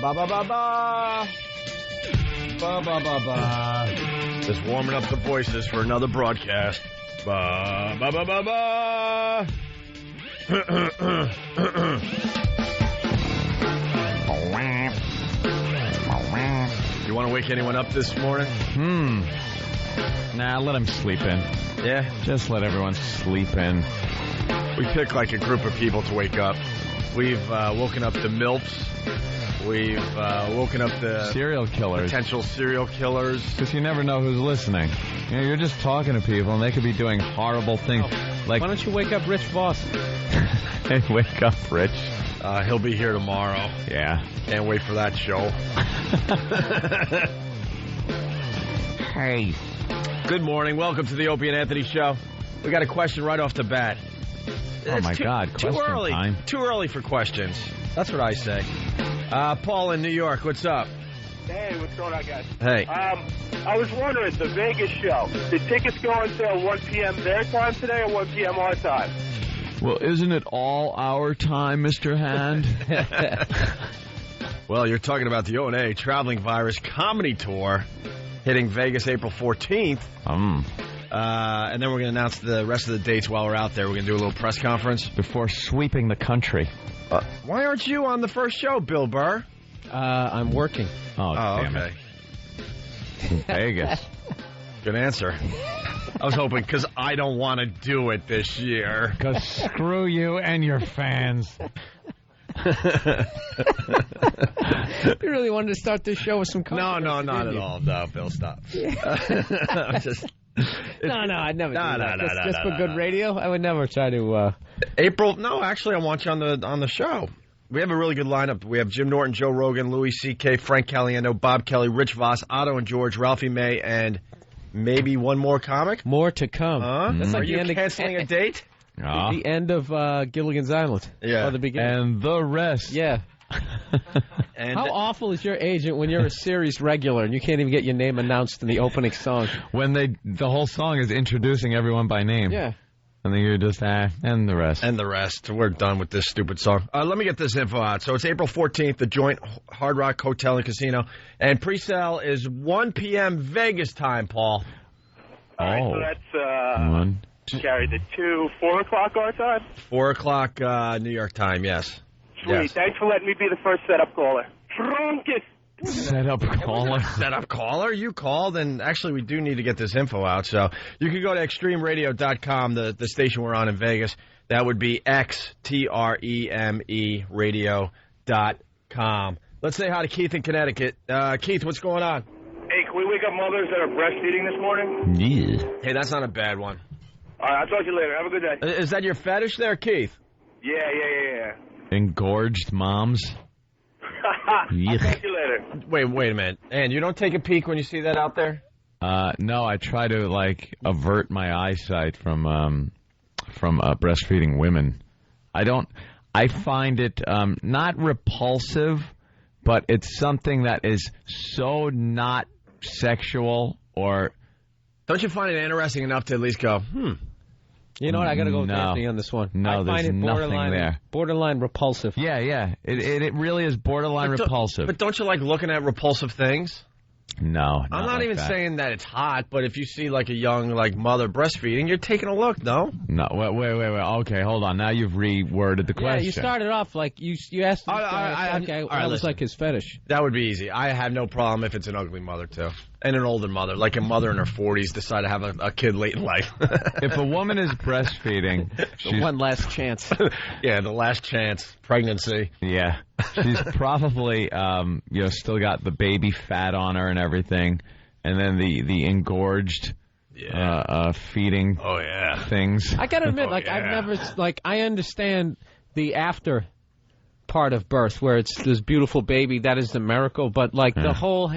ba ba ba ba. Ba ba ba ba. Just warming up the voices for another broadcast. Ba ba ba ba ba. You want to wake anyone up this morning? Nah, let him sleep in. Yeah? Just let everyone sleep in. We pick like a group of people to wake up. We've woken up the MILFs. We've woken up the serial killers. Potential serial killers. Because you never know who's listening. You know, you're just talking to people, and they could be doing horrible things. Like, why don't you wake up Rich Voss? Hey, wake up, Rich. He'll be here tomorrow. Yeah. Can't wait for that show. Hey. Good morning. Welcome to the Opie and Anthony Show. We got a question right off the bat. Oh, my God. Too early. Time. Too early for questions. That's what I say. Paul in New York, what's up? Hey, what's going on, guys? Hey. I was wondering, the Vegas show, did tickets go on sale 1 p.m. their time today or 1 p.m. our time? Well, isn't it all our time, Mr. Hand? Well, you're talking about the O&A Traveling Virus Comedy Tour hitting Vegas April 14th. And then we're going to announce the rest of the dates while we're out there. We're going to do a little press conference. Before sweeping the country. Why aren't you on the first show, Bill Burr? I'm working. Oh, damn okay. It. Vegas. Good answer. I was hoping, because I don't want to do it this year. Because screw you and your fans. You really wanted to start this show with some controversy, No, not at all. No, Bill, stop. I'm just... No, I'd never do that. Just for good radio, I would never try to... April, no, actually, I want you on the show. We have a really good lineup. We have Jim Norton, Joe Rogan, Louis C.K., Frank Caliendo, Bob Kelly, Rich Voss, Otto and George, Ralphie May, and maybe one more comic. More to come. That's like Are you canceling a date? The end of Gilligan's Island. Yeah. Or the beginning. And the rest. Yeah. And how awful is your agent when you're a series regular and you can't even get your name announced in the opening song? When the whole song is introducing everyone by name. Yeah. And then you're just, and the rest. And the rest. We're done with this stupid song. Let me get this info out. So it's April 14th, the Joint Hard Rock Hotel and Casino. And pre-sale is 1 p.m. Vegas time, Paul. All right, so that's... carry the 4 o'clock our time? 4 o'clock New York time, yes. Sweet. Yes. Thanks for letting me be the first setup caller. Drunkest. Setup caller? Setup caller? You called, and actually we do need to get this info out. So you can go to extremeradio.com, the station we're on in Vegas. That would be XTREME radio.com. Let's say hi to Keith in Connecticut. Keith, what's going on? Hey, can we wake up mothers that are breastfeeding this morning? Yeah. Hey, that's not a bad one. All right, I'll talk to you later. Have a good day. Is that your fetish there, Keith? Yeah. Engorged moms? I'll talk to you later. Wait a minute. And you don't take a peek when you see that out there? No, I try to, avert my eyesight from breastfeeding women. I find it not repulsive, but it's something that is so not sexual or... Don't you find it interesting enough to at least go, You know what? I got to go with Anthony on this one. No, I find it nothing borderline repulsive. Yeah. It really is borderline repulsive. But don't you like looking at repulsive things? No, I'm not even saying that it's hot, but if you see a young mother breastfeeding, you're taking a look, no? No, wait. Okay, hold on. Now you've reworded the question. Yeah, you started off you asked. I was like his fetish. That would be easy. I have no problem if it's an ugly mother too, and an older mother, like a mother in her 40s, decide to have a kid late in life. If a woman is breastfeeding, she's one last chance. Yeah, the last chance pregnancy. Yeah, she's probably still got the baby fat on her and everything, and then the engorged feeding things. I gotta admit, I've never I understand the after part of birth where it's this beautiful baby, that is the miracle, but the whole,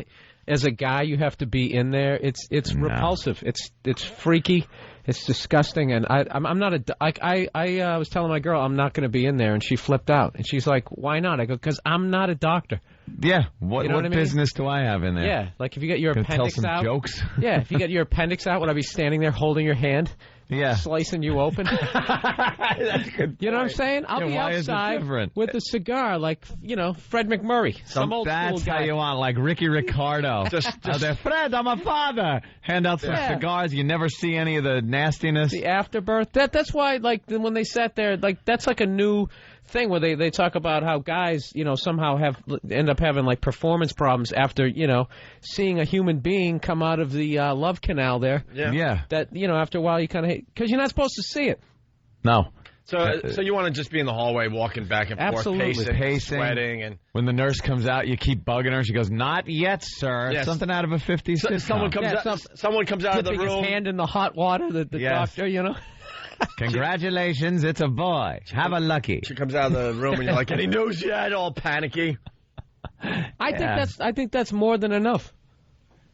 as a guy, you have to be in there. It's repulsive. It's freaky. It's disgusting, and I'm not I was telling my girl I'm not going to be in there, and she flipped out, and she's like, "Why not?" I go, "Because I'm not a doctor." Yeah, what business do I have in there? Yeah, if you get your appendix tell some out, jokes. Yeah, if you get your appendix out, would I be standing there holding your hand? slicing you open. That's good. You know what I'm saying? I'll be outside with a cigar, like Fred McMurray, some old school guy. That's how you want, like Ricky Ricardo. Just Fred, I'm a father. Hand out some cigars. You never see any of the nastiness. The afterbirth. That's why, like, when they sat there, like, that's like a new thing where they talk about how guys, somehow end up having like performance problems after, seeing a human being come out of the love canal there. Yeah. That, after a while you kind of hate, because you're not supposed to see it. No. So you want to just be in the hallway walking back and forth, pacing, sweating, and when the nurse comes out, you keep bugging her. She goes, "Not yet, sir." Yes. Something out of a 50s sitcom. Someone comes out of the room, dipping his hand in the hot water. The doctor, Congratulations, it's a boy. Have a lucky. She comes out of the room and you're like, "Any news yet?" All panicky. I think that's more than enough.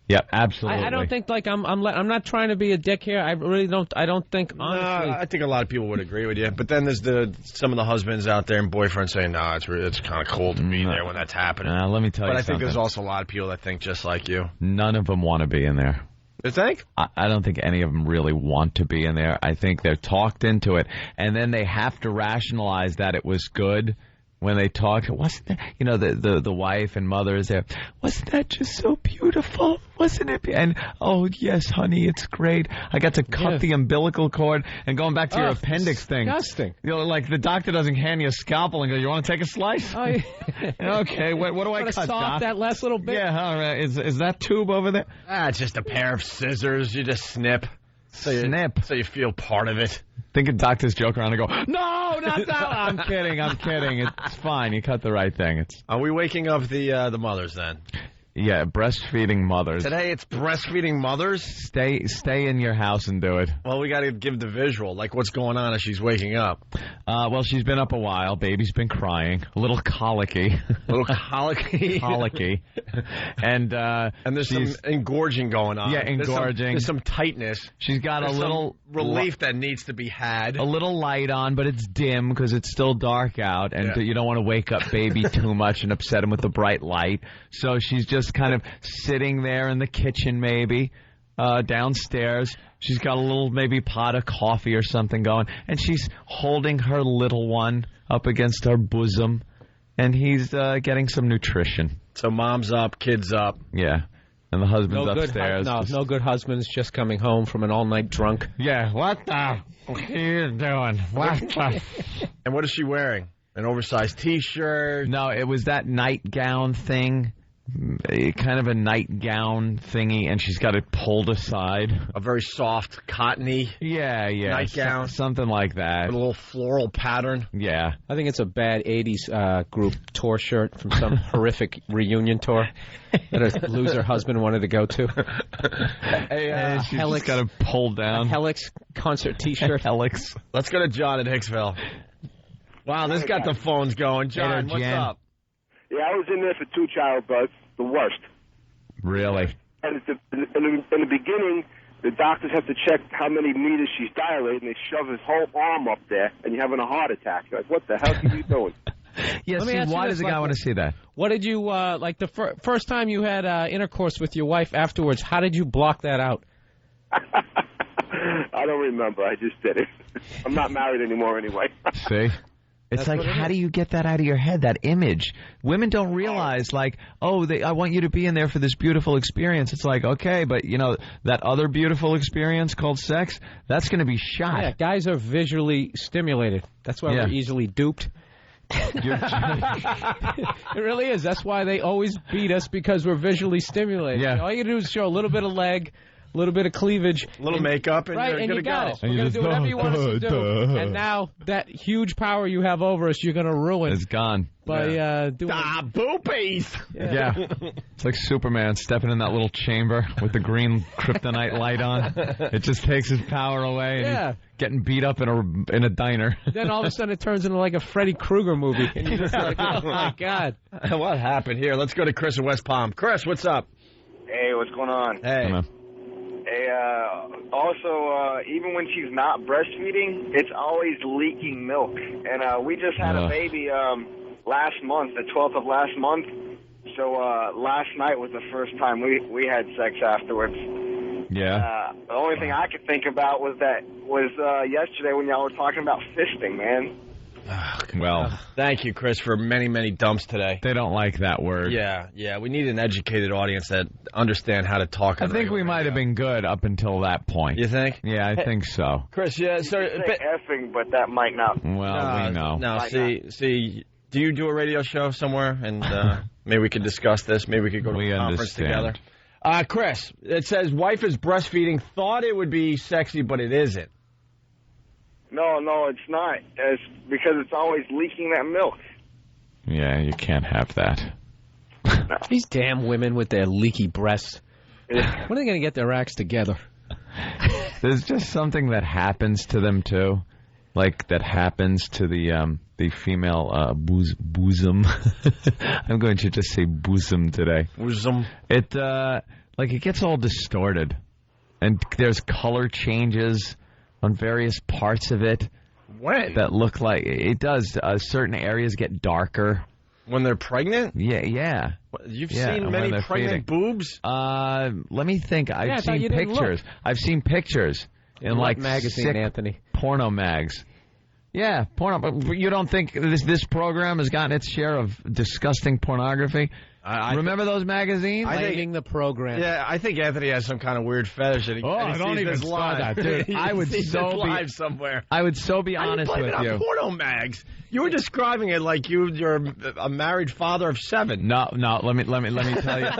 Yeah, absolutely. I don't think I'm not trying to be a dick here. I really don't. I don't think honestly. I think a lot of people would agree with you. But then there's some of the husbands out there and boyfriends saying, "No, it's kind of cool to be there when that's happening." Let me tell you something. But I think there's also a lot of people that think just like you. None of them want to be in there. You think? I don't think any of them really want to be in there. I think they're talked into it, and then they have to rationalize that it was good when they talk. Wasn't that, the wife and mother is there? Wasn't that just so beautiful? Wasn't it? And oh yes, honey, it's great. I got to cut the umbilical cord. And going back to your appendix thing, disgusting. Like the doctor doesn't hand you a scalpel and go, "You want to take a slice?" Oh, yeah. Okay, what do I cut, Doc? That last little bit. Yeah, all right. Is that tube over there? It's just a pair of scissors. You just snip. So you feel part of it. Thinking doctors joke around and go, "No, not that one." I'm kidding. It's fine. You cut the right thing. Are we waking up the mothers then? Yeah, breastfeeding mothers. Today it's breastfeeding mothers. Stay in your house and do it. Well, we got to give the visual, like what's going on as she's waking up. Well, she's been up a while. Baby's been crying, a little colicky. Colicky. And there's some engorging going on. Yeah, engorging. There's some tightness. She's got a little relief that needs to be had. A little light on, but it's dim because it's still dark out, and you don't want to wake up baby too much and upset him with the bright light. So she's just kind of sitting there in the kitchen, maybe downstairs. She's got a little maybe pot of coffee or something going, and she's holding her little one up against her bosom, and he's getting some nutrition. So mom's up, kid's up. Yeah. And the husband's upstairs. No good husband's just coming home from an all-night drunk. Yeah, what the are you doing? What the? And what is she wearing? An oversized T-shirt? No, it was that nightgown thing. Kind of a nightgown thingy, and she's got it pulled aside. A very soft, cottony nightgown. Something like that. With a little floral pattern. Yeah. I think it's a bad 80s group tour shirt from some horrific reunion tour that a loser husband wanted to go to. She's just got it pulled down. A Helix concert T-shirt. Helix. Let's go to John in Hicksville. Wow, this got the phones going. John, what's up? Yeah, I was in there for 2 childbirths, the worst. Really? And in the beginning, the doctors have to check how many meters she's dilated, and they shove his whole arm up there, and you're having a heart attack. You're like, what the hell are you doing? Yeah, why does the guy want to see that? What did you, like the first time you had intercourse with your wife afterwards, how did you block that out? I don't remember. I just did it. I'm not married anymore anyway. See? It's like, how do you get that out of your head, that image? Women don't realize, like, I want you to be in there for this beautiful experience. It's like, okay, but, that other beautiful experience called sex, that's going to be shot. Yeah, guys are visually stimulated. That's why we're easily duped. It really is. That's why they always beat us, because we're visually stimulated. Yeah. All you got to do is show a little bit of leg, a little bit of cleavage, a little makeup, and you're you got it. And you're going to do whatever you want us to do. And now that huge power you have over us, you're going to ruin. It's gone. By doing boopies. Yeah. It's like Superman stepping in that little chamber with the green kryptonite light on. It just takes his power away. And he's getting beat up in a diner. Then all of a sudden it turns into like a Freddy Krueger movie. And you're just like, oh my God. What happened here? Let's go to Chris in West Palm. Chris, what's up? Hey, what's going on? Hey. Hey, also, even when she's not breastfeeding, it's always leaking milk. And we just had a baby last month, the 12th of last month. So last night was the first time we had sex afterwards. Yeah. The only thing I could think about was yesterday when y'all were talking about fisting, man. Well, thank you, Chris, for many, many dumps today. they don't like that word. Yeah. We need an educated audience that understand how to talk. I think we might have been good up until that point. You think? Yeah, I think so. Chris, yeah. So, Say effing, but that might not. Well, we know. No, see. Do you do a radio show somewhere? And maybe we could discuss this. Maybe we could go to a conference together. Chris, it says wife is breastfeeding. Thought it would be sexy, but it isn't. No, it's not. It's because it's always leaking that milk. Yeah, you can't have that. These damn women with their leaky breasts. When are they going to get their acts together? There's just something that happens to them, too. Like, that happens to the female bosom. I'm going to just say bosom today. Bosom. It gets all distorted. And there's color changes on various parts of it. When? That look like... It does. Certain areas get darker. When they're pregnant? Yeah. You've seen many pregnant boobs? Let me think. I've seen pictures. I've seen pictures in like magazine, Anthony. Porno mags. Yeah, porno. But you don't think this program has gotten its share of disgusting pornography? Remember those magazines? Blaming the program. Yeah, I think Anthony has some kind of weird fetish. And I don't even start that, dude. I would so be live somewhere. I would so be honest with you. Porno mags. You were describing it like you're a married father of 7. No. Let me tell you.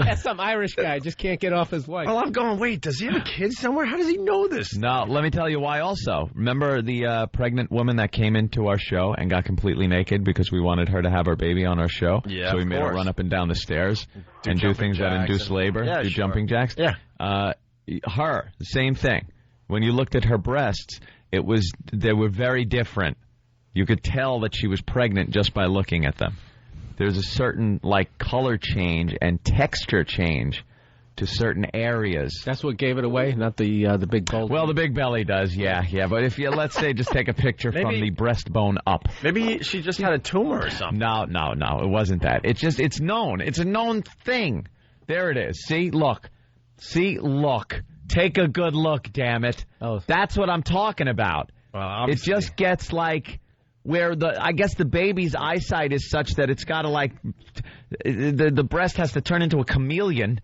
That's some Irish guy just can't get off his wife. Well, I'm going. Wait, does he have a kid somewhere? How does he know this? No, let me tell you why. Also, remember the pregnant woman that came into our show and got completely naked because we wanted her to have her baby on our show. Yeah, so we made her run up and down the stairs and do things that induce labor. Yeah, jumping jacks. Yeah. Her, the same thing. When you looked at her breasts, they were very different. You could tell that she was pregnant just by looking at them. There's a certain color change and texture change to certain areas. That's what gave it away, not the big bulge. Well, the big belly does, yeah. But if you, let's say, just take a picture from the breastbone up. Maybe she just had a tumor or something. No, it wasn't that. It's known. It's a known thing. There it is. See, look. Take a good look, damn it. Oh. That's what I'm talking about. Well, it just gets where I guess the baby's eyesight is such that it's got to the breast has to turn into a chameleon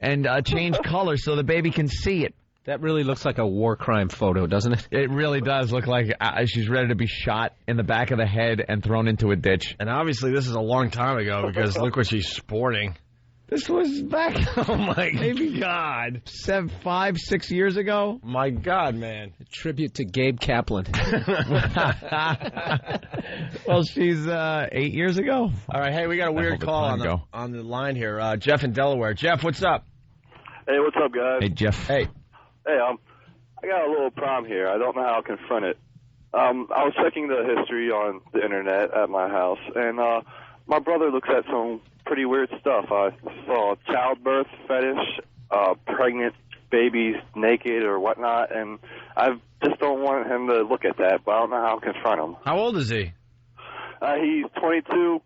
and change color so the baby can see it. That really looks like a war crime photo, doesn't it? It really does look like she's ready to be shot in the back of the head and thrown into a ditch. And obviously this is a long time ago because look what she's sporting. This was back, oh my God, 5, 6 years ago. My God, man! A tribute to Gabe Kaplan. Well, she's 8 years ago. All right, hey, we got a weird call on the line here. Jeff in Delaware. Jeff, what's up? Hey, what's up, guys? Hey, Jeff. Hey, I got a little problem here. I don't know how to confront it. I was checking the history on the internet at my house, and my brother looks at some pretty weird stuff. I saw childbirth fetish, pregnant babies naked or whatnot, and I just don't want him to look at that, but I don't know how to confront him. how old is he? He's 22.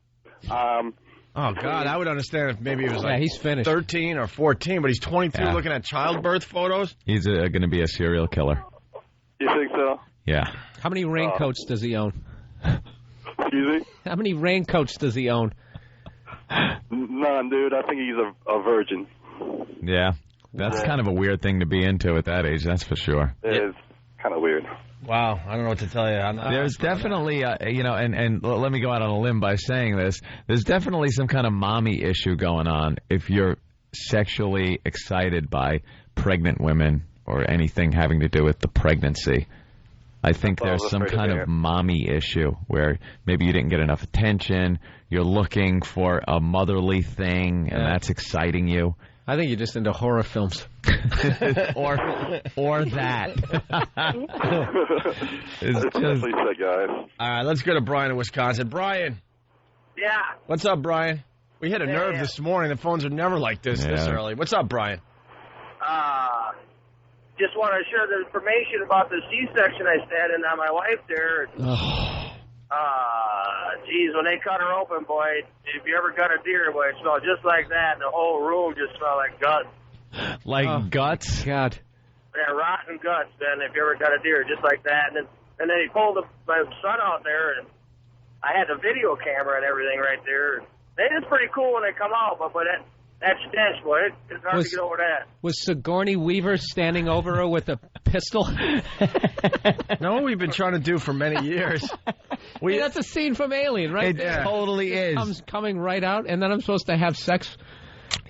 Oh, God, I would understand if maybe he was he's finished. 13 or 14, but he's 22 looking at childbirth photos? He's going to be a serial killer. You think so? Yeah. How many raincoats does he own? Excuse me? How many raincoats does he own? None, dude. I think he's a virgin. Yeah. That's kind of a weird thing to be into at that age, that's for sure. It is kind of weird. Wow, I don't know what to tell you. There's definitely, and let me go out on a limb by saying this, there's definitely some kind of mommy issue going on if you're sexually excited by pregnant women or anything having to do with the pregnancy. I think there's some kind of mommy issue where maybe you didn't get enough attention, you're looking for a motherly thing, and that's exciting you. I think you're just into horror films. or that. It's just sick, guys. All right, let's go to Brian in Wisconsin. Brian. Yeah. What's up, Brian? We hit a nerve this morning. The phones are never like this early. What's up, Brian? Just want to share the information about the C-section I had in on my wife there. Geez, when they cut her open, boy, if you ever cut a deer, boy, it smelled just like that, and the whole room just smelled like guts. Like guts? God. Yeah, rotten guts, Ben, if you ever got a deer, just like that. And then he pulled my son out there, and I had the video camera and everything right there. It's pretty cool when they come out, but that stench, boy, it's hard to get over that. Was Sigourney Weaver standing over her with a pistol? No, what we've been trying to do for many years. Hey, that's a scene from Alien, right? It totally is. Coming right out, and then I'm supposed to have sex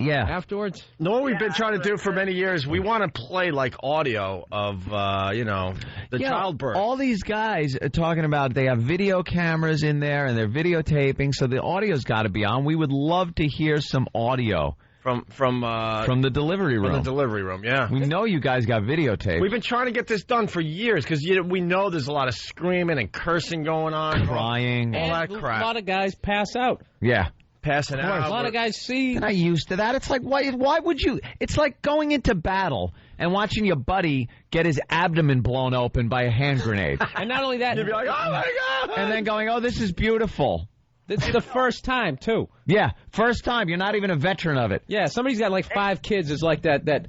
afterwards? No, what we've been trying to do for many years, we want to play, like, audio of, the childbirth. All these guys are talking about they have video cameras in there, and they're videotaping, so the audio's got to be on. We would love to hear some audio. From the delivery room. From the delivery room, yeah. We know you guys got videotape. We've been trying to get this done for years because we know there's a lot of screaming and cursing going on. Crying. All that crap. A lot of guys pass out. Yeah. Passing out. A lot of guys see. I'm not used to that. It's like, why would you? It's like going into battle and watching your buddy get his abdomen blown open by a hand grenade. And not only that. You'd be like, oh, my God. And then going, oh, this is beautiful. This is the first time, too. Yeah, first time. You're not even a veteran of it. Yeah, somebody's got like 5 kids. It's like that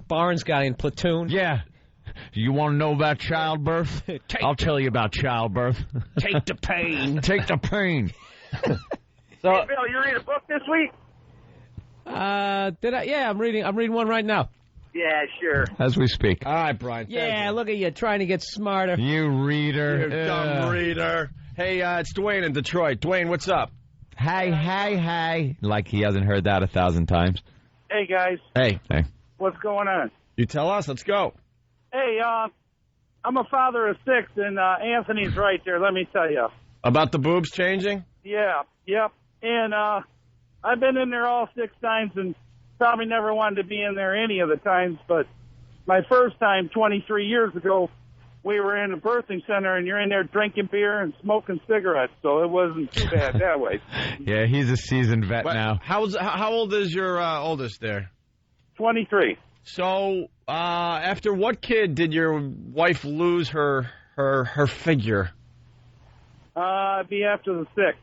Barnes guy in Platoon. Yeah. You want to know about childbirth? I'll tell you about childbirth. Take the pain. Take the pain. Hey, Bill, you read a book this week? Did I? Yeah, I'm reading one right now. Yeah, sure. As we speak. All right, Brian. Yeah, look at you trying to get smarter. You reader. You dumb reader. Hey, it's Dwayne in Detroit. Dwayne, what's up? Hey. Like he hasn't heard that 1,000 times. Hey, guys. Hey. What's going on? You tell us. Let's go. Hey, I'm a father of 6, and Anthony's right there, let me tell you. About the boobs changing? Yeah, yep. And I've been in there all 6 times and probably never wanted to be in there any of the times, but my first time 23 years ago, we were in a birthing center, and you're in there drinking beer and smoking cigarettes, so it wasn't too bad that way. Yeah, he's a seasoned vet now. How old is your oldest there? 23. So, after what kid did your wife lose her figure? It'd be after the 6th.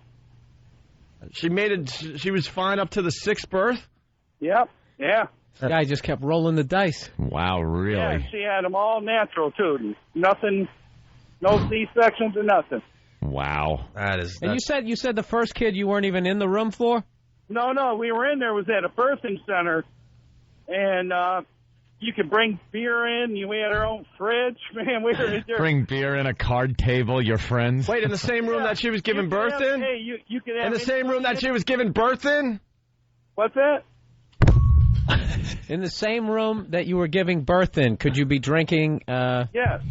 She made it. She was fine up to the 6th birth? Yep, yeah. This guy just kept rolling the dice. Wow, really? Yeah, she had them all natural, too. Nothing, no C-sections or nothing. Wow. That is. And you said the first kid you weren't even in the room for? No, we were in there. It was at a birthing center, and you could bring beer in. We had our own fridge. Man, we were in there. Bring beer in a card table, your friends. Wait, in the same room that she was giving birth in? Hey, you could have in the same room that she was giving birth in? What's that? In the same room that you were giving birth in, could you be drinking? Yes.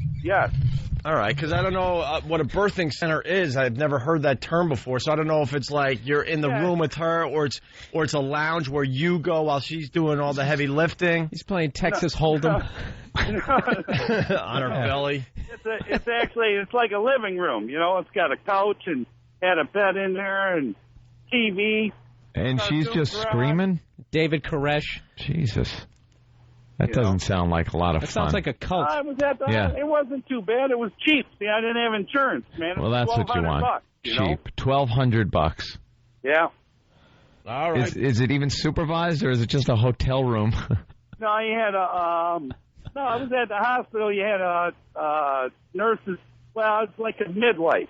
All right, because I don't know what a birthing center is. I've never heard that term before, so I don't know if it's like you're in the room with her, or it's a lounge where you go while she's doing all the heavy lifting. He's playing Texas Hold'em on her belly. It's like a living room. You know, it's got a couch and had a bed in there and TV. And she's just screaming? David Koresh. Jesus. That doesn't sound like a lot of fun. That sounds like a cult. It wasn't too bad. It was cheap. See, I didn't have insurance, man. Well, that's what you want. Bucks, cheap. $1,200. Yeah. All right. Is it even supervised, or is it just a hotel room? No, you had I was at the hospital. You had nurses. Well, it's like a midwife.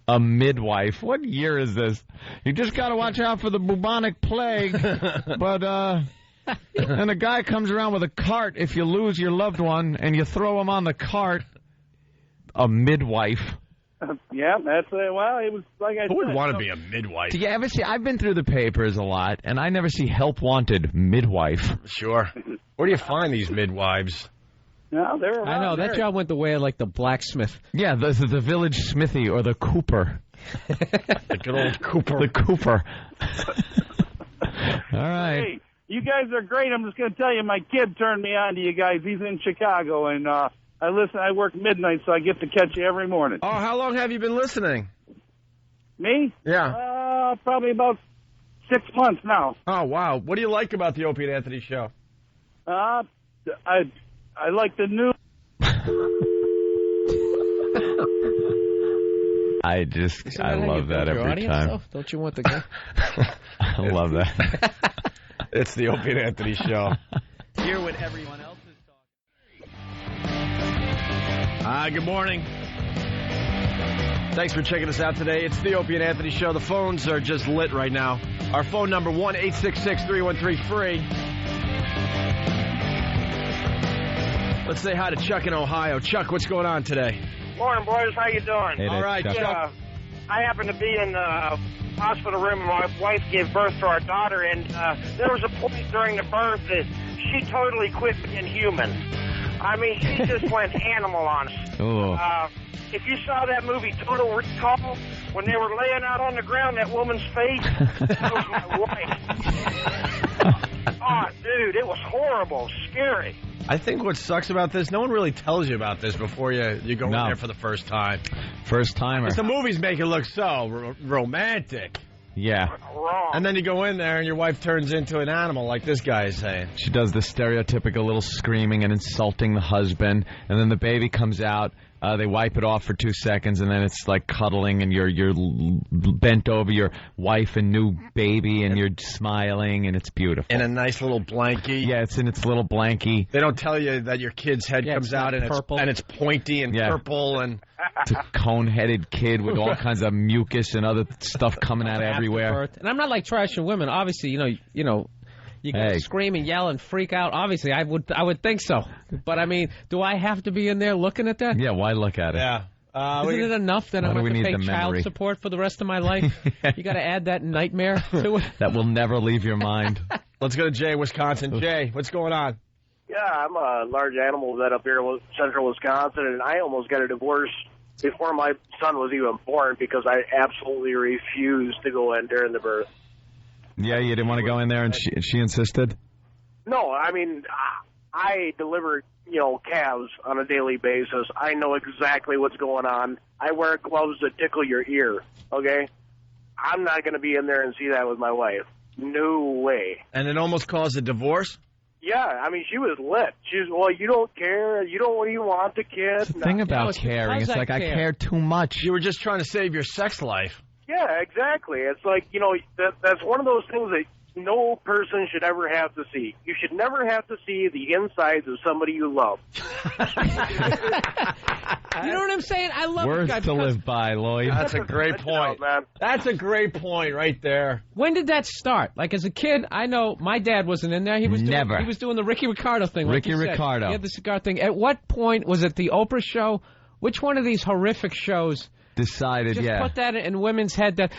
A midwife? What year is this? You just got to watch out for the bubonic plague. But, and a guy comes around with a cart if you lose your loved one and you throw him on the cart. A midwife. Yeah, that's well, it was like I said. Who would want to be a midwife? Do you ever see? I've been through the papers a lot, and I never see help wanted midwife. Sure. Where do you find these midwives? No, they're around. I know that there. job went the way of like the blacksmith. Yeah, the village smithy or the cooper. The good old cooper. The cooper. All right. Hey, you guys are great. I'm just going to tell you, my kid turned me on to you guys. He's in Chicago, and I work midnight, so I get to catch you every morning. Oh, how long have you been listening? Me? Yeah. Probably about 6 months now. Oh, wow. What do you like about the Opie and Anthony show? I like the new. I love that every time. Though? Don't you want the guy? I love that. It's the Opie and Anthony show. Good morning. Thanks for checking us out today. It's the Opie and Anthony Show. The phones are just lit right now. Our phone number, 1-866-313-FREE. Let's say hi to Chuck in Ohio. Chuck, what's going on today? Morning, boys. How you doing? Hey, All right, Chuck. Chuck. I happen to be in the hospital room, and my wife gave birth to our daughter, and there was a point during the birth that she totally quit being human. I mean, she just went animal on us. Oh. If you saw that movie Total Recall, when they were laying out on the ground, that woman's face, that was my wife. Oh, dude, it was horrible, scary. I think what sucks about this, no one really tells you about this before you go in there for the first time. First timer. The movies make it look so romantic. Yeah. Wrong. And then you go in there and your wife turns into an animal like this guy is saying. She does the stereotypical little screaming and insulting the husband, and then the baby comes out. They wipe it off for 2 seconds, and then it's like cuddling, and you're bent over your wife and new baby, and you're smiling, and it's beautiful. In a nice little blankie. Yeah, it's in its little blankie. They don't tell you that your kid's head comes out and it's pointy and purple and it's a cone-headed kid with all kinds of mucus and other stuff coming out everywhere. And I'm not like trashing women. Obviously, you can scream and yell and freak out. Obviously, I would think so. But I mean, do I have to be in there looking at that? Yeah, why look at it? Yeah. Isn't it enough that I'm going to pay child support for the rest of my life? You got to add that nightmare to it. That will never leave your mind. Let's go to Jay, Wisconsin. Jay, what's going on? Yeah, I'm a large animal vet up here in central Wisconsin, and I almost got a divorce before my son was even born because I absolutely refused to go in during the birth. Yeah, you didn't want to go in there, and she insisted? No, I mean, I deliver, calves on a daily basis. I know exactly what's going on. I wear gloves that tickle your ear, okay? I'm not going to be in there and see that with my wife. No way. And it almost caused a divorce? Yeah, I mean, she was lit. She's, you don't care. You don't even want the kid. The thing about caring, it's like I care too much. You were just trying to save your sex life. Yeah, exactly. It's like, that's one of those things that no person should ever have to see. You should never have to see the insides of somebody you love. You know what I'm saying? I love Words the guy to live by, Lloyd. That's a great point. Man. That's a gregreat point right there. When did that start? Like, as a kid, I know my dad wasn't in there. He was doing the Ricky Ricardo thing. Like Ricky Ricardo. He had the cigar thing. At what point was it the Oprah show? Which one of these horrific shows decided, just put that in women's head that,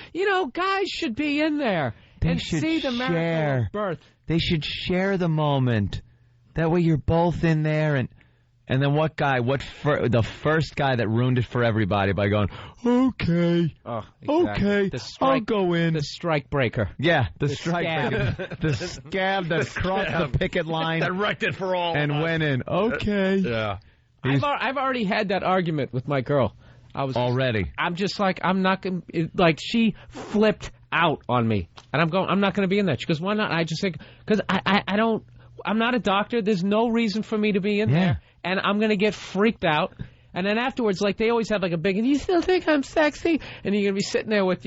guys should be in there and see the miracle of birth. They should share the moment. That way you're both in there. And then what guy, the first guy that ruined it for everybody by going, okay, okay, I'll go in. The strike breaker. Yeah, the strike breaker. The scab that crossed the picket line. That wrecked it for all and went in. Okay. Yeah. I've already had that argument with my girl. I'm just like, I'm not going to, like, she flipped out on me. And I'm not going to be in that. She goes, why not? I just think, because I'm not a doctor. There's no reason for me to be in there. And I'm going to get freaked out. And then afterwards, like, they always have like a big, and you still think I'm sexy? And you're going to be sitting there with,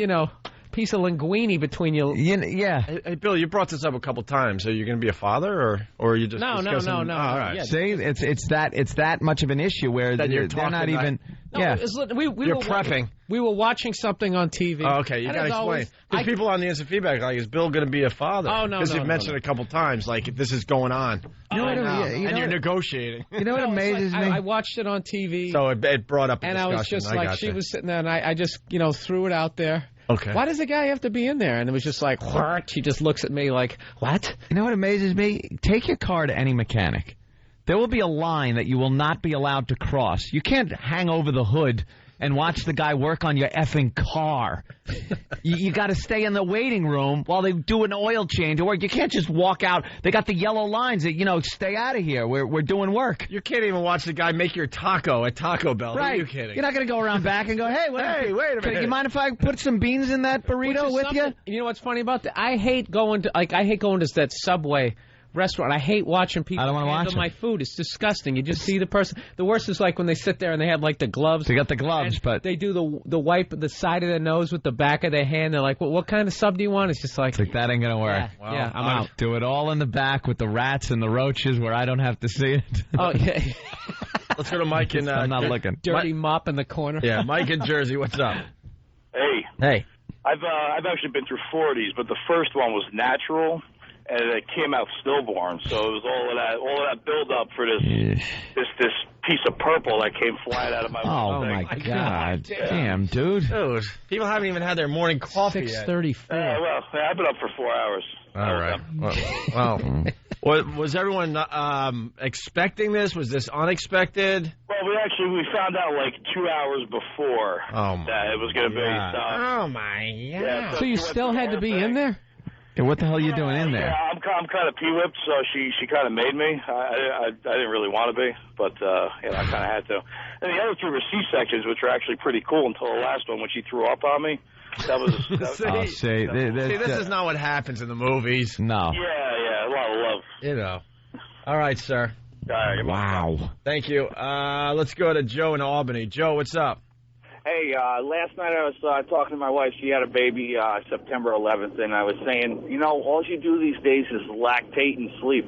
piece of linguine between you. Yeah. Hey, Bill, you brought this up a couple times. Are you going to be a father, or are you just discussing? No. Oh, all right. Yeah. See, it's that much of an issue where they're not even. You're prepping. We were watching something on TV. Oh, okay, you got to explain. Because people on the instant feedback like, is Bill going to be a father? Oh, no, because you've mentioned it a couple times, like, this is going on. And you're negotiating. You know what amazes me? I watched it on TV. So it brought up a discussion. And I was just like, she was sitting there, and I just, threw it out there. Okay. Why does the guy have to be in there? And it was just like, what? He just looks at me like, what? You know what amazes me? Take your car to any mechanic. There will be a line that you will not be allowed to cross. You can't hang over the hood and watch the guy work on your effing car. You got to stay in the waiting room while they do an oil change or work. You can't just walk out. They got the yellow lines that, stay out of here. We're doing work. You can't even watch the guy make your taco at Taco Bell. Right. Are you kidding? You're not going to go around back and go, hey, wait a minute. You mind if I put some beans in that burrito with you? You know what's funny about that? I hate going to that Subway restaurant. I hate watching people handle my food. It's disgusting. You just see the person. The worst is like when they sit there and they have like the gloves. They got the gloves, but they do the wipe the side of their nose with the back of their hand. They're like, well, what kind of sub do you want? It's just like, that ain't gonna work. Yeah, I'm out. Do it all in the back with the rats and the roaches where I don't have to see it. Oh yeah. Let's go to Mike in. I'm not looking. Dirty mop in the corner. Yeah, Mike in Jersey. What's up? Hey. I've actually been through 40s, but the first one was natural, and it came out stillborn. So it was all of that build up for this piece of purple that came flying out of my mouth. Oh my God! Damn, dude. People haven't even had their morning coffee yet. 6:34. Well, I've been up for 4 hours. All right. Well, was everyone expecting this? Was this unexpected? Well, we found out like 2 hours before that it was going to be. Oh my God! Yeah, So you still had to be in there? Yeah, what the hell are you doing in there? Yeah, I'm kind of pee-whipped, so she kind of made me. I didn't really want to be, but I kind of had to. And the other two were C-sections, which were actually pretty cool until the last one when she threw up on me. That was. See, this is not what happens in the movies. No. Yeah, a lot of love. You know. All right, sir. Wow. Thank you. Let's go to Joe in Albany. Joe, what's up? Hey, last night I was talking to my wife. She had a baby September 11th, and I was saying, all you do these days is lactate and sleep.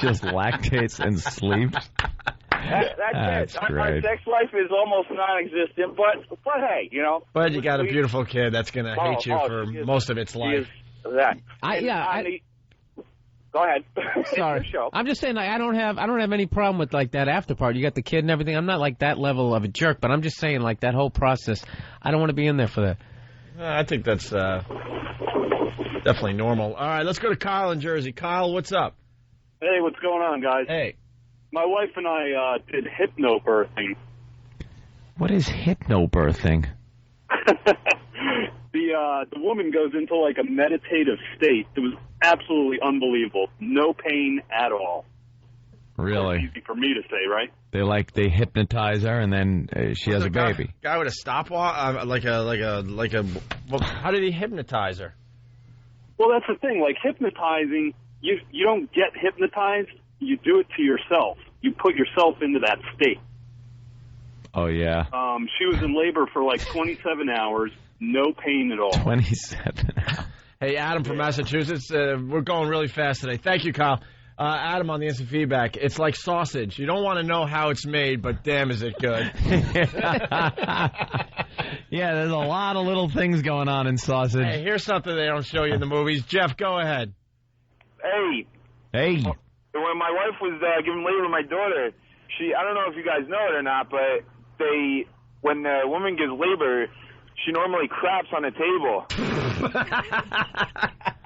Just lactates and sleeps? That's it. great. Our sex life is almost non-existent, but hey, But you got a beautiful kid that's going to hate you for most of its life. Go ahead. Sorry. I'm just saying, I don't have any problem with like that after part. You got the kid and everything. I'm not like that level of a jerk, but I'm just saying like that whole process. I don't want to be in there for that. I think that's definitely normal. All right, let's go to Kyle in Jersey. Kyle, what's up? Hey, what's going on, guys? Hey. My wife and I did hypno birthing. What is hypno birthing? The woman goes into like a meditative state. It was absolutely unbelievable. No pain at all. Really? Easy for me to say, right? They hypnotize her and then she has a baby. Guy with a stopwatch, how did he hypnotize her? Well, that's the thing. Like hypnotizing, you don't get hypnotized. You do it to yourself. You put yourself into that state. Oh yeah. She was in labor for like 27 hours. No pain at all. 27 hours. Hey, Adam from Massachusetts. We're going really fast today. Thank you, Kyle. Adam on the instant feedback. It's like sausage. You don't want to know how it's made, but damn, is it good. Yeah, there's a lot of little things going on in sausage. Hey, here's something they don't show you in the movies. Jeff, go ahead. Hey. When my wife was giving labor to my daughter, I don't know if you guys know it or not, but when the woman gives labor, she normally craps on the table.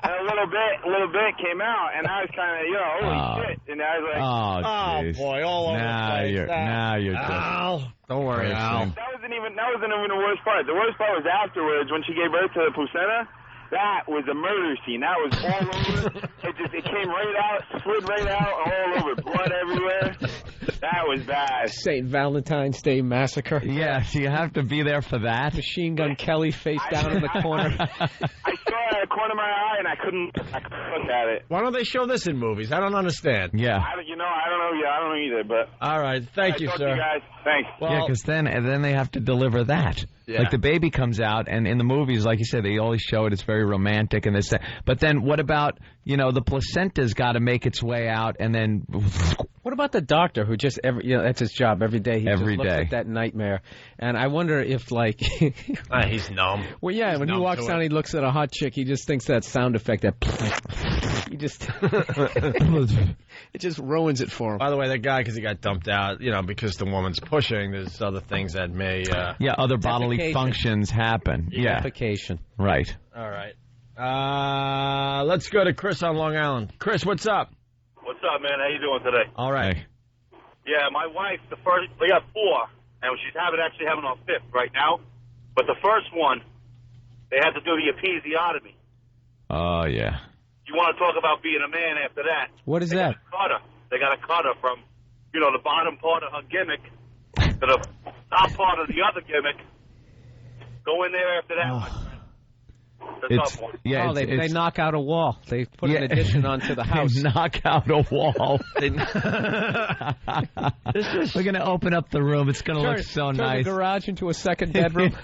And a little bit came out, and I was kind of, holy shit. And I was like, oh boy, all over the place. Now you're just... Al, don't worry, Al. That wasn't even the worst part. The worst part was afterwards when she gave birth to the placenta. That was a murder scene. That was all over. It came right out, slid right out, all over, blood everywhere. That was bad. St. Valentine's Day Massacre. Yeah, so you have to be there for that. Machine Gun Kelly face down in the corner. I saw it at the corner of my eye, and I couldn't look at it. Why don't they show this in movies? I don't understand. Yeah. I don't know. Yeah, I don't know either. But all right, thank you, talk sir. To you guys. Thanks. Well, yeah, because then they have to deliver that. Yeah. Like the baby comes out, and in the movies, like you said, they always show it. It's very romantic and this. But then what about the placenta's got to make its way out, and then what about the doctor who just that's his job every day. He just looks at that nightmare, and I wonder if he's numb. Well, yeah, when he walks down, he looks at a hot chick. He just thinks that sound effect he just it just ruins it for him. By the way, that guy, because he got dumped out, because the woman's pushing, there's other things that may other bodily functions happen. Defecation. Right. All right. Let's go to Chris on Long Island. Chris, what's up? What's up, man? How you doing today? All right. Yeah, my wife, we got 4, and she's actually having our 5th right now. But the first one, they had to do the episiotomy. Oh, yeah. You want to talk about being a man after that? What is that? They got to cut her from, the bottom part of her gimmick to the top part of the other gimmick. Go in there after that. the top one. Yeah, oh, they knock out a wall. They put an addition onto the house. They knock out a wall. We're going to open up the room. It's going to look so turn nice. the garage into a second bedroom.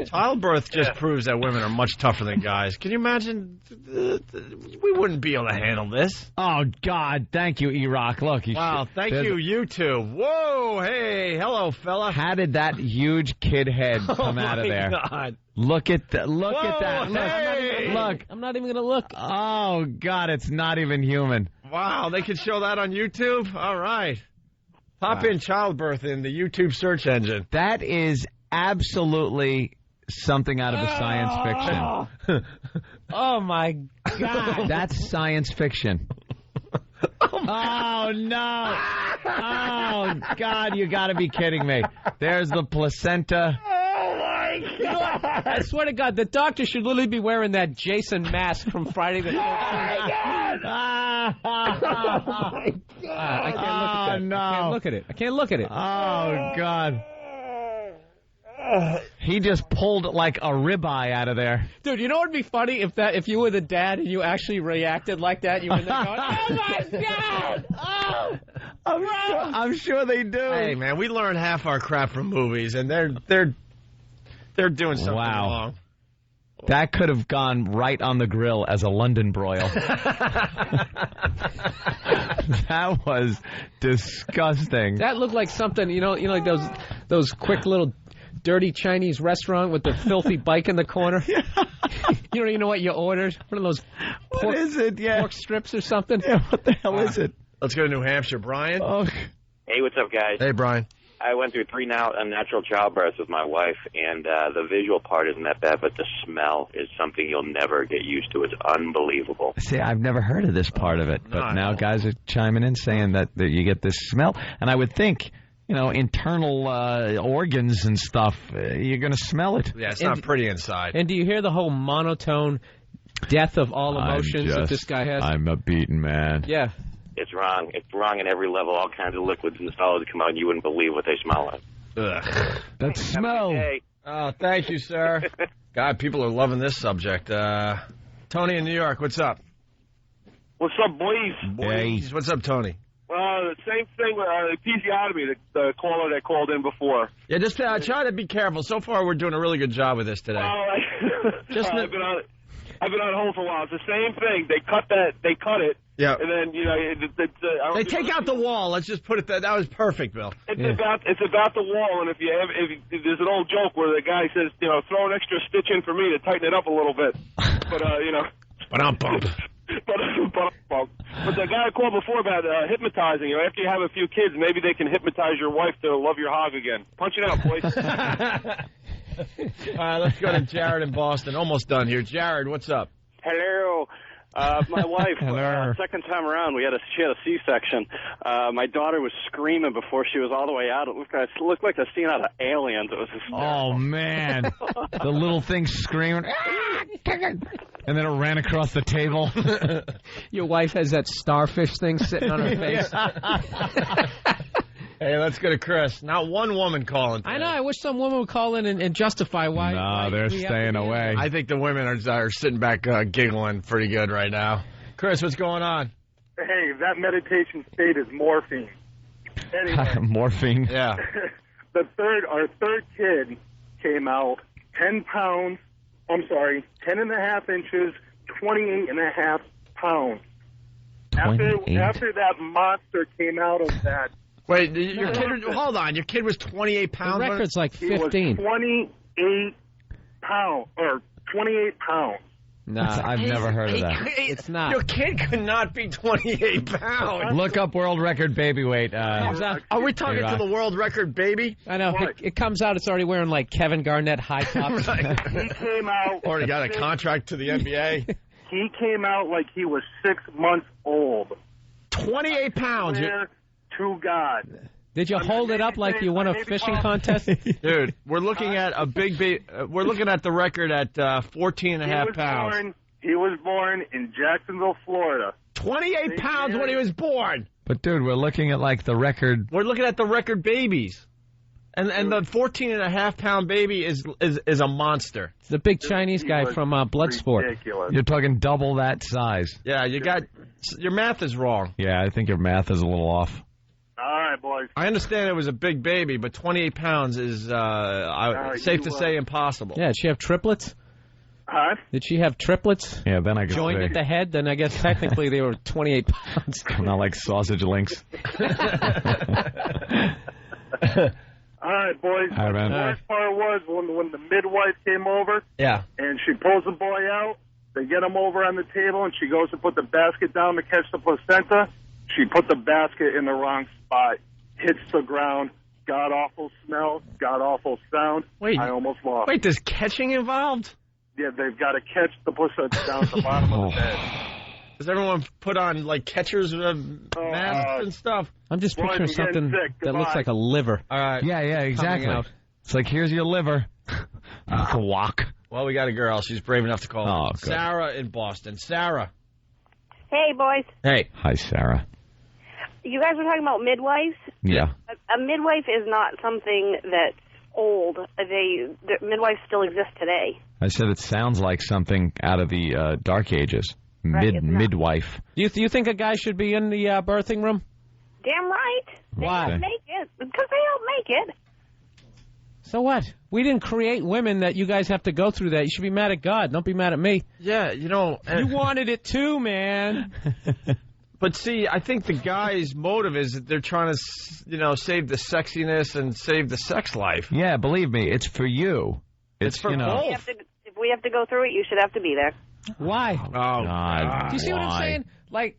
Childbirth just proves that women are much tougher than guys. Can you imagine? We wouldn't be able to handle this. Oh, God. Thank you, E-Rock. Look. Wow. Thank you, YouTube. Whoa. Hey. Hello, fella. How did that huge kid head come out of there? God. Look at that. Look at that. Hey. Look. I'm not even going to look. Oh, God. It's not even human. Wow. They could show that on YouTube? All right. Pop in childbirth in the YouTube search engine. That is absolutely something out of a science fiction. Oh, my God. That's science fiction. Oh, no. Oh, God, you got to be kidding me. There's the placenta. Oh, my God. I swear to God, the doctor should literally be wearing that Jason mask from Friday the 13th. Oh, my God. I can't look at that. No. I can't look at it. I can't look at it. Oh, God. He just pulled like a ribeye out of there. Dude, you know what would be funny if you were the dad and you actually reacted like that? You were there going, oh, my God! Oh! I'm sure they do. Hey, man, we learn half our crap from movies, and they're doing something wrong. That could have gone right on the grill as a London broil. That was disgusting. That looked like something, you know, like those quick little dirty Chinese restaurant with the filthy bike in the corner. You don't even know what you ordered. One of those pork strips or something. Yeah, what the hell is it? Let's go to New Hampshire. Brian? Oh. Hey, what's up, guys? Hey, Brian. I went through 3 unnatural childbirths with my wife, and the visual part isn't that bad, but the smell is something you'll never get used to. It's unbelievable. See, I've never heard of this part of it, but now guys are chiming in saying that you get this smell. And I would think, you know, internal organs and stuff, you're going to smell it. Yeah, it's not pretty inside. And do you hear the whole monotone death of all emotions that this guy has? I'm a beaten man. Yeah. It's wrong. It's wrong at every level. All kinds of liquids and solids come out, and you wouldn't believe what they smell like. Ugh. That smell. Oh, thank you, sir. God, people are loving this subject. Tony in New York, what's up? What's up, boys? Boys. What's up, Tony? The same thing with episiotomy, the caller that called in before. Yeah, just try to be careful. So far, we're doing a really good job with this today. I've been on hold for a while. It's the same thing. They cut it. Yeah. And then, you know, they take out the wall. Let's just put it that was perfect, Bill. It's about the wall, and if there's an old joke where the guy says, you know, throw an extra stitch in for me to tighten it up a little bit. But you know. But I'm pumped. But the guy called before about hypnotizing. You know, after you have a few kids, maybe they can hypnotize your wife to love your hog again. Punch it out, boys. All right, let's go to Jared in Boston. Almost done here. Jared, what's up? Hello. My wife, second time around, she had a C-section. My daughter was screaming before she was all the way out. It looked like a scene out of Aliens. It was hysterical. Oh, man. The little thing screaming. And then it ran across the table. Your wife has that starfish thing sitting on her face. Hey, let's go to Chris. Not one woman calling today. I know. I wish some woman would call in and justify why. No, they're staying away. I think the women are sitting back giggling pretty good right now. Chris, what's going on? Hey, that meditation state is morphine. Anyway. Morphine? Yeah. Our third kid came out 10 and a half inches, 28 and a half pounds. After that monster came out of that. Wait, your kid? Hold on. Your kid was 28 pounds. The record's like 15. He was 28 pounds. No, I've never heard of that. It's not. Your kid could not be 28 pounds. Look up world record baby weight. Are we talking to the world record baby? I know. It comes out, it's already wearing like Kevin Garnett high tops. Right. He came out. Already got a contract to the NBA. He came out like he was 6 months old. 28 pounds. To God. Did you hold it up like you won a fishing contest? Dude, we're looking at a big we're looking at the record at 14 and a half pounds. He was born in Jacksonville, Florida. 28 pounds when he was born. But, dude, we're looking at, like, the record. We're looking at the record babies. And the 14.5-pound baby is a monster. It's the big Chinese guy from Bloodsport. Ridiculous. You're talking double that size. Yeah, your math is wrong. Yeah, I think your math is a little off. All right, boys. I understand it was a big baby, but 28 pounds is safe to say impossible. Yeah, did she have triplets? Huh? Did she have triplets? Yeah, then I guess joined at the head. Then I guess technically they were 28 pounds. Not like sausage links. All right, boys. All right, man. The worst part was when the midwife came over. Yeah. And she pulls the boy out. They get him over on the table, and she goes to put the basket down to catch the placenta. She put the basket in the wrong spot. Hits the ground. God-awful smell. God-awful sound. Wait. I almost lost. Wait, there's catching involved? Yeah, they've got to catch the placenta down at the bottom of the bed. Does everyone put on, like, catcher's masks and stuff? I'm just picturing something that looks like a liver. All right. Yeah, exactly. It's like, here's your liver. Walk. Well, we got a girl. She's brave enough to call. Oh, good. Sarah in Boston. Sarah. Hey, boys. Hey. Hi, Sarah. You guys were talking about midwives? Yeah. A midwife is not something that's old. The midwives still exist today. I said it sounds like something out of the Dark Ages. Right, Midwife. Do you think a guy should be in the birthing room? Damn right. Why? They don't make it. Because they don't make it. So what? We didn't create women that you guys have to go through that. You should be mad at God. Don't be mad at me. Yeah, you know. You wanted it too, man. But see, I think the guy's motive is that they're trying to, save the sexiness and save the sex life. Yeah, believe me, it's for you. It's for both. If we have to go through it, you should have to be there. Why? Oh, God. Do you see what I'm saying? Like,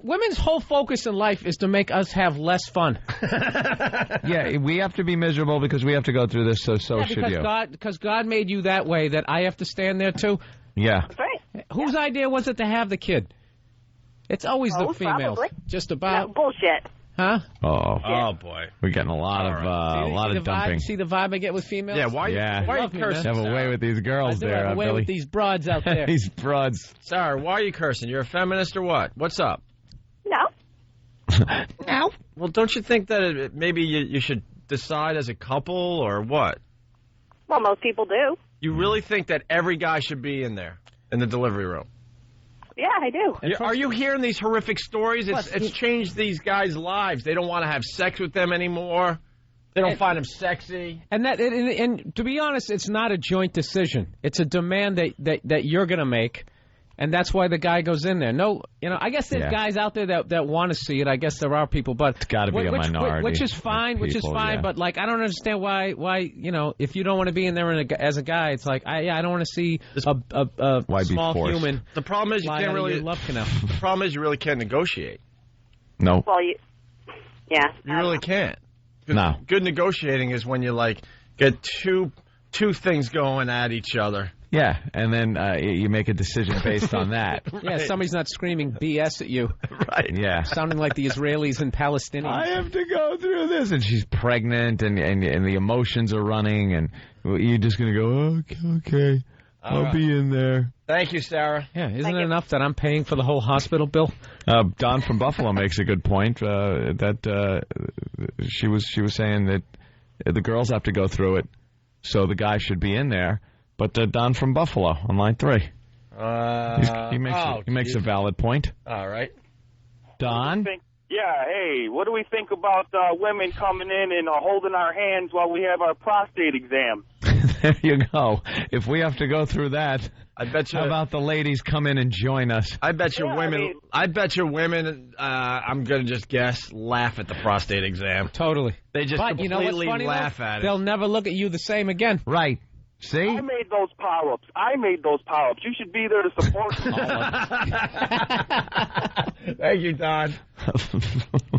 women's whole focus in life is to make us have less fun. Yeah, we have to be miserable because we have to go through this, so should you. Because God made you that way that I have to stand there too. Yeah. That's right. Whose idea was it to have the kid? It's always the females. Probably. Just about. No, bullshit. Huh? Oh, boy. We're getting a lot of dumping. See the vibe I get with females? Yeah, why are you cursing? Have a way with these girls I there, have a way Billy. with these broads out there. These broads. Sarah, why are you cursing? You're a feminist or what? What's up? No. No. Well, don't you think that maybe you should decide as a couple or what? Well, most people do. You really think that every guy should be in there, in the delivery room? Yeah, I do. Are you hearing these horrific stories? It's changed these guys' lives. They don't want to have sex with them anymore. They don't find them sexy. And to be honest, it's not a joint decision. It's a demand that you're going to make, and that's why the guy goes in there. No, I guess there's guys out there that want to see it. I guess there are people, but it's got to be a minority. Which is fine. Yeah. But like, I don't understand why if you don't want to be in there as a guy, it's like I don't want to see a small human. The problem is you can't really love canal. The problem is you really can't negotiate. No. Well, you really can't. No. Good negotiating is when you get two things going at each other. Yeah, and then you make a decision based on that. Yeah, somebody's not screaming BS at you. Right. Yeah. Sounding like the Israelis and Palestinians. I have to go through this. And she's pregnant, and the emotions are running, and you're just going to go, okay, I'll be in there. Thank you, Sarah. Yeah, isn't it enough that I'm paying for the whole hospital bill? Don from Buffalo makes a good point that she was saying that the girls have to go through it, so the guy should be in there. But Don from Buffalo on line 3. He makes a valid point. All right. Don? Yeah, hey, what do we think about women coming in and holding our hands while we have our prostate exam? There you go. If we have to go through that, I bet you. How about the ladies come in and join us? I bet you women. I bet you women. I'm gonna just guess laugh at the prostate exam. Totally. They just completely laugh at it. They'll never look at you the same again. Right. See? I made those polyps. You should be there to support them. Thank you, Don.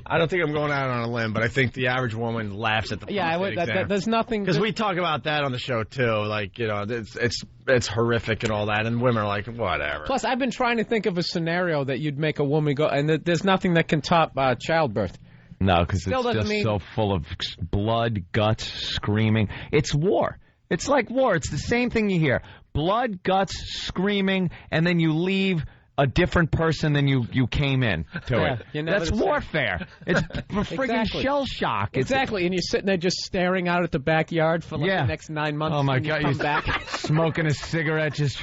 I don't think I'm going out on a limb, but I think the average woman laughs at the prostate exam. There's nothing... Because we talk about that on the show, too. Like, it's horrific and all that, and women are like, whatever. Plus, I've been trying to think of a scenario that you'd make a woman go... And there's nothing that can top childbirth. No, because it's just so full of blood, guts, screaming. It's war. It's like war. It's the same thing you hear. Blood, guts, screaming, and then you leave a different person than you came in to it. That's warfare. It's friggin' shell shock. Exactly, and you're sitting there just staring out at the backyard for the next 9 months. Oh, my God. You come back. Smoking a cigarette, just...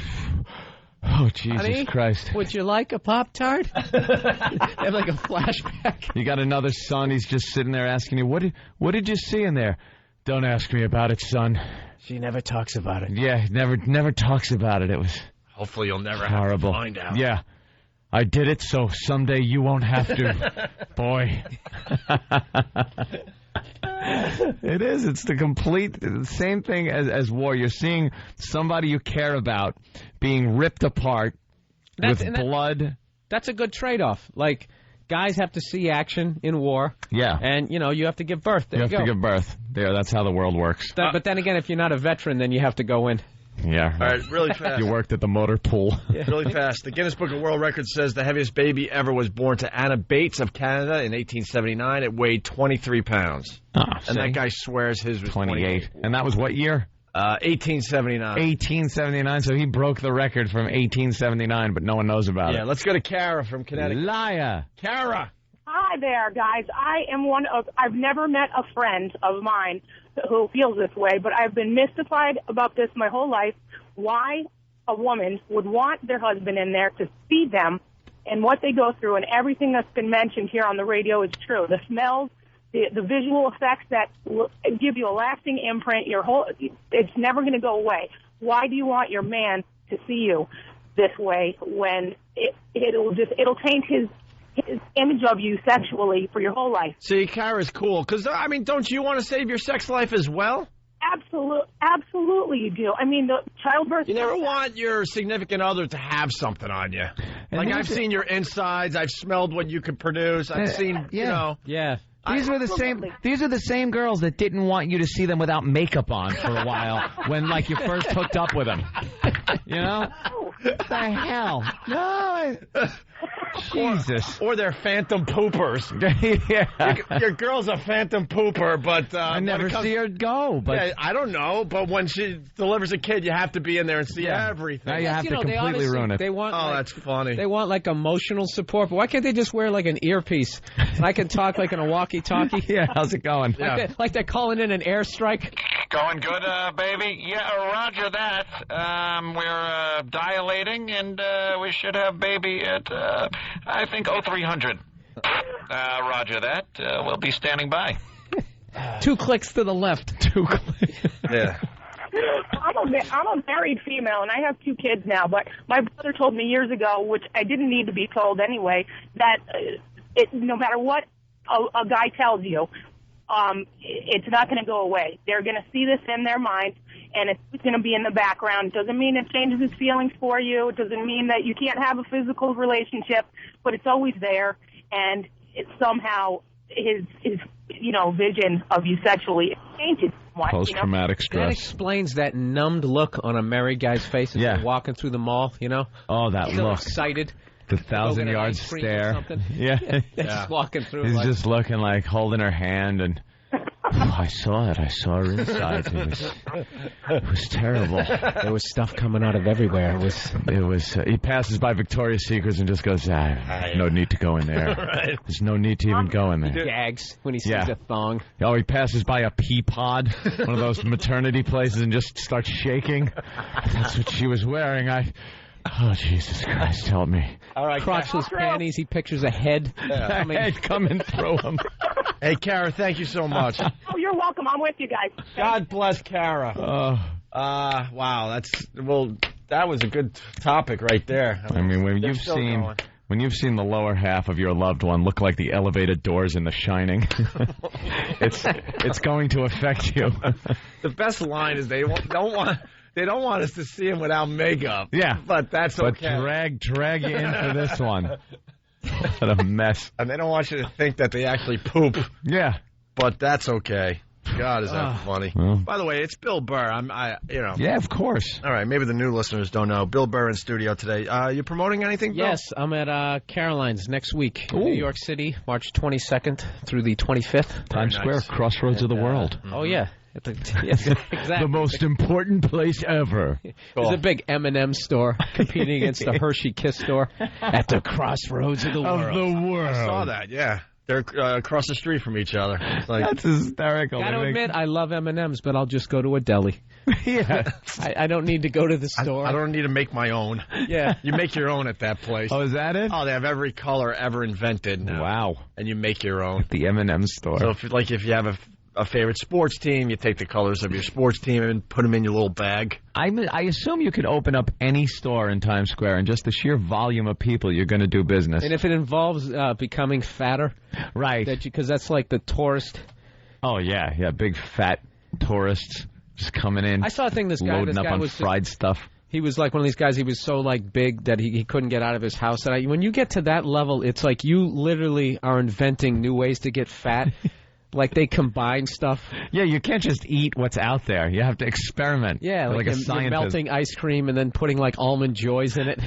Oh, Jesus Honey, Christ. Would you like a Pop-Tart? Have like a flashback. You got another son, he's just sitting there asking you, what did you see in there? Don't ask me about it, son. She never talks about it. Yeah, never talks about it. It was hopefully you'll never horrible. have to find out. Yeah. I did it, so someday you won't have to. Boy. It is. It's the same thing as war. You're seeing somebody you care about being ripped apart with blood. That's a good trade-off. Like, guys have to see action in war. Yeah. And, you have to give birth. There you have to give birth. There, that's how the world works. But then again, if you're not a veteran, then you have to go in. Yeah. All right, really fast. You worked at the motor pool. Really fast. The Guinness Book of World Records says the heaviest baby ever was born to Anna Bates of Canada in 1879. It weighed 23 pounds. And that guy swears his was 28. And that was what year? 1879. 1879, so he broke the record from 1879, but no one knows about it. Yeah, let's go to Kara from Connecticut. Liar. Kara. Hi there, guys. I've never met a friend of mine who feels this way, but I've been mystified about this my whole life. Why a woman would want their husband in there to see them and what they go through, and everything that's been mentioned here on the radio is true. The smells, the visual effects that give you a lasting imprint, it's never going to go away. Why do you want your man to see you this way when it'll taint his image of you sexually for your whole life? See, Kara's cool, because, don't you want to save your sex life as well? Absolutely you do. The childbirth... You never want your significant other to have something on you. Like, I've seen your insides, I've smelled what you could produce, I've seen, Yeah. These are the same girls that didn't want you to see them without makeup on for a while when, you first hooked up with them. What the hell? No. Jesus. Or they're phantom poopers. Yeah. Your girl's a phantom pooper, but... I never see her go. But yeah, I don't know, but when she delivers a kid, you have to be in there and see everything. Now you have to completely ruin it. That's funny. They want, emotional support, but why can't they just wear, an earpiece? And I can talk, in a walkie-talkie. Yeah, how's it going? Like they're calling in an airstrike. Going good, baby? Yeah, roger that. We're dilating, and we should have baby at, I think, 0300. Roger that. We'll be standing by. 2 clicks to the left. 2 clicks. Yeah. I'm a married female, and I have 2 kids now, but my brother told me years ago, which I didn't need to be told anyway, that no matter what a guy tells you, it's not going to go away. They're going to see this in their mind, and it's going to be in the background. Doesn't mean it changes his feelings for you. It doesn't mean that you can't have a physical relationship, but it's always there, and it's somehow his vision of you sexually changes. Post-traumatic stress. That explains that numbed look on a married guy's face as they're walking through the mall, Oh, that Still look. excited. The 1,000-yard stare. Yeah. Just walking through. He's just looking holding her hand and... I saw it. I saw her inside. It was terrible. There was stuff coming out of everywhere. It was. He passes by Victoria's Secrets and just goes, no need to go in there. Right. There's no need to even go in there. He gags when he sees a thong. Oh, he passes by a pea pod, one of those maternity places, and just starts shaking. That's what she was wearing. Oh, Jesus Christ, help me. All right, crotchless panties. He pictures a head coming through him. Hey, Kara, thank you so much. Oh, you're welcome. I'm with you guys. God bless Kara. Wow, that was a good topic right there. When you've seen the lower half of your loved one look like the elevated doors in The Shining, it's going to affect you. The best line is they don't want us to see him without makeup. Yeah. But that's okay. But drag you in for this one. What a mess. And they don't want you to think that they actually poop. Yeah. But that's okay. God, is that funny? Well. By the way, it's Bill Burr. Yeah, of course. All right, maybe the new listeners don't know. Bill Burr in studio today. You promoting anything, Bill? Yes, I'm at Caroline's next week in Ooh. New York City, March 22nd through the 25th. Times Square, crossroads of the world. Oh, yeah. Yes, exactly. The most important place ever. There's a big M&M store competing against the Hershey Kiss store at the crossroads of the world. I saw that, yeah. They're across the street from each other. It's like, that's hysterical. Gotta admit, I love M&Ms, but I'll just go to a deli. Yeah. I don't need to go to the store. I don't need to make my own. Yeah. You make your own at that place. Oh, is that it? Oh, they have every color ever invented now. Wow. And you make your own. The M&M store. So if you have a favorite sports team, you take the colors of your sports team and put them in your little bag. I assume you could open up any store in Times Square, and just the sheer volume of people you're going to do business. And if it involves becoming fatter, right? Because that's like the tourist. Oh yeah, big fat tourists just coming in. I saw a thing. Loading up on was fried stuff. He was like one of these guys. He was so like big that he couldn't get out of his house. And when you get to that level, it's like you literally are inventing new ways to get fat. Like they combine stuff. Yeah, you can't just eat what's out there. You have to experiment. Yeah, like a you're scientist. melting ice cream and then putting like almond joys in it.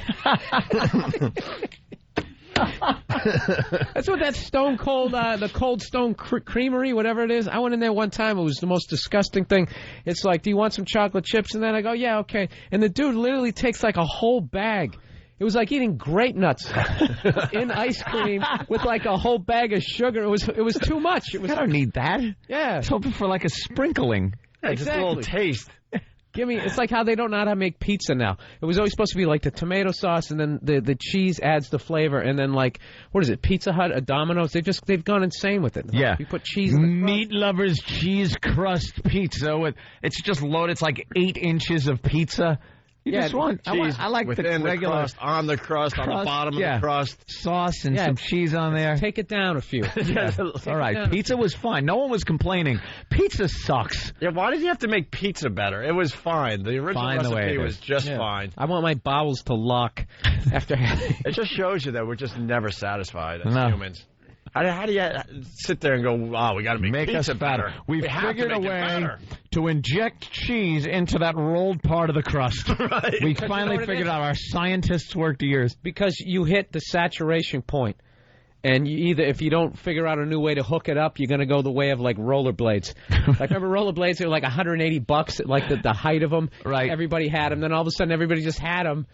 That's what that Stone Cold, the Cold Stone Creamery, whatever it is. I went in there one time. It was the most disgusting thing. It's like, do you want some chocolate chips? And then I go, yeah, okay. And the dude literally takes like a whole bag. It was like eating grape nuts in ice cream with like a whole bag of sugar. It was too much. I don't need that. Yeah. I was hoping for like a sprinkling. Yeah, just a little taste. It's like how they don't know how to make pizza now. It was always supposed to be like the tomato sauce and then the cheese adds the flavor, and then like, what is it, Pizza Hut, Domino's, they've gone insane with it. Yeah. You put cheese in the crust. Meat Lovers cheese crust pizza it's just loaded. It's like 8 inches of pizza. You just want cheese. I like within the regular crust, on the crust, on the bottom of the crust. Sauce and some cheese on there. Take it down a few. All right, pizza was fine. No one was complaining. Pizza sucks. Yeah, why did you have to make pizza better? It was fine. The original recipe was just fine. I want my bowels to lock after. It just shows you that we're just never satisfied as humans. How do you sit there and go, wow, we got to make pizza us better? We figured a way to inject cheese into that rolled part of the crust. Right. We finally figured out. Our scientists worked years. Because you hit the saturation point. And if you don't figure out a new way to hook it up, you're going to go the way of like rollerblades. Like remember rollerblades? They were like $180 at like the height of them. Right. Everybody had them. Then all of a sudden everybody just had them.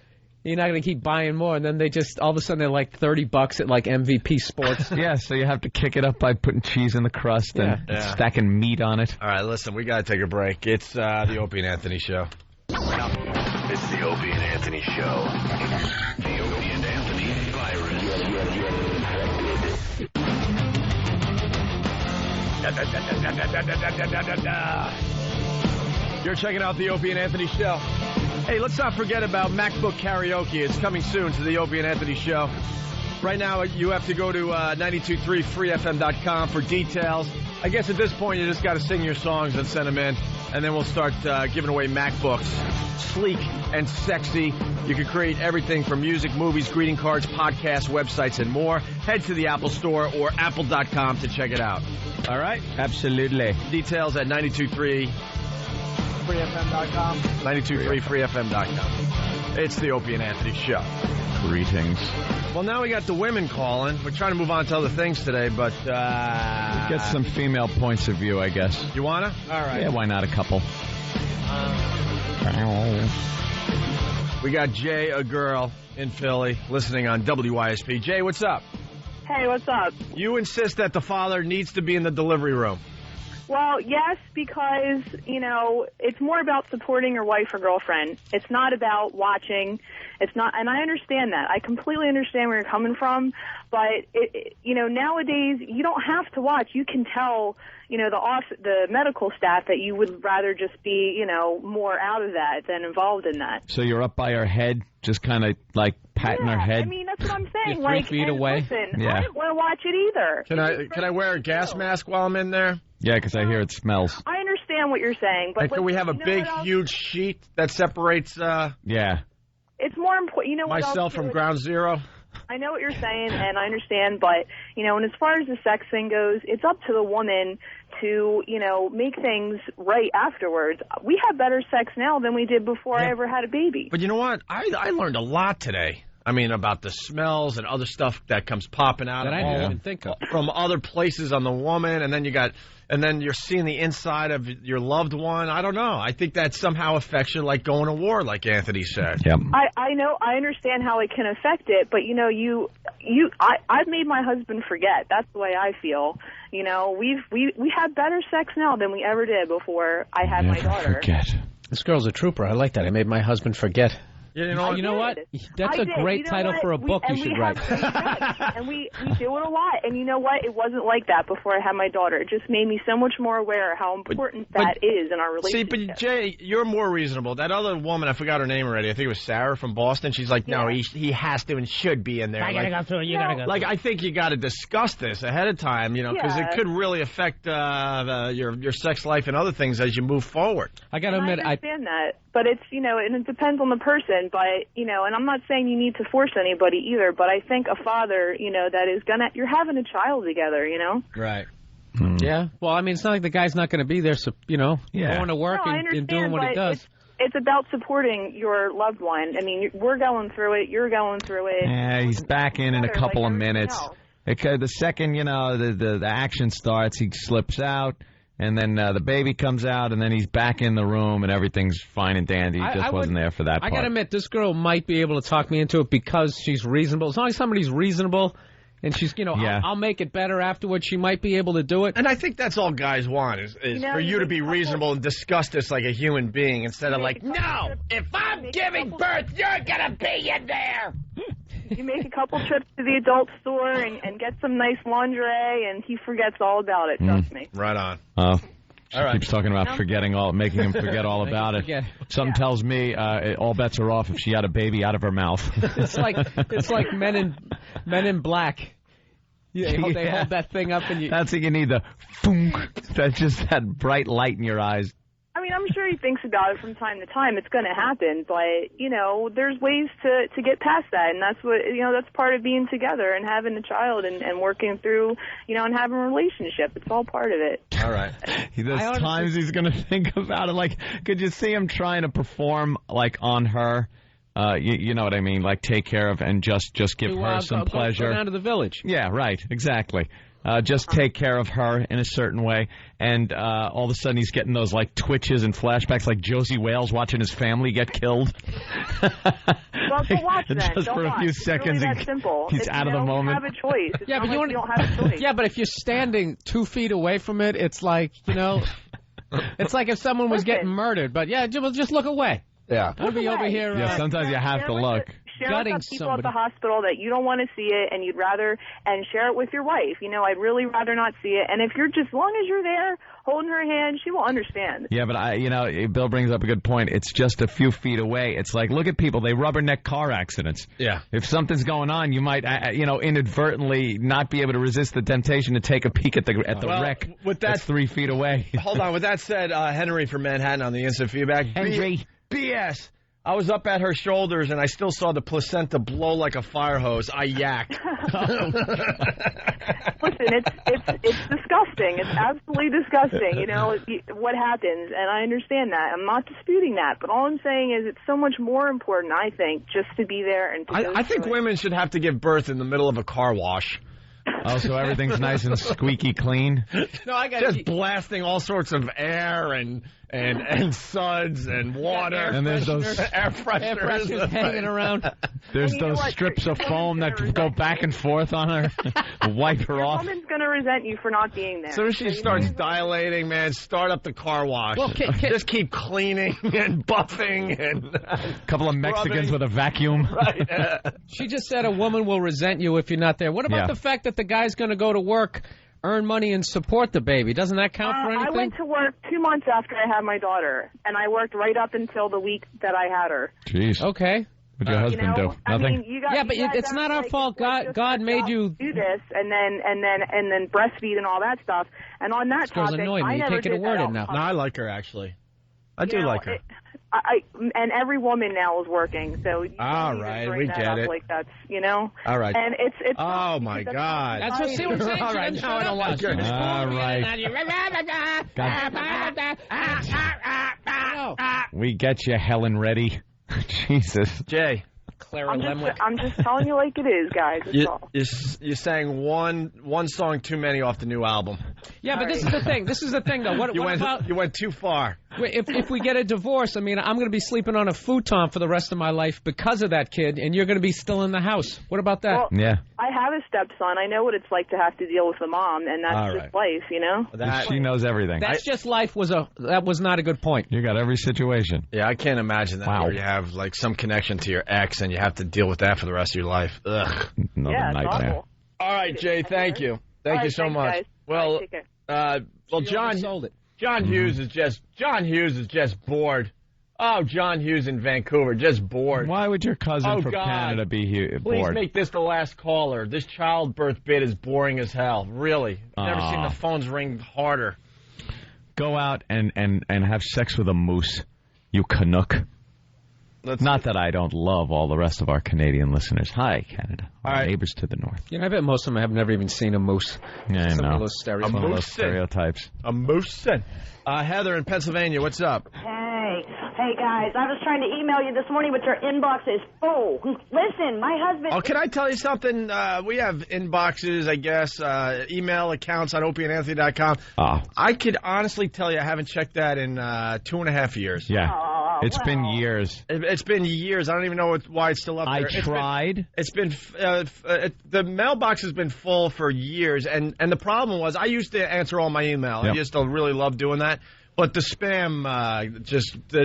You're not going to keep buying more, and then they just, all of a sudden, they're like $30 at like MVP Sports. Yeah, so you have to kick it up by putting cheese in the crust and stacking meat on it. All right, listen, we got to take a break. It's the Opie and Anthony Show. It's the Opie and Anthony Show. The Opie and Anthony virus. You're checking out the Opie and Anthony Show. Hey, let's not forget about MacBook Karaoke. It's coming soon to the Opie and Anthony Show. Right now, you have to go to 923freefm.com for details. I guess at this point, you just got to sing your songs and send them in, and then we'll start giving away MacBooks. Sleek and sexy. You can create everything from music, movies, greeting cards, podcasts, websites, and more. Head to the Apple Store or apple.com to check it out. All right? Absolutely. Details at 923freefm.com. 923freefm.com. It's the Opie and Anthony Show. Greetings. Well, now we got the women calling. We're trying to move on to other things today, but... Get some female points of view, I guess. You wanna? All right. Yeah, why not a couple? We got Jay, a girl in Philly, listening on WYSP. Jay, what's up? Hey, what's up? You insist that the father needs to be in the delivery room. Well, yes, because, it's more about supporting your wife or girlfriend. It's not about watching. It's not, and I understand that. I completely understand where you're coming from, but, nowadays you don't have to watch. You can tell, the medical staff that you would rather just be, more out of that than involved in that. So you're up by her head, just kind of like patting her head? I mean, that's what I'm saying. You're 3 feet away? Listen, Yeah. I didn't want to watch it either. Can I wear a gas mask while I'm in there? Yeah, because I hear it smells. I understand what you're saying, but And can we have a big, huge sheet that separates Yeah. it's more important. myself from ground zero? I know what you're saying, and I understand, but, and as far as the sex thing goes, it's up to the woman to, make things right afterwards. We have better sex now than we did before I ever had a baby. But you know what? I learned a lot today. I mean, about the smells and other stuff that comes popping out that I didn't even think of from other places on the woman, and then you're seeing the inside of your loved one. I don't know. I think that somehow affects you, like going to war, like Anthony said. Yep. I know. I understand how it can affect it, but I've made my husband forget. That's the way I feel. We have better sex now than we ever did before I had my daughter. Forget. This girl's a trooper. I like that. I made my husband forget. Yeah, you know what? That's a great title for a book you should write. And we do it a lot. And you know what? It wasn't like that before I had my daughter. It just made me so much more aware of how important that is in our relationship. See, but Jay, you're more reasonable. That other woman, I forgot her name already. I think it was Sarah from Boston. She's like, no, he has to and should be in there. I gotta go through it. You gotta go. Like, I think you got to discuss this ahead of time, because it could really affect your sex life and other things as you move forward. I got to admit, I understand that. But it's, and it depends on the person. But, and I'm not saying you need to force anybody either, but I think a father, that is you're having a child together, Right. Yeah. Well, I mean, it's not like the guy's not going to be there, so, going to work and doing what he does. It's about supporting your loved one. I mean, we're going through it. You're going through it. Yeah, he's back in a couple of minutes. The second, the action starts, he slips out. And then the baby comes out, and then he's back in the room, and everything's fine and dandy. He just wasn't there for that part. I got to admit, this girl might be able to talk me into it because she's reasonable. As long as somebody's reasonable, and she's, I'll make it better afterwards, she might be able to do it. And I think that's all guys want is for you to be reasonable and discuss this like a human being instead of like, no, if I'm giving birth, you're going to be in there. You make a couple trips to the adult store and get some nice lingerie, and he forgets all about it, trust me. Right on. She keeps talking about making him forget all about it. Something tells me all bets are off if she had a baby out of her mouth. It's like Men in Black. They hold that thing up, and that's what you need, the that's just that bright light in your eyes. I mean, I'm sure he thinks about it from time to time. It's going to happen, but, there's ways to get past that, and that's what, that's part of being together and having a child and working through, and having a relationship. It's all part of it. All right. There's times he's going to think about it. Like, could you see him trying to perform, like, on her? You know what I mean? Like, take care of and just give her some pleasure. Go down to the village. Yeah, right. Exactly. Just take care of her in a certain way, and all of a sudden he's getting those like twitches and flashbacks, like Josie Wales watching his family get killed. Well, go watch then. Just for a few seconds, really that simple. He's out of the moment. You have a choice. It's but you don't have a choice. Yeah, but if you're standing 2 feet away from it, it's like it's like if someone was getting murdered. But just look away. Yeah, I'll be over here. Yeah, sometimes you have to look. Share with some people at the hospital that you don't want to see it, and you'd rather, and share it with your wife. I'd really rather not see it. And if you're as long as you're there holding her hand, she will understand. Yeah, but Bill brings up a good point. It's just a few feet away. It's like, look at people. They rubberneck car accidents. Yeah. If something's going on, you might, inadvertently not be able to resist the temptation to take a peek at the wreck. That's 3 feet away. Hold on. With that said, Henry from Manhattan on the instant feedback. Henry. BS. I was up at her shoulders, and I still saw the placenta blow like a fire hose. I yacked. Listen, it's disgusting. It's absolutely disgusting. What happens, and I understand that. I'm not disputing that, but all I'm saying is it's so much more important, I think, just to be there and to I think women should have to give birth in the middle of a car wash. Oh, so everything's nice and squeaky clean? No, I got just blasting all sorts of air and suds and water. And there's those air fresheners hanging around. There's those strips of foam that go back and forth on her. Wipe her off. Your woman's going to resent you for not being there. So she starts dilating, man, start up the car wash. Well, just keep cleaning and buffing and a couple of Mexicans with a vacuum. Right. She just said a woman will resent you if you're not there. What about the fact that the guy's going to go to work, earn money, and support the baby? Doesn't that count for anything? I went to work 2 months after I had my daughter, and I worked right up until the week that I had her. Jeez. Okay. What'd your husband do? Nothing? But it's not our fault. God made you do this, and then breastfeed and all that stuff. And on that topic, I never did that. No, I like her, actually. I do like her. and every woman now is working, so you all need to right, bring we that get up, it. like that's, you know. All right. And it's. Oh my God. That's what she was saying. All right, now I don't like her. All right. We get you, Helen Reddy. Jesus. Jay. Clara I'm just telling you like it is, guys. That's all. You sang one song too many off the new album. Yeah, but this is the thing. This is the thing, though. What about... You went too far. If we get a divorce, I mean, I'm going to be sleeping on a futon for the rest of my life because of that kid, and you're going to be still in the house. What about that? Well, yeah. I have a stepson. I know what it's like to have to deal with the mom, and that's just life, you know? She knows everything. That's just life. That was not a good point. You got every situation. Yeah, I can't imagine that where you have like some connection to your ex and you have to deal with that for the rest of your life. Ugh. Another nightmare. Awful. All right, Jay, thank you. Thank you so much. Guys. Well, take care. John sold it. John Hughes is just bored. Oh, John Hughes in Vancouver, just bored. Why would your cousin from Canada be here Please bored? make this the last caller. This childbirth bit is boring as hell. Really. Never seen the phones ring harder. Go out and have sex with a moose, you Canuck. Not that I don't love all the rest of our Canadian listeners. Hi, Canada. Our neighbors to the north. You know, I bet most of them have never even seen a moose. Yeah, I Some know. of those stereotypes. Some of those stereotypes. A moose. Heather in Pennsylvania, what's up? Hey guys, I was trying to email you this morning, but your inbox is full. Listen, my husband... Oh, can I tell you something? We have inboxes, I guess, email accounts on opieandanthony.com. I could honestly tell you I haven't checked that in 2.5 years. Yeah. It's been years. It's been years. I don't even know why it's still up there. I tried. It's been the mailbox has been full for years, and the problem was I used to answer all my email. Yep. I used to really love doing that. But the spam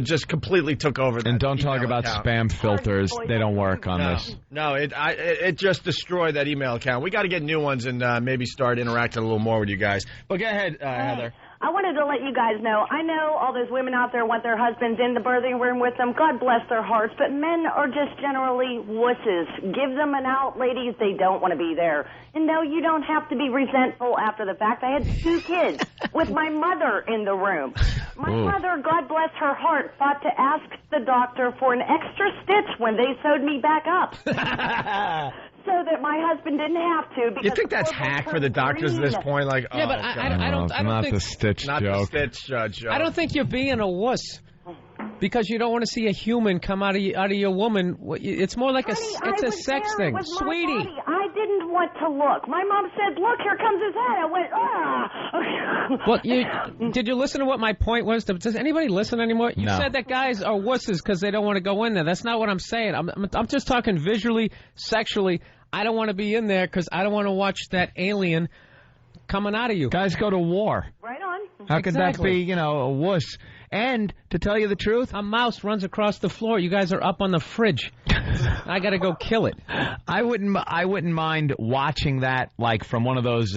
just completely took over. And don't talk about spam filters. They don't work on this. No, it just destroyed that email account. We got to get new ones and maybe start interacting a little more with you guys. But go ahead, Heather. I wanted to let you guys know, I know all those women out there want their husbands in the birthing room with them. God bless their hearts. But men are just generally wusses. Give them an out, ladies. They don't want to be there. And no, you don't have to be resentful after the fact. I had 2 kids with my mother in the room. My mother, God bless her heart, thought to ask the doctor for an extra stitch when they sewed me back up. So that my husband didn't have to. Because you think that's hack for the doctors at this point? Like, yeah, but I don't not think the stitch not joke. the stitch joke. I don't think you're being a wuss because you don't want to see a human come out of your woman. It's more like it's a sex thing, sweetie. I didn't want to look. My mom said, "Look, here comes his head." I went, "Ah." Well, did you listen to what my point was? Does anybody listen anymore? You said that guys are wusses because they don't want to go in there. That's not what I'm saying. I'm just talking visually, sexually. I don't want to be in there because I don't want to watch that alien coming out of you. Guys go to war. Right on. How could that be, a wuss? And to tell you the truth, a mouse runs across the floor. You guys are up on the fridge. I got to go kill it. I wouldn't mind watching that like from one of those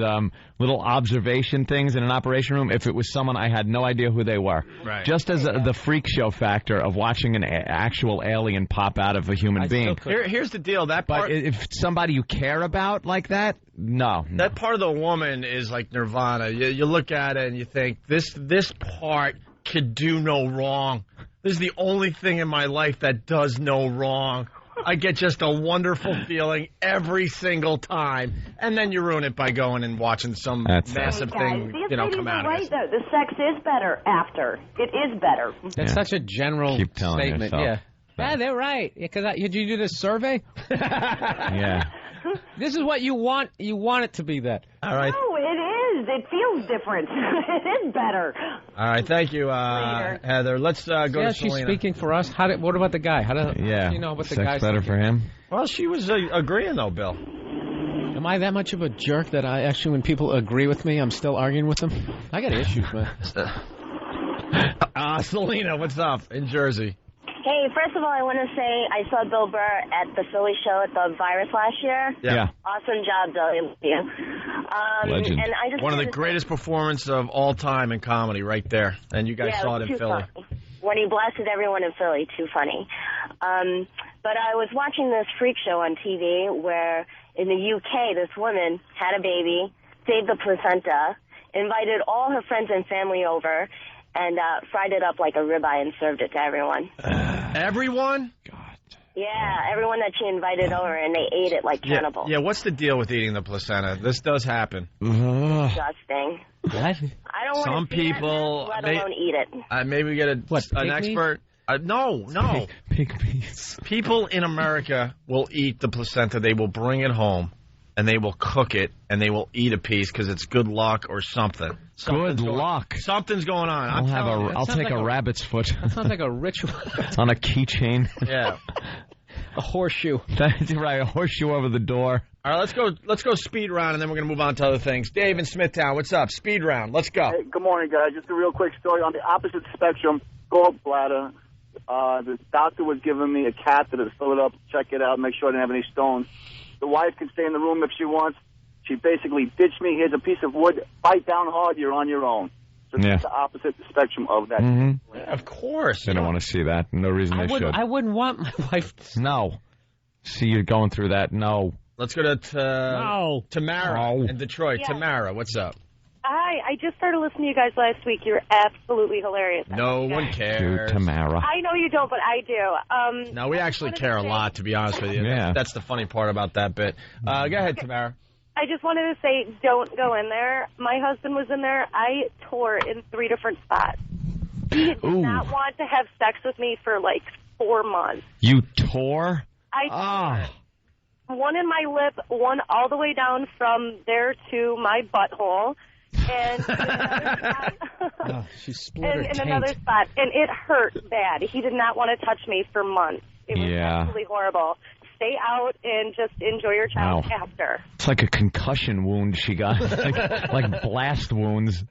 little observation things in an operation room if it was someone I had no idea who they were. Right. Just as the freak show factor of watching an actual alien pop out of a human being. Here's the deal. That part, but if somebody you care about like that, no. That part of the woman is like nirvana. You look at it and you think this part could do no wrong. This is the only thing in my life that does no wrong. I get just a wonderful feeling every single time, and then you ruin it by going and watching some massive thing, come out of it. Right, though. The sex is better after. It is better. That's such a general Keep telling statement. yourself. Yeah, they're right. Because did you do this survey? Yeah. This is what you want. You want it to be that. All right. No, it is. It feels different. It is better. All right. Thank you, Heather. Let's go to Selena. She's speaking for us. What about the guy? How do you know what the Sex guy's better thinking? for him? Well, she was agreeing, though, Bill. Am I that much of a jerk that I actually, when people agree with me, I'm still arguing with them? I got issues, man. Selena, what's up in Jersey? Hey, first of all, I want to say I saw Bill Burr at the Philly show at the Virus last year. Yeah. Awesome job, Bill. Thank you. Legend. And I just one of the greatest performances of all time in comedy right there. And you guys saw it in Philly. Funny. When he blasted everyone in Philly, too funny. But I was watching this freak show on TV where in the UK this woman had a baby, saved the placenta, invited all her friends and family over, and fried it up like a ribeye and served it to everyone. Everyone? Yeah, everyone that she invited over, and they ate it like cannibals. Yeah, what's the deal with eating the placenta? This does happen. Disgusting. What? I don't want Some to see people, that, let alone eat it. Maybe we get an expert. No. Pig meats. People in America will eat the placenta. They will bring it home, and they will cook it, and they will eat a piece because it's good luck or something. Good luck. Something's going on. I'll take a rabbit's foot. That sounds like a ritual. It's on a keychain. Yeah. A horseshoe. That's right, a horseshoe over the door. All right, let's go speed round, and then we're going to move on to other things. Dave in Smithtown, what's up? Speed round. Let's go. Hey, good morning, guys. Just a real quick story. On the opposite spectrum, gallbladder. The doctor was giving me a catheter to fill it up, check it out, make sure I didn't have any stones. The wife can stay in the room if she wants. She basically ditched me. Here's a piece of wood. Fight down hard. You're on your own. So it's the opposite spectrum of that. Mm-hmm. Yeah, of course. They don't want to see that. No reason they should. I wouldn't want my wife to... No. See you going through that. No. Let's go to Tamara in Detroit. Yeah. Tamara, what's up? Hi, I just started listening to you guys last week. You're absolutely hilarious. No one cares. Dude, Tamara. I know you don't, but I do. No, we actually care a lot, to be honest with you. Yeah. That's the funny part about that bit. Go ahead, Tamara. I just wanted to say, don't go in there. My husband was in there. I tore in 3 different spots. He did not want to have sex with me for like 4 months. You tore? I tore. One in my lip, one all the way down from there to my butthole. And in another spot, she split her in another spot. And it hurt bad. He did not want to touch me for months. It was absolutely horrible. Stay out and just enjoy your child after. It's like a concussion wound she got, like blast wounds.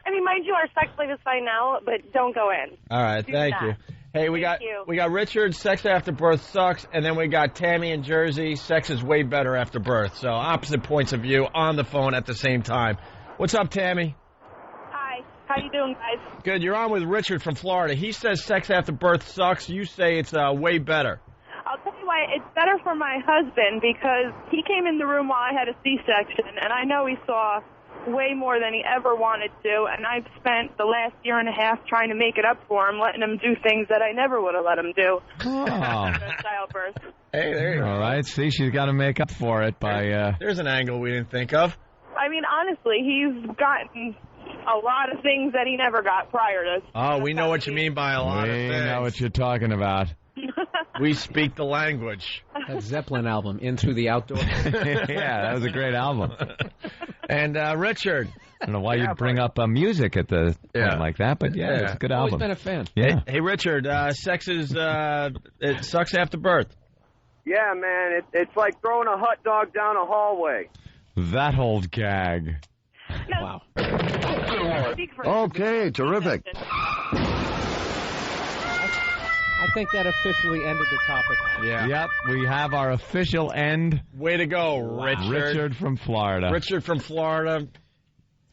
I mean, mind you, our sex life is fine now, but don't go in. All right, thank you. Hey, we got Richard, sex after birth sucks, and then we got Tammy in Jersey, sex is way better after birth. So opposite points of view on the phone at the same time. What's up, Tammy? Hi, how you doing, guys? Good, you're on with Richard from Florida. He says sex after birth sucks. You say it's way better. I'll tell you why it's better for my husband, because he came in the room while I had a C-section, and I know he saw way more than he ever wanted to, and I've spent the last year and a half trying to make it up for him, letting him do things that I never would have let him do. Childbirth. Hey, there you go. All right, see, she's got to make up for it by... There's an angle we didn't think of. I mean, honestly, he's gotten a lot of things that he never got prior to. Oh, we know what you mean by a lot of things. We know what you're talking about. We speak the language. That Zeppelin album, In Through the Outdoors. Yeah, that was a great album. And Richard. I don't know why you'd bring up music at the point like that, but it's a good album. Always been a fan. Yeah. Hey, Richard, sex is, it sucks after birth. Yeah, man, it's like throwing a hot dog down a hallway. That old gag. Wow. Okay, terrific. I think that officially ended the topic. Yeah. Yep, we have our official end. Way to go, Richard. Richard from Florida. Richard from Florida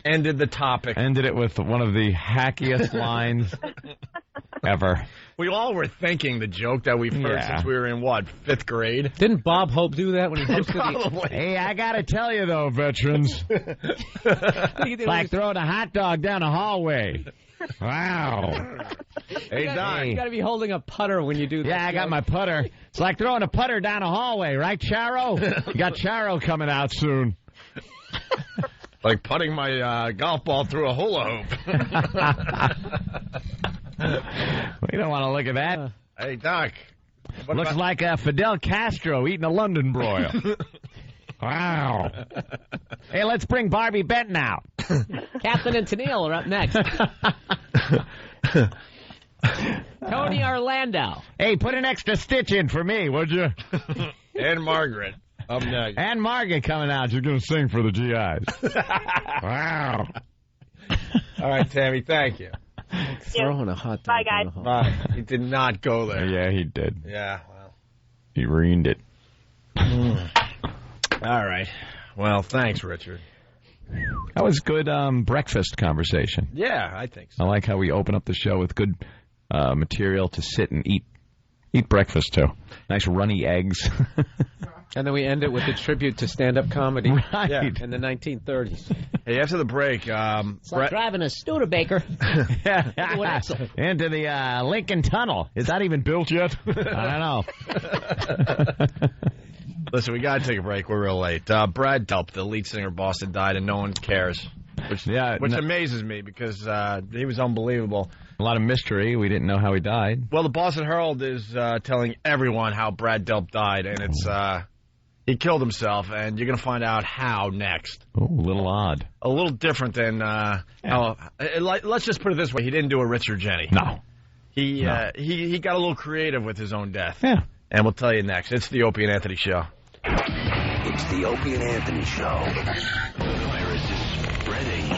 ended the topic. Ended it with one of the hackiest lines ever. We all were thinking the joke that we've heard since we were in, 5th grade? Didn't Bob Hope do that when he hosted the... Hey, I got to tell you, though, veterans. Like throwing a hot dog down a hallway. Wow. Hey, Don. You got to be holding a putter when you do that. Yeah, I got my putter. It's like throwing a putter down a hallway, right, Charo? You got Charo coming out soon. Like putting my golf ball through a hula hoop. We don't want to look at that. Hey, Doc. Looks like Fidel Castro eating a London broil. Wow. Hey, let's bring Barbie Benton out. Captain and Tennille are up next. Tony Orlando. Hey, put an extra stitch in for me, would you? And Margaret. Up next. And Margaret coming out. She's going to sing for the GIs. Wow. All right, Tammy, thank you. Throwing a hot dog. Bye, guys. Bye. He did not go there. Yeah, he did. Yeah, well. He ruined it. All right. Well, thanks, Richard. That was good breakfast conversation. Yeah, I think so. I like how we open up the show with good material to sit and eat breakfast, too. Nice runny eggs. And then we end it with a tribute to stand-up comedy Right. in the 1930s. Hey, after the break, It's like driving a Studebaker. Into the Lincoln Tunnel. Is that even built yet? I don't know. Listen, we got to take a break. We're real late. Brad Delp, the lead singer of Boston, died, and no one cares, which amazes me because he was unbelievable. A lot of mystery. We didn't know how he died. Well, the Boston Herald is telling everyone how Brad Delp died, and it's he killed himself, and you're going to find out how next. Oh, a little odd. A little different than how. Let's just put it this way: he didn't do a Richard Jenny. No. He got a little creative with his own death. Yeah. And we'll tell you next. It's the Opie and Anthony Show. It's the Opie and Anthony Show. The virus is spreading.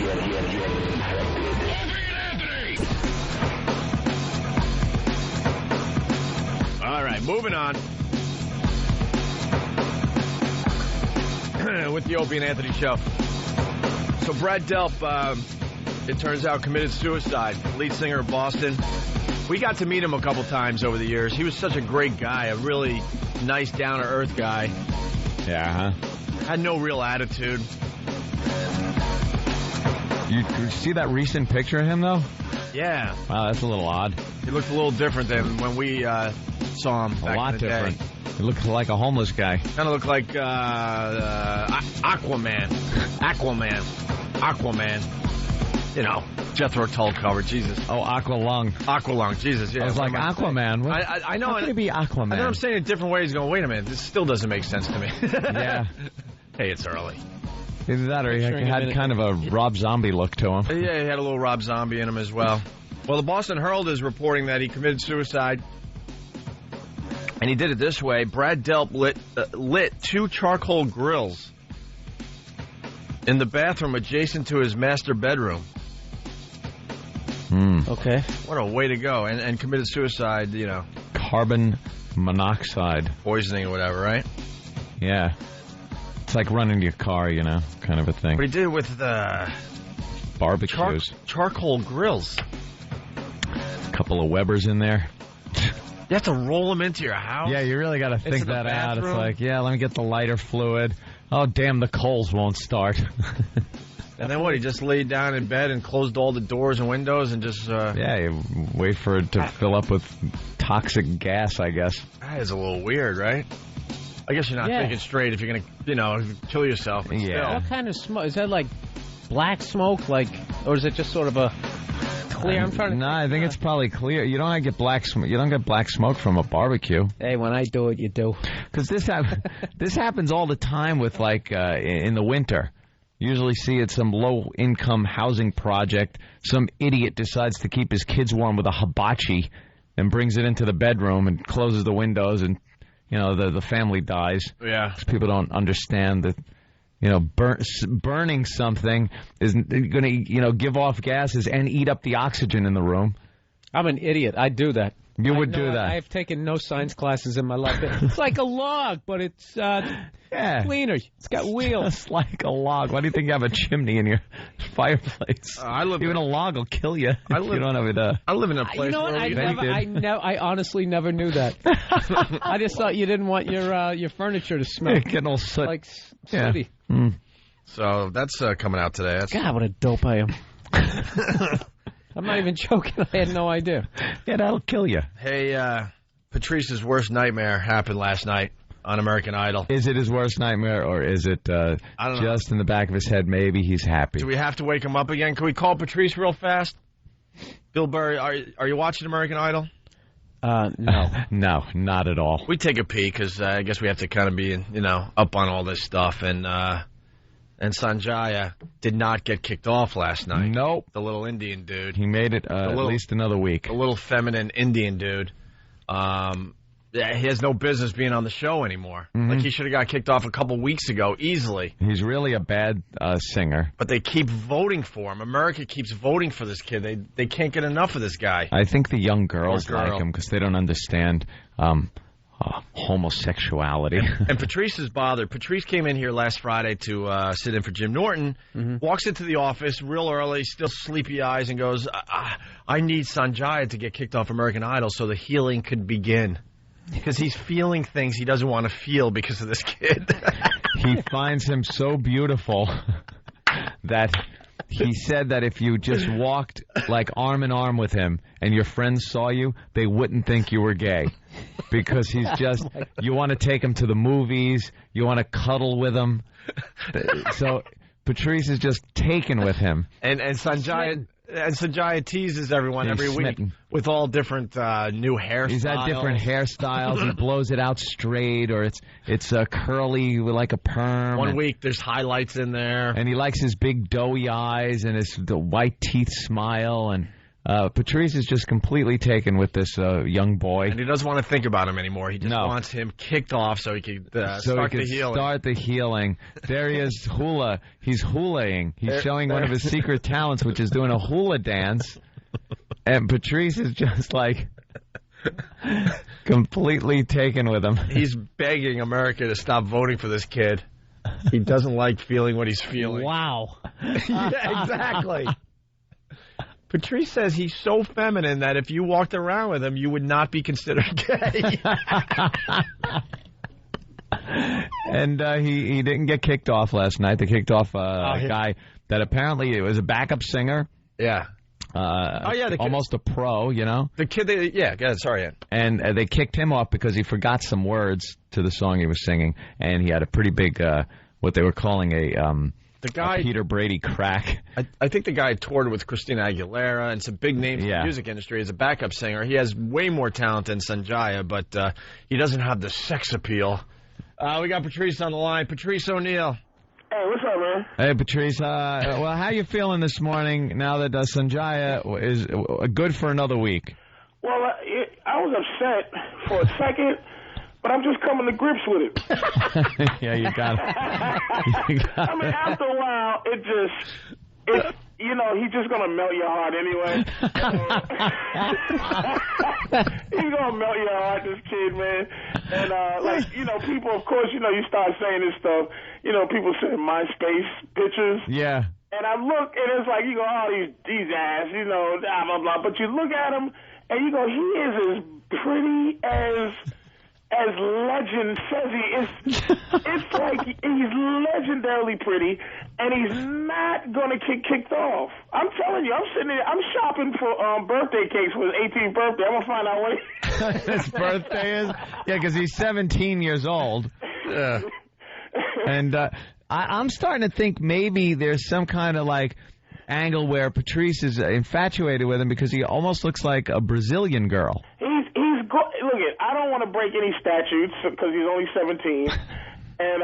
All right, moving on. With the Opie and Anthony Show. So Brad Delp, it turns out, committed suicide. Lead singer of Boston. We got to meet him a couple times over the years. He was such a great guy, a really nice, down-to-earth guy. Yeah, huh? Had no real attitude. You see that recent picture of him, though? Yeah. Wow, that's a little odd. He looked a little different than when we saw him back a lot in the different. day. He looked like a homeless guy. Kind of looked like Aquaman. Aquaman. You know, Jethro Tull cover. Jesus. Oh, Aqualung. Aqualung. Jesus. Yeah. I was like, Aquaman. What? I know. How could it be Aquaman? I know I'm saying it different ways. Going, wait a minute. This still doesn't make sense to me. Yeah. Hey, it's early. Either that or he had kind of a Rob Zombie look to him. Yeah, he had a little Rob Zombie in him as well. Well, the Boston Herald is reporting that he committed suicide. And he did it this way. Brad Delp lit 2 charcoal grills in the bathroom adjacent to his master bedroom. Okay. What a way to go. And committed suicide, you know. Carbon monoxide. Poisoning or whatever, right? Yeah. It's like running your car, you know, kind of a thing. But he did it with the barbecues. Charcoal grills. A couple of Webbers in there. You have to roll them into your house? Yeah, you really got to think that out. It's like, yeah, let me get the lighter fluid. Oh, damn, the coals won't start. And then what? He just laid down in bed and closed all the doors and windows and just... Yeah, you wait for it to fill up with toxic gas, I guess. That is a little weird, right? I guess you're not thinking straight if you're going to, you know, kill yourself. But still. What kind of smoke? Is that like black smoke? Or is it just sort of a clear? I'm trying to... No, I think it's probably clear. You don't get black smoke. You don't get black smoke from a barbecue. Hey, when I do it, you do. Because this happens all the time with, like, in the winter. Usually see it some low-income housing project. Some idiot decides to keep his kids warm with a hibachi and brings it into the bedroom and closes the windows, and, you know, the family dies. Yeah. 'Cause people don't understand that, you know, burning something is going to, you know, give off gases and eat up the oxygen in the room. I'm an idiot. I do that. You would do that. I've taken no science classes in my life. It's like a log, but it's cleaner. It's got wheels. Just like a log. Why do you think you have a chimney in your fireplace? Even a log will kill you if you don't have it. I live in a place you know what? where I honestly never knew that. I just thought you didn't want your furniture to smell. Getting all soot. Like sooty. Mm. So that's coming out today. God, what a dope I am. I'm not even joking. I had no idea. Yeah, that'll kill you. Hey, Patrice's worst nightmare happened last night on American Idol. Is it his worst nightmare, or is it I don't know. just in the back of his head, maybe he's happy? Do we have to wake him up again? Can we call Patrice real fast? Bill Burr, are you watching American Idol? No. No, not at all. We take a peek because I guess we have to kind of be, you know, up on all this stuff. And Sanjaya did not get kicked off last night. Nope. The little Indian dude. He made it at least another week. The little feminine Indian dude. Yeah, he has no business being on the show anymore. Mm-hmm. Like, he should have got kicked off a couple weeks ago, easily. He's really a bad singer. But they keep voting for him. America keeps voting for this kid. They can't get enough of this guy. I think the young girls like him because they don't understand homosexuality. And Patrice is bothered. Patrice came in here last Friday to sit in for Jim Norton, walks into the office real early, still sleepy eyes, and goes, I need Sanjaya to get kicked off American Idol so the healing could begin. Because he's feeling things he doesn't want to feel because of this kid. He finds him so beautiful that he said that if you just walked like arm in arm with him and your friends saw you, they wouldn't think you were gay. Because he's just, you want to take him to the movies, you want to cuddle with him. So Patrice is just taken with him. And Sanjaya teases everyone every week with all different new hairstyles. He's had different hairstyles. He blows it out straight, or it's curly like a perm. One week there's highlights in there. And he likes his big doughy eyes and the white teeth smile. And Patrice is just completely taken with this young boy. And he doesn't want to think about him anymore. He just wants him kicked off so he can start the healing. There he is, hula. He's hulaing. He's showing one of his secret talents, which is doing a hula dance. And Patrice is just like completely taken with him. He's begging America to stop voting for this kid. He doesn't like feeling what he's feeling. Wow. Yeah, exactly. Patrice says he's so feminine that if you walked around with him, you would not be considered gay. And he didn't get kicked off last night. They kicked off a guy that apparently it was a backup singer. Yeah. Almost a pro, you know? The kid, go ahead, sorry. And they kicked him off because he forgot some words to the song he was singing, and he had a pretty big, what they were calling a Peter Brady crack. I think the guy toured with Christina Aguilera and some big names in the music industry as a backup singer. He has way more talent than Sanjaya, but he doesn't have the sex appeal. We got Patrice on the line. Patrice O'Neill. Hey, what's up, man? Hey, Patrice. Well, how you feeling this morning now that Sanjaya is good for another week? Well, I was upset for a second, but I'm just coming to grips with it. Yeah, you got it. I mean, after a while, it's you know, he's just going to melt your heart anyway. He's going to melt your heart, this kid, man. And, people, of course, you start saying this stuff. People send MySpace pictures. Yeah. And I look, and it's like, you go, oh, these ass, blah, blah, blah. But you look at him, and you go, he is as pretty as legend says he is. It's like he's legendarily pretty, and he's not going to get kicked off. I'm telling you, I'm sitting there, I'm shopping for birthday cakes for his 18th birthday. I'm going to find out what his birthday is? Yeah, because he's 17 years old. Yeah. And I'm starting to think maybe there's some kind of angle where Patrice is infatuated with him because he almost looks like a Brazilian girl. Look, I don't want to break any statutes because he's only 17, and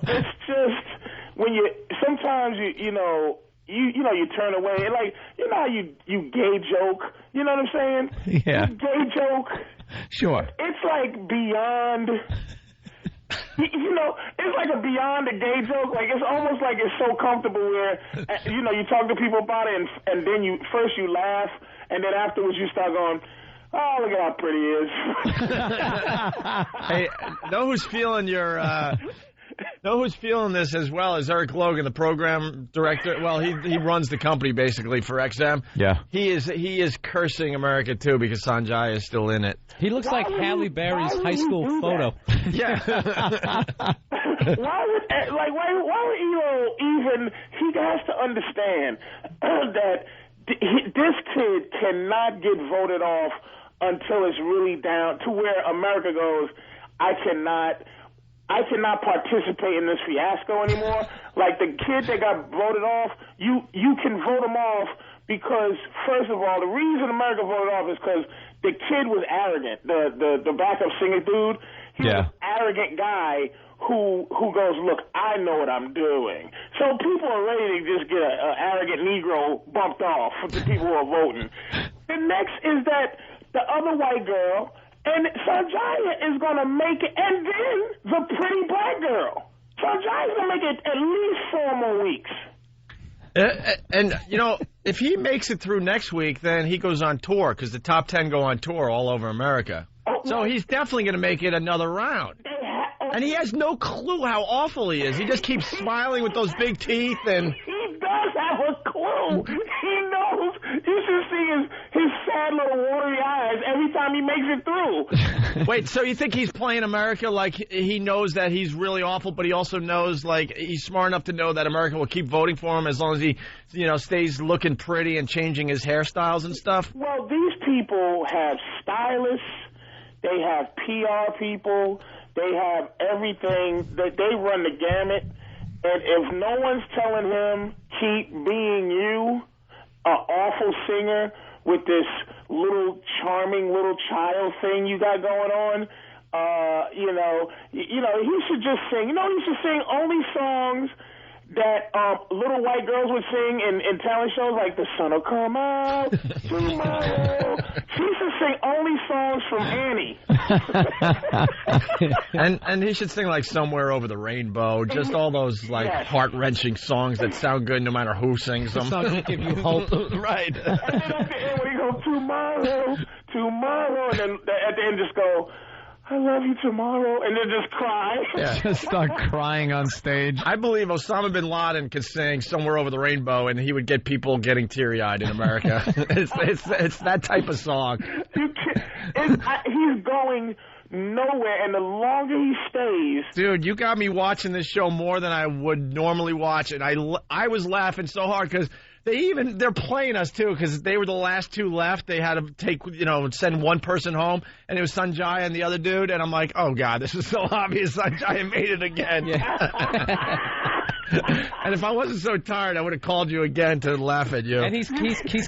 it's just when sometimes you turn away, and how you gay joke, you know what I'm saying? Yeah. Gay joke. Sure. It's beyond. It's like a beyond a gay joke. It's almost like it's so comfortable where, you talk to people about it, and then you laugh, and then afterwards you start going, oh, look at how pretty he is. Hey, know who's feeling this as well is Eric Logan, the program director. Well, he runs the company basically for XM. Yeah. He is cursing America too because Sanjaya is still in it. He looks like Halle Berry's high school photo. Yeah. Why would Elo even? He has to understand that this kid cannot get voted off until it's really down to where America goes, I cannot participate in this fiasco anymore. Like the kid that got voted off, you can vote him off because, first of all, the reason America voted off is because the kid was arrogant. The backup singer dude, he was an arrogant guy who goes, look, I know what I'm doing. So people are ready to just get an arrogant Negro bumped off for the people who are voting. The next is that the other white girl, and Sanjaya is going to make it, and then the pretty black girl. Sanjaya's going to make it at least 4 more weeks. And if he makes it through next week, then he goes on tour, because the top 10 go on tour all over America. So he's definitely going to make it another round. And he has no clue how awful he is. He just keeps smiling with those big teeth. And he does have a clue. He knows. You should see his sad little watery eyes every time time he makes it through. Wait, so you think he's playing America like he knows that he's really awful, but he also knows, like, he's smart enough to know that America will keep voting for him as long as he, stays looking pretty and changing his hairstyles and stuff? Well, these people have stylists, they have PR people, they have everything. They run the gamut. And if no one's telling him, keep being you, an awful singer with this little charming little child thing you got going on, he should just sing. He should sing only songs that little white girls would sing in talent shows, like The Sun Will Come Out Tomorrow. He should sing only songs from Annie. and he should sing, like, Somewhere Over the Rainbow, just all those, like, heart-wrenching songs that sound good no matter who sings them. Songs that give you hope. Right. And then at the end, when you go, tomorrow, and then at the end just go, I love you tomorrow, and then just cry. Yeah. Just start crying on stage. I believe Osama bin Laden could sing Somewhere Over the Rainbow, and he would get people getting teary-eyed in America. It's that type of song. He's going nowhere, and the longer he stays... Dude, you got me watching this show more than I would normally watch, and I was laughing so hard because... They're playing us, too, because they were the last two left. They had to send one person home, and it was Sanjaya and the other dude, and I'm like, oh, God, this is so obvious. Sanjaya made it again. Yeah. And if I wasn't so tired, I would have called you again to laugh at you. And he's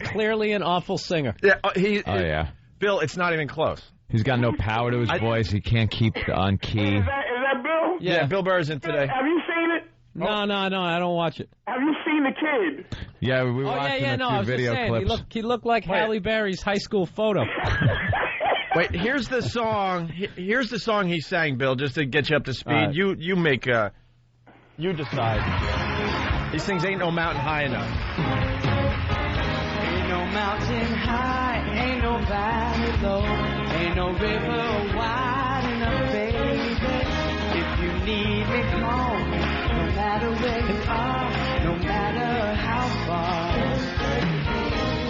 clearly an awful singer. Yeah, yeah. Bill, it's not even close. He's got no power to his voice. He can't keep on key. Is that Bill? Yeah, Bill Burr's in today. Have you seen it? No, I don't watch it. Have you seen the kid? Yeah, we watched a few video clips. He looked like Halle Berry's high school photo. Wait, here's the song. Here's the song he sang, Bill, just to get you up to speed. You decide. He sings "Ain't No Mountain High Enough." Ain't no mountain high, ain't no valley low, ain't no river wide enough, baby. If you need me, call me. No matter where you are, no matter how far,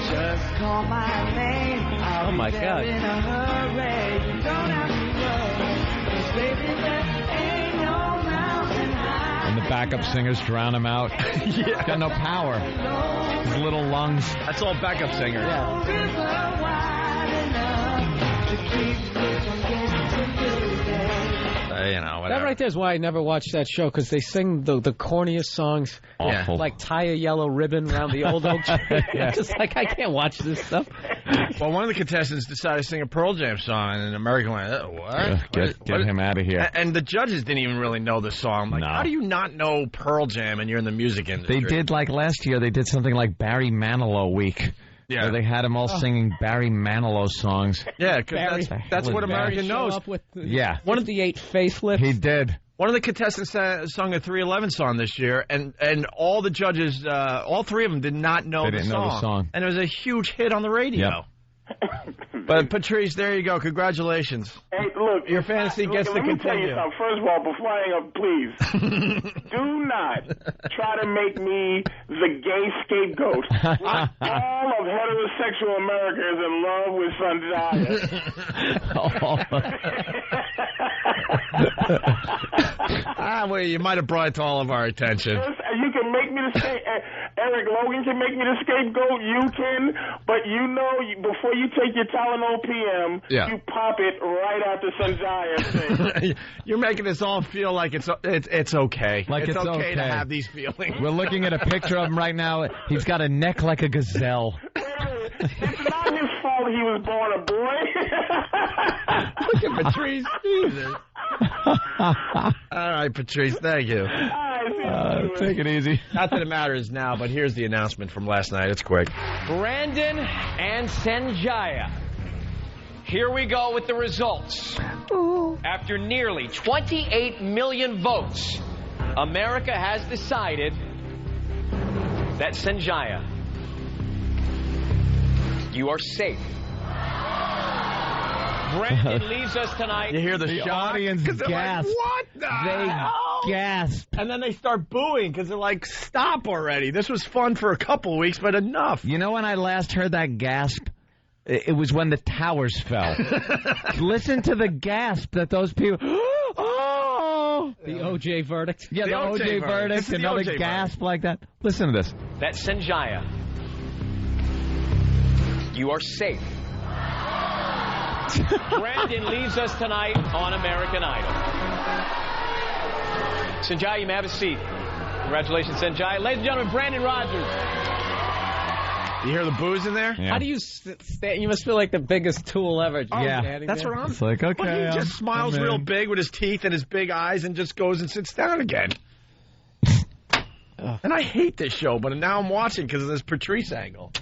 just call my name. I'll be there in a hurry. You don't have to worry, 'cause baby, there ain't no mountain high. And the backup singers drown him out. He's got no power. His little lungs. That's all backup singers. No river wide enough to keep me from getting to you, baby. Whatever. That right there is why I never watched that show, because they sing the corniest songs. Awful. Like tie a yellow ribbon around the old oak tree. Just like, I can't watch this stuff. Well, one of the contestants decided to sing a Pearl Jam song, and American went, what? Get him out of here. And the judges didn't even really know the song. Like, how do you not know Pearl Jam and you're in the music industry? They did, like last year, they did something like Barry Manilow Week. Yeah. Where they had them all singing Barry Manilow songs. Yeah, because that's what America knows. Up with the 58 facelifts. He did. One of the contestants sung a 311 song this year, and all the judges, all three of them, did not know the song. Know the song. And it was a huge hit on the radio. Yep. But, Patrice, there you go. Congratulations. Hey, look. Your fantasy gets to let me tell you continue. something. First of all, before I hang up, please, do not try to make me the gay scapegoat. All of heterosexual America is in love with Sanjaya. Well, you might have brought it to all of our attention. You can make me the scapegoat. Eric Logan can make me the scapegoat. You can. But before you take your Tylenol PM, you pop it right after Sanjaya thing. You're making us all feel like it's okay. Like it's okay to have these feelings. We're looking at a picture of him right now. He's got a neck like a gazelle. It's not his fault he was born a boy. Look at Patrice. Jesus. All right, Patrice, thank you. Take it easy. Not that it matters now, but here's the announcement from last night. It's quick. Brandon and Sanjaya. Here we go with the results. Ooh. After nearly 28 million votes, America has decided that Sanjaya, you are safe. Brandon leaves us tonight. You hear the audience gasp. Like, what the hell? Gasp. And then they start booing because they're like, stop already. This was fun for a couple of weeks, but enough. You know when I last heard that gasp? It was when the towers fell. Listen to the gasp that those people... Oh! The O.J. verdict. Yeah, the O.J. verdict. Another gasp like that. Listen to this. That Sanjaya, you are safe. Brandon leaves us tonight on American Idol. Sanjaya, you may have a seat. Congratulations, Sanjaya. Ladies and gentlemen, Brandon Rogers. You hear the booze in there? How do you stand? You must feel like the biggest tool ever. That's what I'm. It's like, okay. But he just smiles real big with his teeth and his big eyes and just goes and sits down again. And I hate this show, but now I'm watching because of this Patrice angle.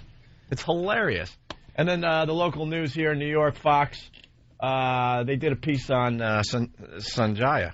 It's hilarious. And then the local news here in New York, Fox, they did a piece on Sanjaya.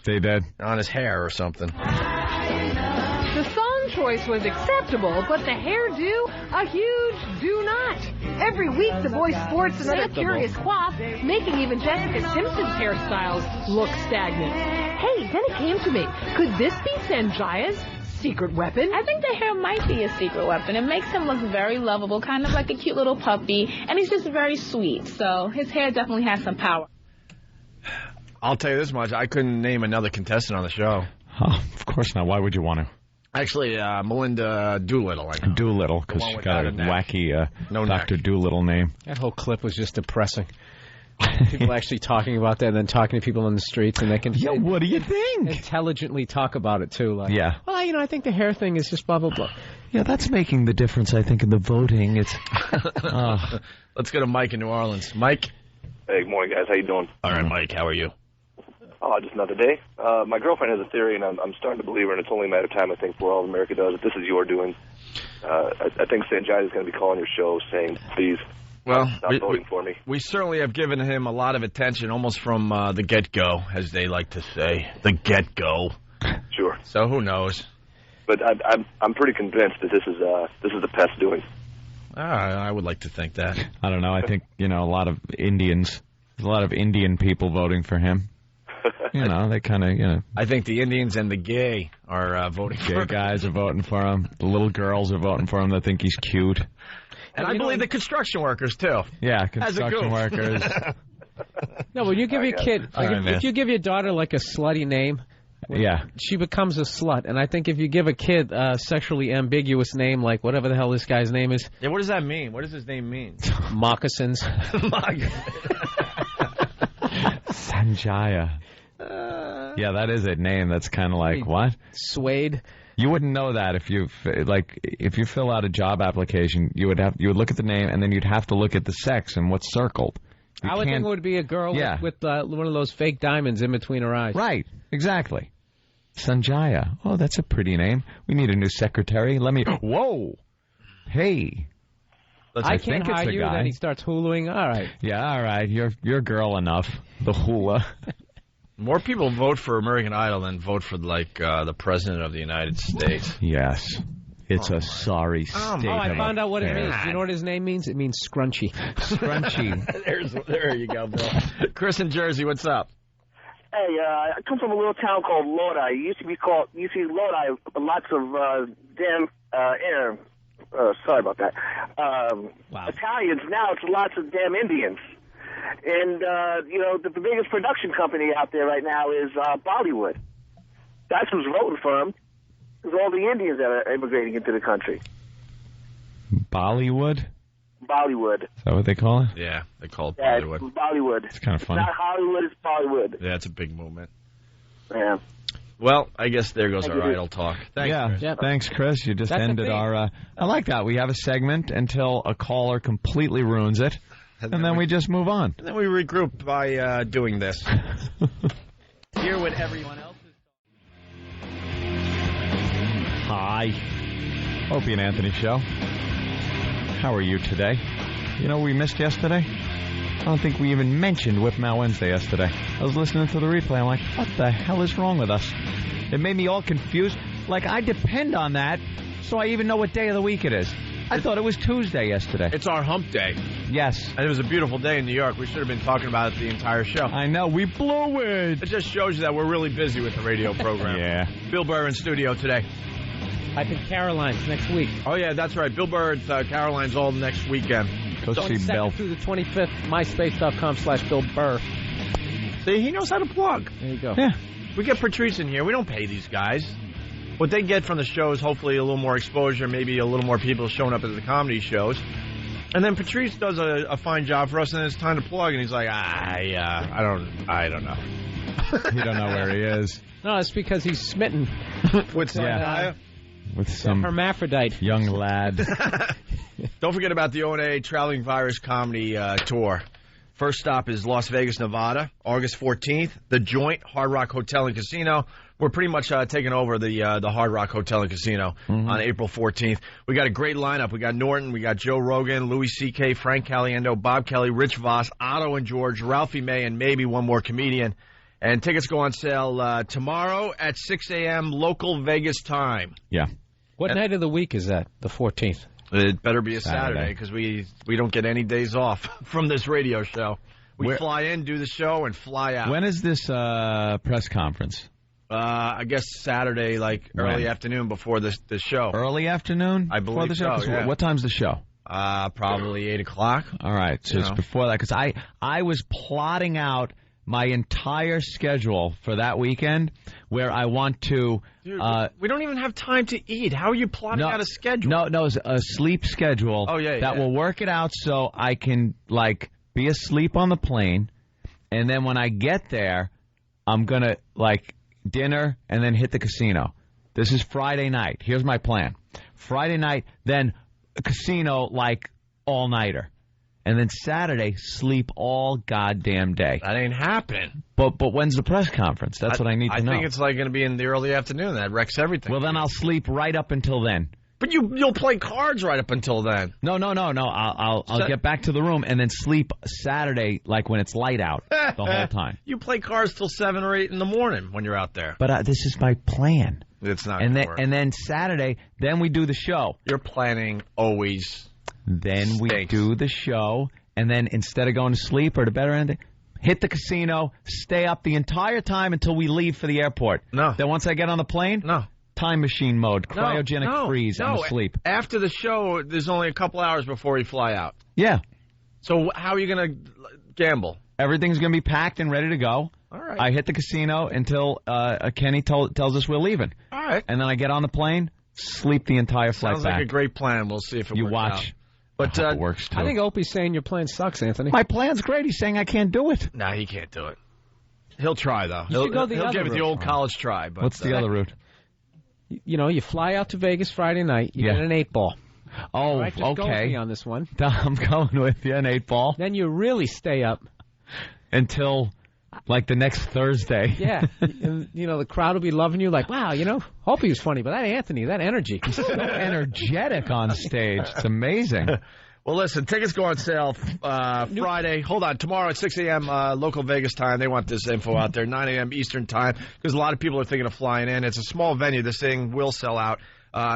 They did. On his hair or something. The song choice was acceptable, but the hairdo, a huge do not. Every week, the boy sports another curious quaff, making even Jessica Simpson's hairstyles look stagnant. Hey, then it came to me. Could this be Sanjaya's secret weapon? I think the hair might be a secret weapon. It makes him look very lovable, kind of like a cute little puppy, and he's just very sweet. So his hair definitely has some power. I'll tell you this much. I couldn't name another contestant on the show. Oh, of course not. Why would you want to? Actually, Melinda Doolittle. Doolittle, because she got a wacky Dr. Doolittle name. That whole clip was just depressing. People actually talking about that and then talking to people on the streets, and they can what do you think? Intelligently talk about it, too. Like, yeah. Well, I think the hair thing is just blah, blah, blah. Yeah, that's making the difference, I think, in the voting. It's. Let's go to Mike in New Orleans. Mike? Hey, good morning, guys. How you doing? All right, Mike. How are you? Oh, just another day. My girlfriend has a theory, and I'm starting to believe her, and it's only a matter of time, I think, before all of America does it. This is your doing. I think Sanjaya is going to be calling your show saying, please, stop voting for me. We certainly have given him a lot of attention, almost from the get-go, as they like to say. The get-go. Sure. So who knows? But I'm pretty convinced that this is the pest doing. I would like to think that. I don't know. I think, a lot of Indians, there's a lot of Indian people voting for him. They kind of, I think the Indians and the gay are voting for him. Gay guys are voting for him. The little girls are voting for him that think he's cute. And I believe the construction workers, too. Yeah, construction workers. No, when you give your kid, if you give your daughter, like, a slutty name, she becomes a slut. And I think if you give a kid a sexually ambiguous name, like whatever the hell this guy's name is. Yeah, what does that mean? What does his name mean? Moccasins. Sanjaya. Yeah, that is a name that's kind of like, what? Suede. You wouldn't know that if you fill out a job application, you would look at the name and then you'd have to look at the sex and what's circled. I would think it would be a girl with one of those fake diamonds in between her eyes. Right, exactly. Sanjaya. Oh, that's a pretty name. We need a new secretary. Whoa. Hey. I can't hire you. Then he starts huluing. All right. Yeah, all right. You're girl enough. The hula. More people vote for American Idol than vote for, the President of the United States. Yes. It's a sorry state of I found out what it means. You know what his name means? It means scrunchy. Scrunchy. There you go, Bill. Chris in Jersey, what's up? Hey, I come from a little town called Lodi. It used to be called, Lodi, lots of damn air. Sorry about that. Italians, now it's lots of damn Indians. And, the biggest production company out there right now is Bollywood. That's who's voting for him. It's all the Indians that are immigrating into the country. Bollywood? Bollywood. Is that what they call it? Yeah, they call it Bollywood. It's Bollywood. It's kind of funny. It's not Hollywood, it's Bollywood. Yeah, it's a big movement. Yeah. Well, I guess there goes our idle talk. Thanks, Chris. Yeah, thanks, Chris. You just ended our... I like that. We have a segment until a caller completely ruins it, and then we just move on. And then we regroup by doing this. Here with everyone else. Hi. Opie and Anthony Show. How are you today? You know what we missed yesterday? I don't think we even mentioned Whip Mal Wednesday yesterday. I was listening to the replay. I'm like, what the hell is wrong with us? It made me all confused. Like, I depend on that so I even know what day of the week it is. I thought it was Tuesday yesterday. It's our hump day. Yes. And it was a beautiful day in New York. We should have been talking about it the entire show. I know. We blew it. It just shows you that we're really busy with the radio program. Yeah. Bill Burr in studio today. I think Caroline's next week. Oh, yeah, that's right. Bill Burr at Caroline's all next weekend. Go see Bill. 22nd through the 25th, myspace.com/Bill Burr. See, he knows how to plug. There you go. Yeah. We get Patrice in here. We don't pay these guys. What they get from the show is hopefully a little more exposure, maybe a little more people showing up at the comedy shows. And then Patrice does a fine job for us, and then it's time to plug, and he's like, I don't know. You don't know where he is. No, it's because he's smitten with some hermaphrodite young lad. Don't forget about the O&A Traveling Virus Comedy Tour. First stop is Las Vegas, Nevada, August 14th. The Joint Hard Rock Hotel and Casino. We're pretty much taking over the Hard Rock Hotel and Casino on April 14th. We got a great lineup. We got Norton, we got Joe Rogan, Louis C.K., Frank Caliendo, Bob Kelly, Rich Voss, Otto and George, Ralphie May, and maybe one more comedian. And tickets go on sale tomorrow at 6 a.m. local Vegas time. Yeah. What night of the week is that? The 14th. It better be a Saturday because we don't get any days off from this radio show. We fly in, do the show, and fly out. When is this press conference? I guess Saturday, like early afternoon before the show. Early afternoon? I believe the show? so, yeah. What time's the show? Probably 8 o'clock. All right, so it's before that. Because I was plotting out my entire schedule for that weekend where I want to... Dude, we don't even have time to eat. How are you plotting out a schedule? No, it's a sleep schedule that will work it out so I can, like, be asleep on the plane, and then when I get there, I'm going to, like, dinner and then hit the casino. This is Friday night. Here's my plan. Friday night, then a casino, like, all-nighter. And then Saturday, sleep all goddamn day. That ain't happening. But when's the press conference? That's what I need to know. I think it's like going to be in the early afternoon. That wrecks everything. Well, then I'll sleep right up until then. But you'll play cards right up until then. No. I'll get back to the room and then sleep Saturday like when it's light out the whole time. You play cards till 7 or 8 in the morning when you're out there. But this is my plan. It's not. And then Saturday, then we do the show. Your planning always. Then we do the show, and then instead of going to sleep or to bed or anything, hit the casino, stay up the entire time until we leave for the airport. No. Then once I get on the plane, time machine mode, cryogenic freeze, I'm asleep. After the show, there's only a couple hours before you fly out. Yeah. So how are you going to gamble? Everything's going to be packed and ready to go. All right. I hit the casino until Kenny tells us we're leaving. All right. And then I get on the plane, sleep the entire flight Sounds back. like a great plan. We'll see if it works out. Watch. But it works too. I think Opie's saying your plan sucks, Anthony. My plan's great. He's saying I can't do it. No, he can't do it. He'll try, though. You should go the he'll other give it the route. old college try. But, What's the other route? You know, you fly out to Vegas Friday night. You get an 8-ball. Oh, right, just go with me on this one. I'm going with you, an 8-ball. Then you really stay up. Until, like, the next Thursday. Yeah. And, you know, the crowd will be loving you like, wow, you know, Opie was funny, but that Anthony, that energy. He's so energetic on stage. It's amazing. Well, listen, tickets go on sale Friday. Hold on, tomorrow at 6 a.m. Local Vegas time. They want this info out there, 9 a.m. Eastern time, because a lot of people are thinking of flying in. It's a small venue. This thing will sell out.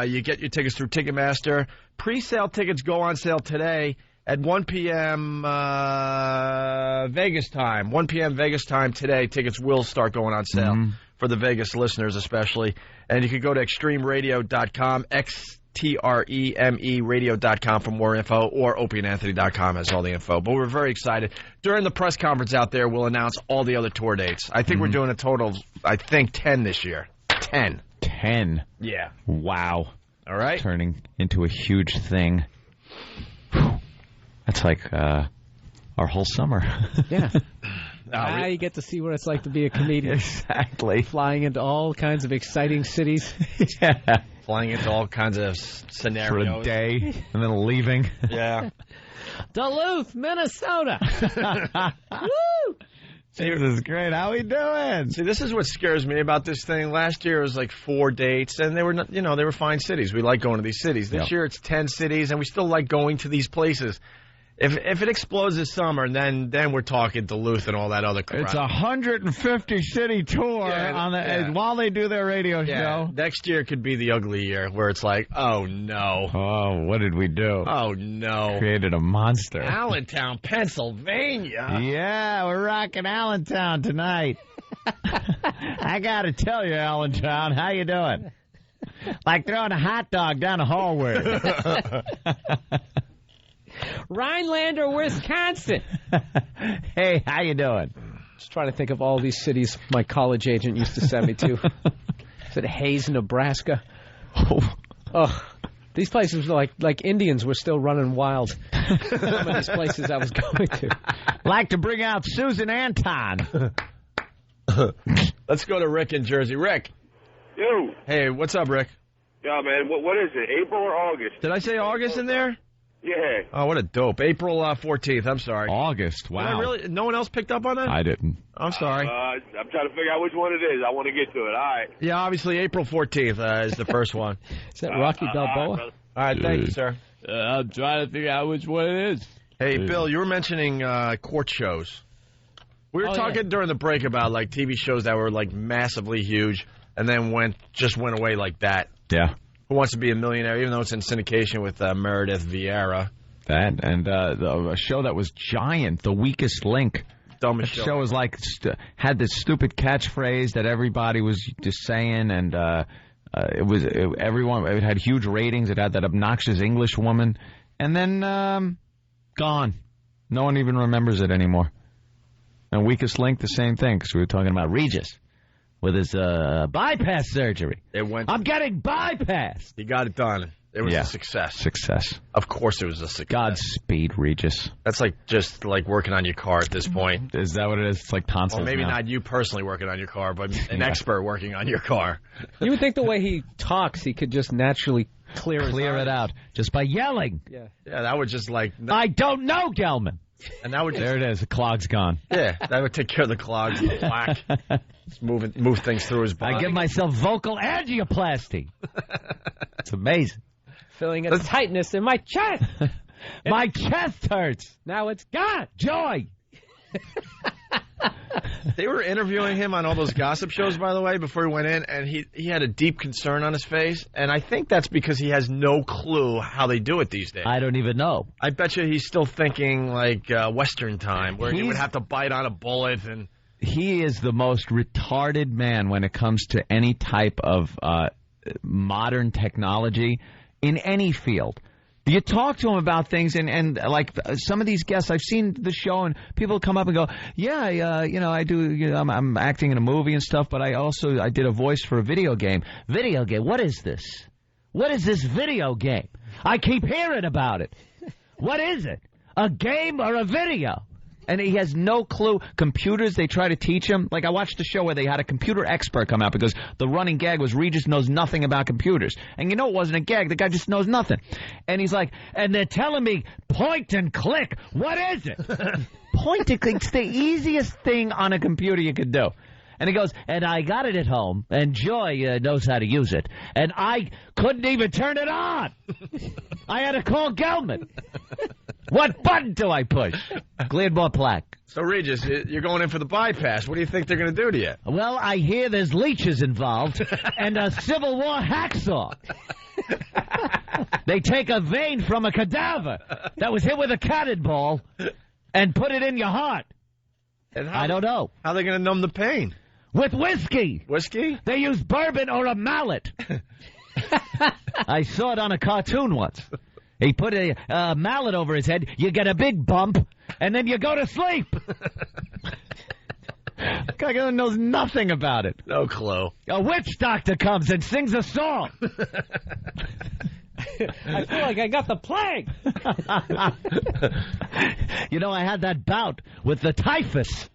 You get your tickets through Ticketmaster. Pre-sale tickets go on sale today at 1 p.m. Vegas time. 1 p.m. Vegas time today. Tickets will start going on sale for the Vegas listeners especially. And you can go to extremeradio.com, XTREME radio.com for more info, or opieandanthony.com has all the info. But we're very excited. During the press conference out there, we'll announce all the other tour dates. I think we're doing a total of, 10 this year. 10. 10? Yeah. Wow. All right. Turning into a huge thing. That's like our whole summer. Yeah. Now you get to see what it's like to be a comedian. Exactly. Flying into all kinds of exciting cities. Yeah. Flying into all kinds of scenarios. For a day, and then leaving. Yeah. Duluth, Minnesota. Woo! This is great. How we doing? See, this is what scares me about this thing. Last year it was like 4 dates, and they were, they were fine cities. We like going to these cities. This year it's 10 cities, and we still like going to these places. If it explodes this summer, then we're talking Duluth and all that other crap. It's a 150-city tour while they do their radio show. Next year could be the ugly year, where it's like, oh, no. Oh, what did we do? Oh, no. Created a monster. Allentown, Pennsylvania. Yeah, we're rocking Allentown tonight. I got to tell you, Allentown, how you doing? Like throwing a hot dog down the hallway. Rhinelander, Wisconsin. Hey, how you doing? Just trying to think of all these cities my college agent used to send me to. Said Hayes, Nebraska. Oh, these places were like Indians were still running wild. Some of these places I was going to. Like to bring out Susan Anton. Let's go to Rick in Jersey. Rick. Yo. Hey, what's up, Rick? Yeah, man. What is it? April or August? Did I say August in there? Yeah. Oh, what a dope. April 14th. I'm sorry. August. Wow. Really? No one else picked up on that? I didn't. I'm sorry. I'm trying to figure out which one it is. I want to get to it. All right. Yeah, obviously April 14th is the first one. Is that Rocky Balboa? All right, thank you, sir. I'm trying to figure out which one it is. Hey, Bill, you were mentioning court shows. We were talking during the break about like TV shows that were like massively huge and then went away like that. Yeah. Who Wants to Be a Millionaire, even though it's in syndication with Meredith Vieira. That and a show that was giant, The Weakest Link. Dumbest show was like had this stupid catchphrase that everybody was just saying, and it had huge ratings. It had that obnoxious English woman, and then gone. No one even remembers it anymore. And Weakest Link, the same thing, because we were talking about Regis with his bypass surgery. I'm getting bypassed. He got it done. It was a success. Success. Of course it was a success. Godspeed, Regis. That's like just like working on your car at this point. Is that what it is? It's like tonsils. Well, maybe now. not you personally working on your car, but an expert working on your car. You would think the way he talks, he could just naturally clear it out just by yelling. Yeah, that would just like... I don't know, Gelman. And that would just... There it is. The clog's gone. Yeah, that would take care of the clogs, the plaque. Just move things through his body. I give myself vocal angioplasty. It's amazing. Feeling a tightness in my chest. My chest hurts. Now it's gone. Joy. They were interviewing him on all those gossip shows, by the way, before he went in, and he had a deep concern on his face, and I think that's because he has no clue how they do it these days. I don't even know. I bet you he's still thinking like Western time, where he would have to bite on a bullet. And he is the most retarded man when it comes to any type of modern technology in any field. You talk to him about things, and like some of these guests, I've seen the show, and people come up and go, "Yeah, I do. I'm acting in a movie and stuff, but I did a voice for a video game. Video game? What is this? What is this video game? I keep hearing about it. What is it? A game or a video?" And he has no clue. Computers, they try to teach him. Like, I watched a show where they had a computer expert come out because the running gag was Regis knows nothing about computers. And you know it wasn't a gag. The guy just knows nothing. And he's like, and they're telling me, point and click. What is it? Point and click. It's the easiest thing on a computer you could do. And he goes, and I got it at home, and Joy knows how to use it. And I couldn't even turn it on. I had to call Gelman. What button do I push? Cleared more plaque. So, Regis, you're going in for the bypass. What do you think they're going to do to you? Well, I hear there's leeches involved and a Civil War hacksaw. They take a vein from a cadaver that was hit with a cannonball and put it in your heart. And I don't know. How are they going to numb the pain? With whiskey. Whiskey? They use bourbon or a mallet. I saw it on a cartoon once. He put a mallet over his head. You get a big bump, and then you go to sleep. Guy knows nothing about it. No clue. A witch doctor comes and sings a song. I feel like I got the plague. I had that bout with the typhus.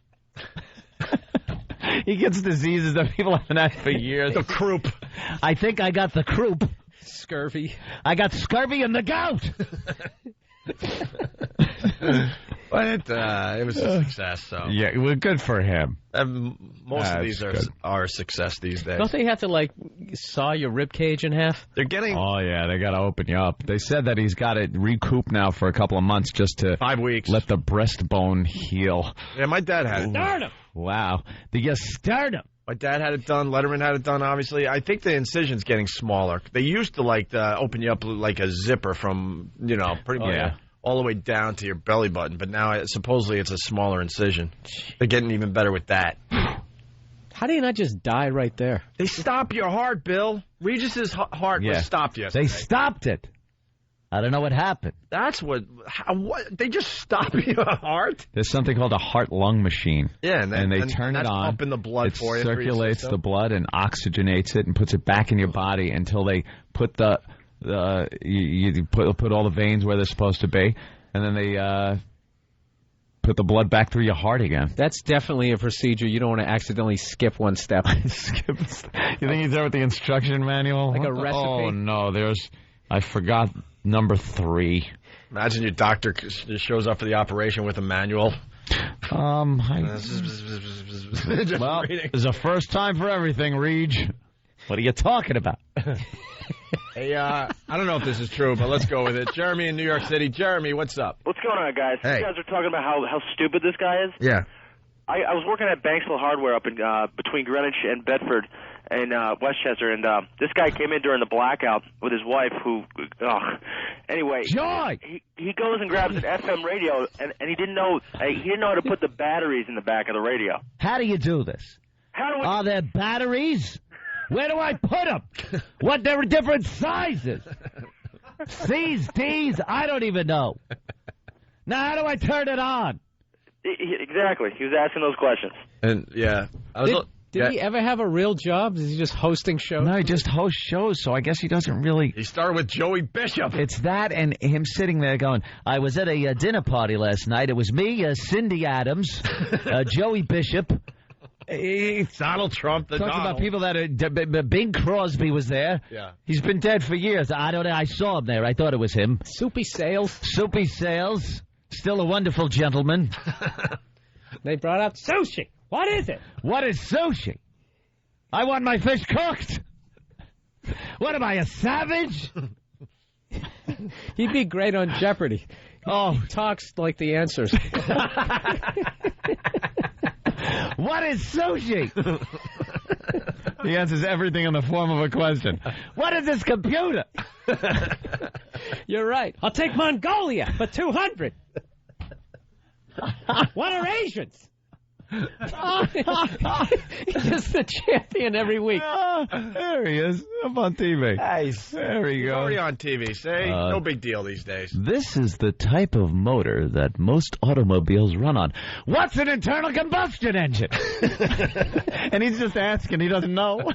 He gets diseases that people haven't had for years. The croup. I think I got the croup. Scurvy. I got scurvy and the gout. But it was a success. So yeah, well, good for him. Most of these are a success these days. Don't they have to saw your rib cage in half? They're getting. Oh yeah, they got to open you up. They said that he's got it recouped now for a couple of months just to 5 weeks let the breastbone heal. Yeah, my dad had it. Sternum. Wow, the sternum. My dad had it done. Letterman had it done, obviously. I think the incision's getting smaller. They used to open you up like a zipper from, pretty much all the way down to your belly button. But now supposedly it's a smaller incision. They're getting even better with that. How do you not just die right there? They stop your heart, Bill. Regis's heart was stopped yesterday. They stopped it. I don't know what happened. That's what they just stop your heart. There's something called a heart-lung machine. Yeah, and they turn it on. Pumping the blood for you. It circulates the blood and oxygenates it and puts it back in your body until they put you put all the veins where they're supposed to be, and then they put the blood back through your heart again. That's definitely a procedure. You don't want to accidentally skip one step. You think he's there with the instruction manual? Like a recipe? Oh, no. I forgot number 3. Imagine your doctor shows up for the operation with a manual. Well, it's a first time for everything, Reg. What are you talking about? Hey, I don't know if this is true, but let's go with it. Jeremy in New York City. Jeremy, what's up? What's going on, guys? Hey. You guys are talking about how stupid this guy is? Yeah. I was working at Banksville Hardware up in between Greenwich and Bedford and Westchester, and this guy came in during the blackout with his wife who, anyway. Joy! He goes and grabs an FM radio, and he didn't know how to put the batteries in the back of the radio. How do you do this? Are there batteries? Where do I put them? What, there are different sizes. C's, D's, I don't even know. Now, how do I turn it on? Exactly. He was asking those questions. And, yeah. Did he ever have a real job? Is he just hosting shows? No, he just hosts shows, so I guess he doesn't really... He started with Joey Bishop. It's that and him sitting there going, I was at a dinner party last night. It was me, Cindy Adams, Joey Bishop... Donald Trump. Talking about people that are... Bing Crosby was there. Yeah. He's been dead for years. I don't know. I saw him there. I thought it was him. Soupy Sales. Soupy Sales. Still a wonderful gentleman. They brought up sushi. What is it? What is sushi? I want my fish cooked. What am I, a savage? He'd be great on Jeopardy. Oh, he talks like the answers. What is sushi? He answers everything in the form of a question. What is this computer? You're right. I'll take Mongolia for 200. What are Asians? He's just the champion every week. There he is. Up on TV. Nice. There he goes. Already on TV. See? No big deal these days. This is the type of motor that most automobiles run on. What's an internal combustion engine? And he's just asking. He doesn't know.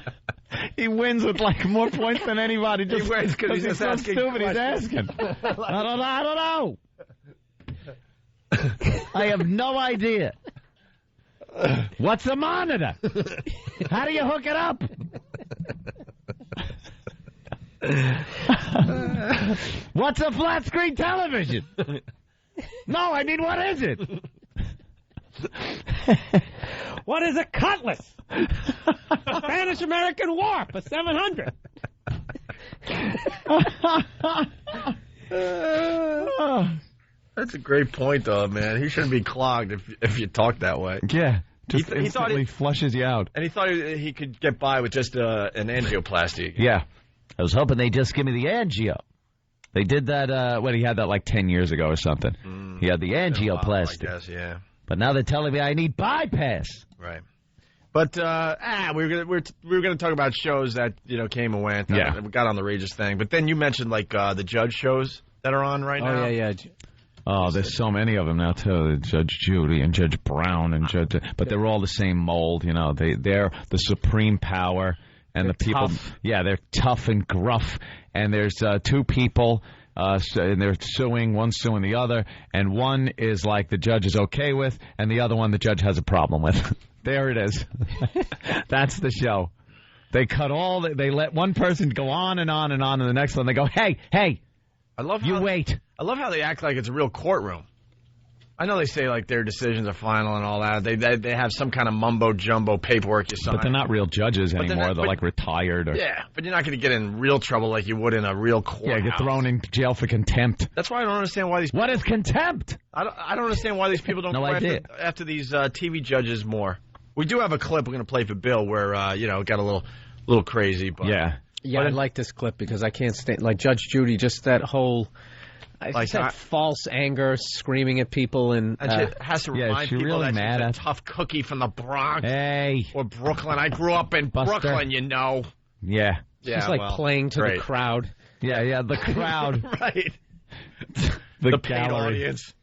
He wins with like more points than anybody. Just he wins because he's so asking stupid. questions. He's asking. I don't know. I have no idea. What's a monitor? How do you hook it up? What's a flat screen television? No, I mean, what is it? What is a cutlass? Spanish-American War for 700. That's a great point, though, man. He shouldn't be clogged if you talk that way. Yeah. Just he thought he flushes you out. And he thought he could get by with just an angioplasty. Yeah. I was hoping they'd just give me the angio. They did that, he had that like 10 years ago or something. He had the angioplasty. I guess, yeah. But now they're telling me I need bypass. Right. But we were gonna talk about shows that came and went. Yeah. We got on the Regis thing, but then you mentioned like the judge shows that are on right now. Oh yeah. Oh, there's so many of them now too. Judge Judy and Judge Brown and but they're all the same mold. They're the supreme power, and they're the people. Tough. Yeah, they're tough and gruff. And there's two people. And they're suing, one's suing the other, and one is like the judge is okay with, and the other one the judge has a problem with. There it is. That's the show. They they let one person go on and on and on, and the next one they go, hey, wait. I love how they act like it's a real courtroom. I know they say like their decisions are final and all that. They have some kind of mumbo jumbo paperwork you sign. But they're not real judges anymore. They're like retired. Yeah, but you're not going to get in real trouble like you would in a real court. Yeah, get thrown in jail for contempt. That's why I don't understand why these. What is contempt? I don't understand why these people don't go after these TV judges more. We do have a clip we're going to play for Bill where it got a little crazy. But yeah, I like this clip because I can't stand like Judge Judy. Just that whole. I said false anger, screaming at people, and she has to remind people really that she's a tough cookie from the Bronx or Brooklyn. I grew up in Brooklyn, Yeah. She's playing to the crowd. Yeah, the crowd. Right. the paid gallery. audience.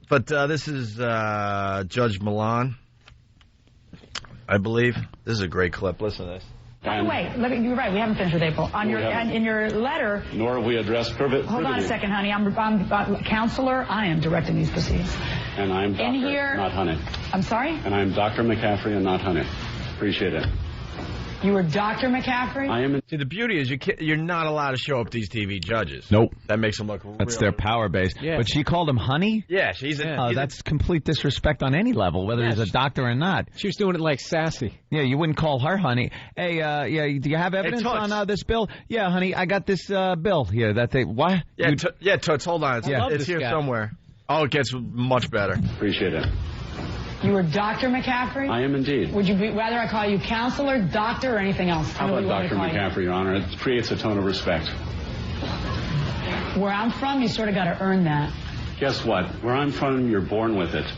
But this is Judge Milan, I believe. This is a great clip. Listen to this. By the way, you're right. We haven't finished with April. In your letter. Nor have we addressed privity. Hold on a second, honey. I'm counselor. I am directing these proceedings. And I'm doctor, not honey. I'm sorry? And I'm Dr. McCaffrey and not honey. Appreciate it. You were Dr. McCaffrey? I am. See, the beauty is you're not allowed to show up these TV judges. Nope. That makes them look That's their power base. Yeah. But she called him honey? Yeah, that's complete disrespect on any level, whether he's a doctor or not. She was doing it like sassy. Yeah, you wouldn't call her honey. Hey, do you have evidence on this bill? Yeah, honey, I got this bill here that they... What? Yeah, Toots, hold on. It's here somewhere. Oh, it gets much better. Appreciate it. You were Dr. McCaffrey? I am indeed. Would you rather I call you counselor, doctor, or anything else? How about Dr. McCaffrey, Your Honor? It creates a tone of respect. Where I'm from, you sort of got to earn that. Guess what? Where I'm from, you're born with it.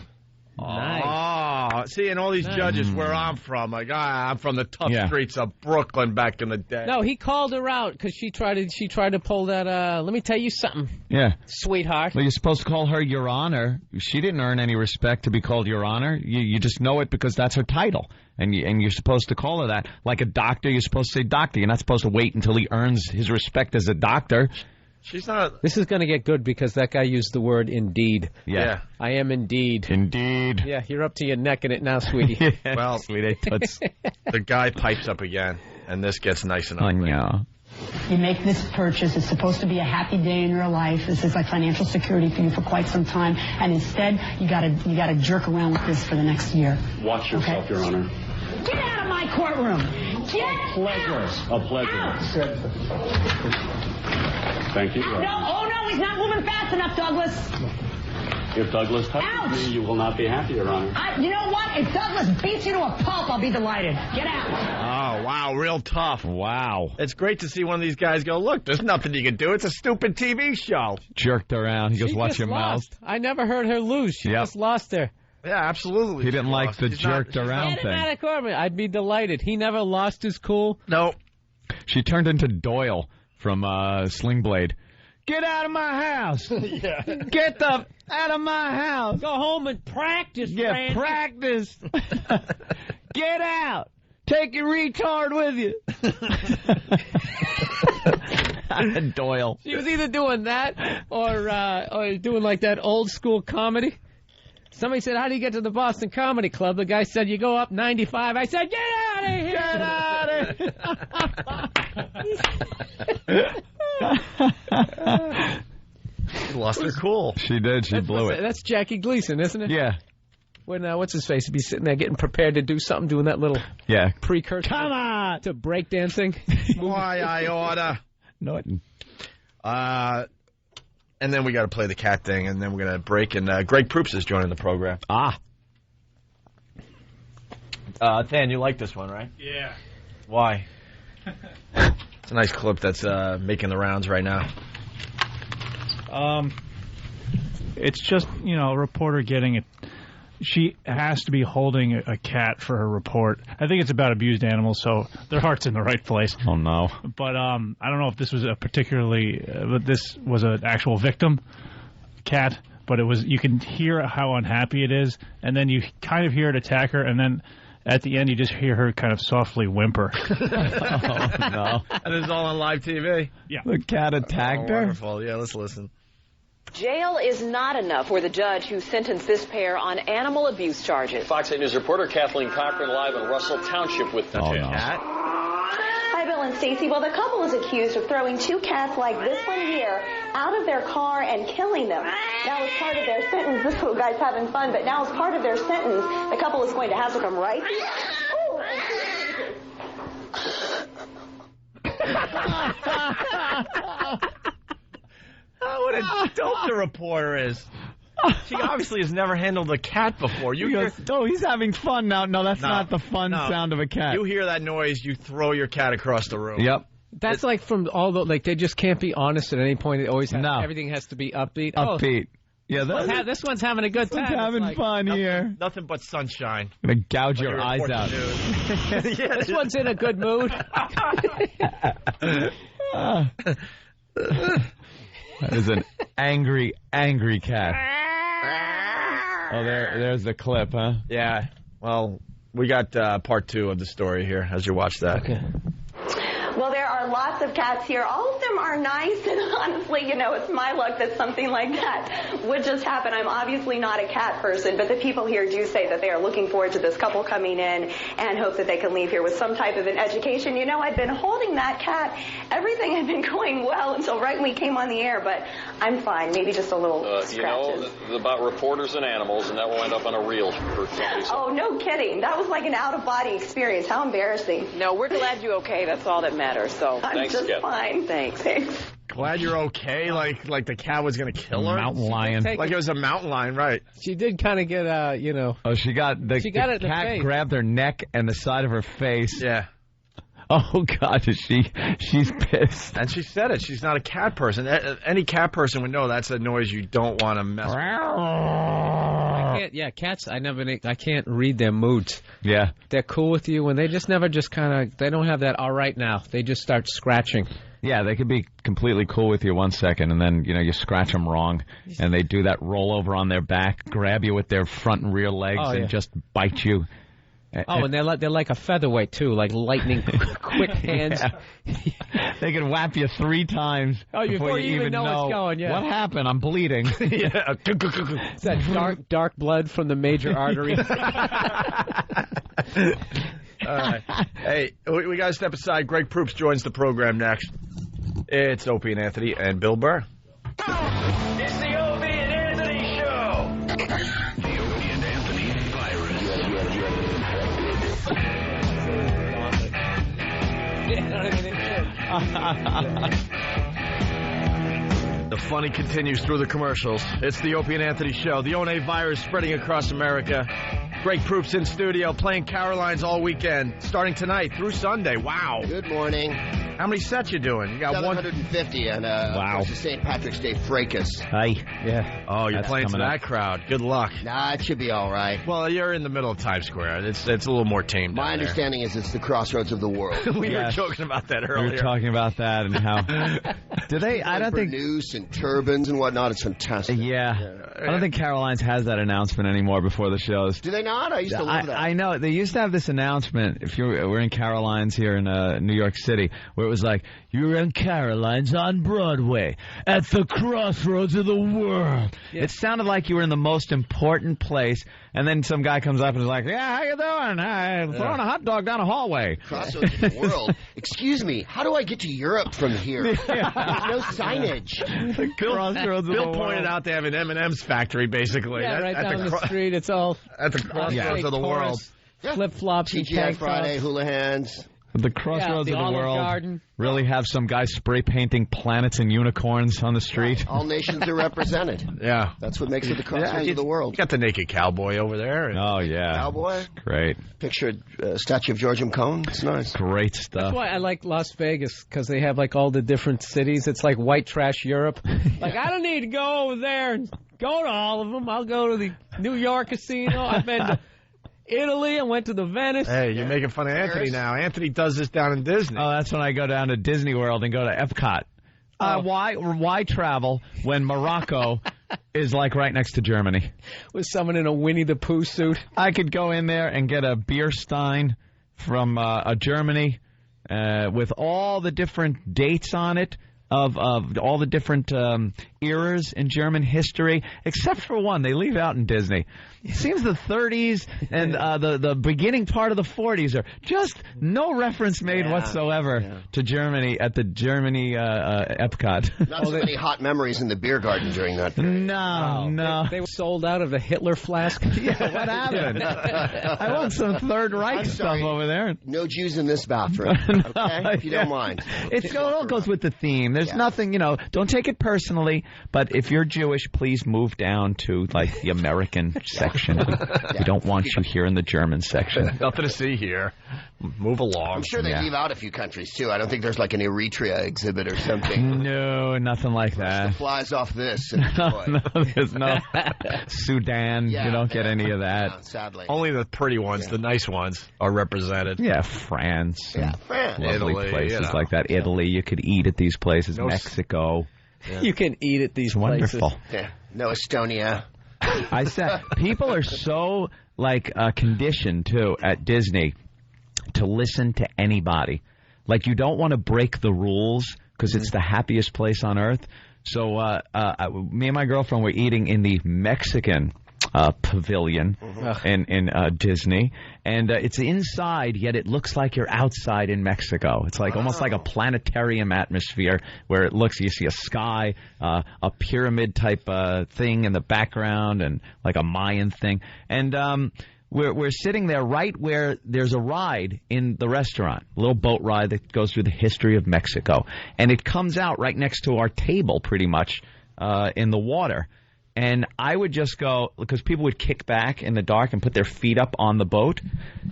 Oh, see, and all these judges where I'm from, like, I'm from the tough streets of Brooklyn back in the day. No, he called her out because she tried to pull that, let me tell you something. Yeah. Sweetheart. Well, you're supposed to call her Your Honor. She didn't earn any respect to be called Your Honor. You just know it because that's her title. And you're supposed to call her that. Like a doctor, you're supposed to say doctor. You're not supposed to wait until he earns his respect as a doctor. She's not. This is going to get good because that guy used the word indeed. Yeah. I am indeed. Indeed. Yeah, you're up to your neck in it now, sweetie. Well, sweetie, the guy pipes up again, and this gets nice and ugly. You make this purchase. It's supposed to be a happy day in your life. This is like financial security for you for quite some time. And instead, you gotta jerk around with this for the next year. Watch yourself, Your Honor. Get out of my courtroom. Get A pleasure. Thank you. No, he's not moving fast enough, Douglas. If Douglas touches me, you will not be happy, Your Honor. You know what? If Douglas beats you to a pulp, I'll be delighted. Get out. Oh, wow, real tough. Wow. It's great to see one of these guys go, look, there's nothing you can do. It's a stupid TV show. Jerked around. He goes, She watch just your mouth. lost. I never heard her lose. She just lost her. Yeah, absolutely. He didn't like the jerked around Get him thing. out of court. I'd be delighted. He never lost his cool. No. She turned into Doyle from Sling Blade. Get out of my house. Get the out of my house. Go home and practice, Yeah, practice. Get out. Take your retard with you. Doyle. She was either doing that or doing like that old school comedy. Somebody said, how do you get to the Boston Comedy Club? The guy said, you go up 95. I said, get out of here. Get out of here. She lost her cool. She did. She blew it. That's Jackie Gleason, isn't it? Yeah. When, what's his face? He'd be sitting there getting prepared to do something, doing that little precursor. Come on! To breakdancing. Why I oughta. Norton. And then we got to play the cat thing, and then we're going to break, and Greg Proops is joining the program. Dan, you like this one, right? Yeah. Why? It's a nice clip that's making the rounds right now. It's just, a reporter getting it. She has to be holding a cat for her report. I think it's about abused animals, so their heart's in the right place. Oh, no. But I don't know if this was but this was an actual victim cat, but you can hear how unhappy it is, and then you kind of hear it attack her, and then at the end you just hear her kind of softly whimper. Oh, no. And it's all on live TV. Yeah. The cat attacked her? Wonderful. Yeah, let's listen. Jail is not enough for the judge who sentenced this pair on animal abuse charges. Fox 8 News reporter Kathleen Cochran live in Russell Township with the cat. Hi, Bill and Stacey. Well, the couple is accused of throwing two cats like this one here out of their car and killing them. Now, as part of their sentence, this little guy's having fun, but now as part of their sentence, the couple is going to have to come right What a dope the reporter is. She obviously has never handled a cat before. He's having fun now. No, that's not the fun sound of a cat. You hear that noise, you throw your cat across the room. Yep. That's like from all the, they just can't be honest at any point. It always everything has to be upbeat. Upbeat. Yeah, this one's having a good time. Having fun here. Nothing but sunshine. Gonna gouge your eyes out. This one's in a good mood. That is an angry, angry cat. Oh, there's the clip, huh? Yeah. Well, we got part 2 of the story here as you watch that. Okay. Well, there are lots of cats here. All of them are nice, and honestly, it's my luck that something like that would just happen. I'm obviously not a cat person, but the people here do say that they are looking forward to this couple coming in and hope that they can leave here with some type of an education. I've been holding that cat. Everything had been going well until right when we came on the air, but I'm fine. Maybe just a little scratches. About reporters and animals, and that will end up on a reel for somebody. Oh, no kidding. That was like an out-of-body experience. How embarrassing. No, we're glad you're okay. That's all that matters. So I'm just fine. Thanks. Glad you're okay. Like the cat was gonna kill her. Mountain lion. Like it was a mountain lion, right? She did kind of get Oh, she got the it in cat the face. grabbed her neck and the side of her face. Yeah. Oh God, she's pissed. And she said it. She's not a cat person. Any cat person would know that's a noise you don't want to mess with. Cats. I can't read their moods. Yeah, they're cool with you, and they just never just they don't have that. All right, now they just start scratching. Yeah, they could be completely cool with you 1 second, and then you scratch them wrong, and they do that rollover on their back, grab you with their front and rear legs, and just bite you. Oh, and they're like a featherweight too, like lightning quick hands. Yeah. They can whap you 3 times before you even know what's going. Yeah. What happened? I'm bleeding. It's that dark blood from the major artery. All right. Hey, we got to step aside. Greg Proops joins the program next. It's Opie and Anthony and Bill Burr. It's the Opie and Anthony Show. The Opie and Anthony virus. The funny continues through the commercials. It's the Opie and Anthony Show. The ONA virus spreading across America. Greg Proops in studio, playing Carolines all weekend, starting tonight through Sunday. Wow. Good morning. How many sets you doing? You got 750, and wow. Of course, the St. Patrick's Day fracas. Hi. Yeah. Oh, you're playing to that crowd. Good luck. Nah, it should be all right. Well, you're in the middle of Times Square. It's a little more tame. My understanding is it's the crossroads of the world. We were joking about that earlier. We were talking about that and how. Do they? I don't think. Noose and turbans and whatnot. It's fantastic. Yeah. I don't think Carolines has that announcement anymore before the shows. Do they not? I used to love that. I know. They used to have this announcement, if we're in Carolines here in New York City, where it was like, you're in Carolines on Broadway at the crossroads of the world. Yeah. It sounded like you were in the most important place, and then some guy comes up and is like, yeah, how you doing? I'm throwing a hot dog down a hallway. Crossroads of the world. Excuse me, how do I get to Europe from here? There's no signage. Bill pointed out they have an M&M's factory, basically. Yeah, right down the street. It's all at the crossroads of the world. Flip-flops and TGI Friday, hula hands. The crossroads the of the world Garden. Really have some guy spray painting planets and unicorns on the street. All nations are represented. Yeah. That's what makes it the crossroads of the world. You got the naked cowboy over there. Oh, yeah. Cowboy? It's great. Picture a statue of George M. Cohn. It's nice. Great stuff. That's why I like Las Vegas, because they have like all the different cities. It's like white trash Europe. Like, I don't need to go over there and go to all of them. I'll go to the New York casino. I've been to Italy. I went to the Venice. Hey, you're making fun of Anthony now. Anthony does this down in Disney. Oh, that's when I go down to Disney World and go to Epcot. Why travel when Morocco is like right next to Germany? With someone in a Winnie the Pooh suit. I could go in there and get a beer stein from Germany with all the different dates on it of all the different eras in German history, except for one. They leave out in Disney. It seems the 30s and the beginning part of the 40s are just no reference made whatsoever to Germany at the Germany Epcot. Not so many hot memories in the beer garden during that period. No. They were sold out of the Hitler flask. Yeah, what happened? I want some Third Reich stuff over there. No Jews in this bathroom, okay? If you don't mind. It all goes with the theme. There's nothing, don't take it personally, but if you're Jewish, please move down to, like, the American section. We don't want you here in the German section. Nothing to see here. Move along. I'm sure they leave out a few countries, too. I don't think there's, like, an Eritrea exhibit or something. No, nothing like that. The flies off this. No, there's no Sudan. You don't get any of that. No, sadly. Only the pretty ones, the nice ones, are represented. Yeah, France. Yeah, France. Lovely Italy, places like that. Italy, you could eat at these places. Mexico. You can eat at these places. Wonderful. Yeah. No Estonia. I said people are so conditioned too at Disney to listen to anybody. Like you don't want to break the rules because it's the happiest place on earth. So me and my girlfriend were eating in the Mexican pavilion in Disney, and it's inside, yet it looks like you're outside in Mexico. It's like almost like a planetarium atmosphere where it looks, you see a sky, a pyramid type thing in the background, and like a Mayan thing. And we're sitting there right where there's a ride in the restaurant, a little boat ride that goes through the history of Mexico, and it comes out right next to our table, pretty much in the water. And I would just go, because people would kick back in the dark and put their feet up on the boat.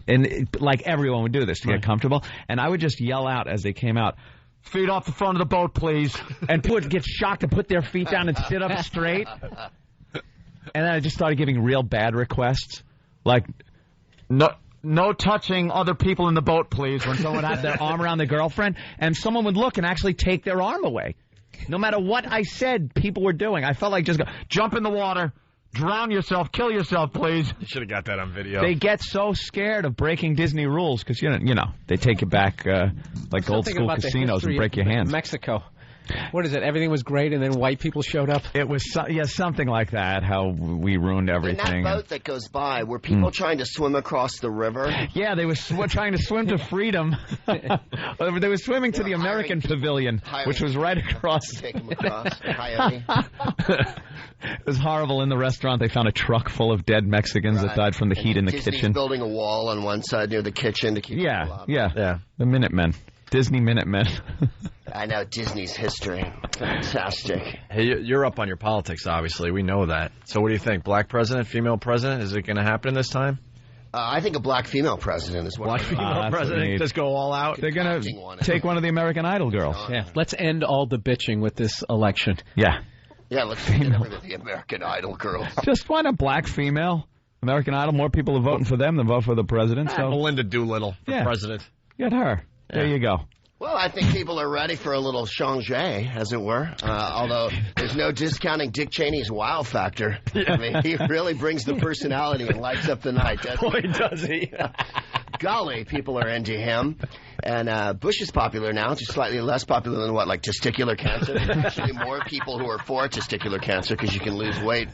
And like everyone would do this to get comfortable. And I would just yell out as they came out, "Feet off the front of the boat, please." And get shocked and put their feet down and sit up straight. And then I just started giving real bad requests. Like, no touching other people in the boat, please, when someone had their arm around their girlfriend. And someone would look and actually take their arm away. No matter what I said, people were doing. I felt like just go, jump in the water, drown yourself, kill yourself, please. You should have got that on video. They get so scared of breaking Disney rules because, you know, they take you back like old school casinos and break your hands. Mexico. What is it? Everything was great, and then white people showed up? It was, something like that, how we ruined everything. In that boat that goes by, were people trying to swim across the river? Yeah, they were trying to swim to freedom. They were swimming to the American Pavilion, which was right across. Take them across. It was horrible. In the restaurant, they found a truck full of dead Mexicans that died from the heat in the Disney's kitchen. Building a wall on one side near the kitchen to keep people out. Yeah. The Minutemen. Disney Minutemen. I know Disney's history. Fantastic. Hey, you're up on your politics, obviously. We know that. So what do you think? Black president, female president? Is it going to happen this time? I think a black female president is what. Black female president? Just go all out? They're going to take one of the American Idol girls. Yeah. Let's end all the bitching with this election. Yeah. Yeah, let's get rid of the American Idol girls. Just find a black female. American Idol, more people are voting for them than vote for the president. So Melinda Doolittle for president. Get her. There you go. Well, I think people are ready for a little change, as it were. Although there's no discounting Dick Cheney's wow factor. I mean, he really brings the personality and lights up the night, doesn't he? Boy, does he. Golly, people are into him. And Bush is popular now, just slightly less popular than like testicular cancer. There's actually more people who are for testicular cancer because you can lose weight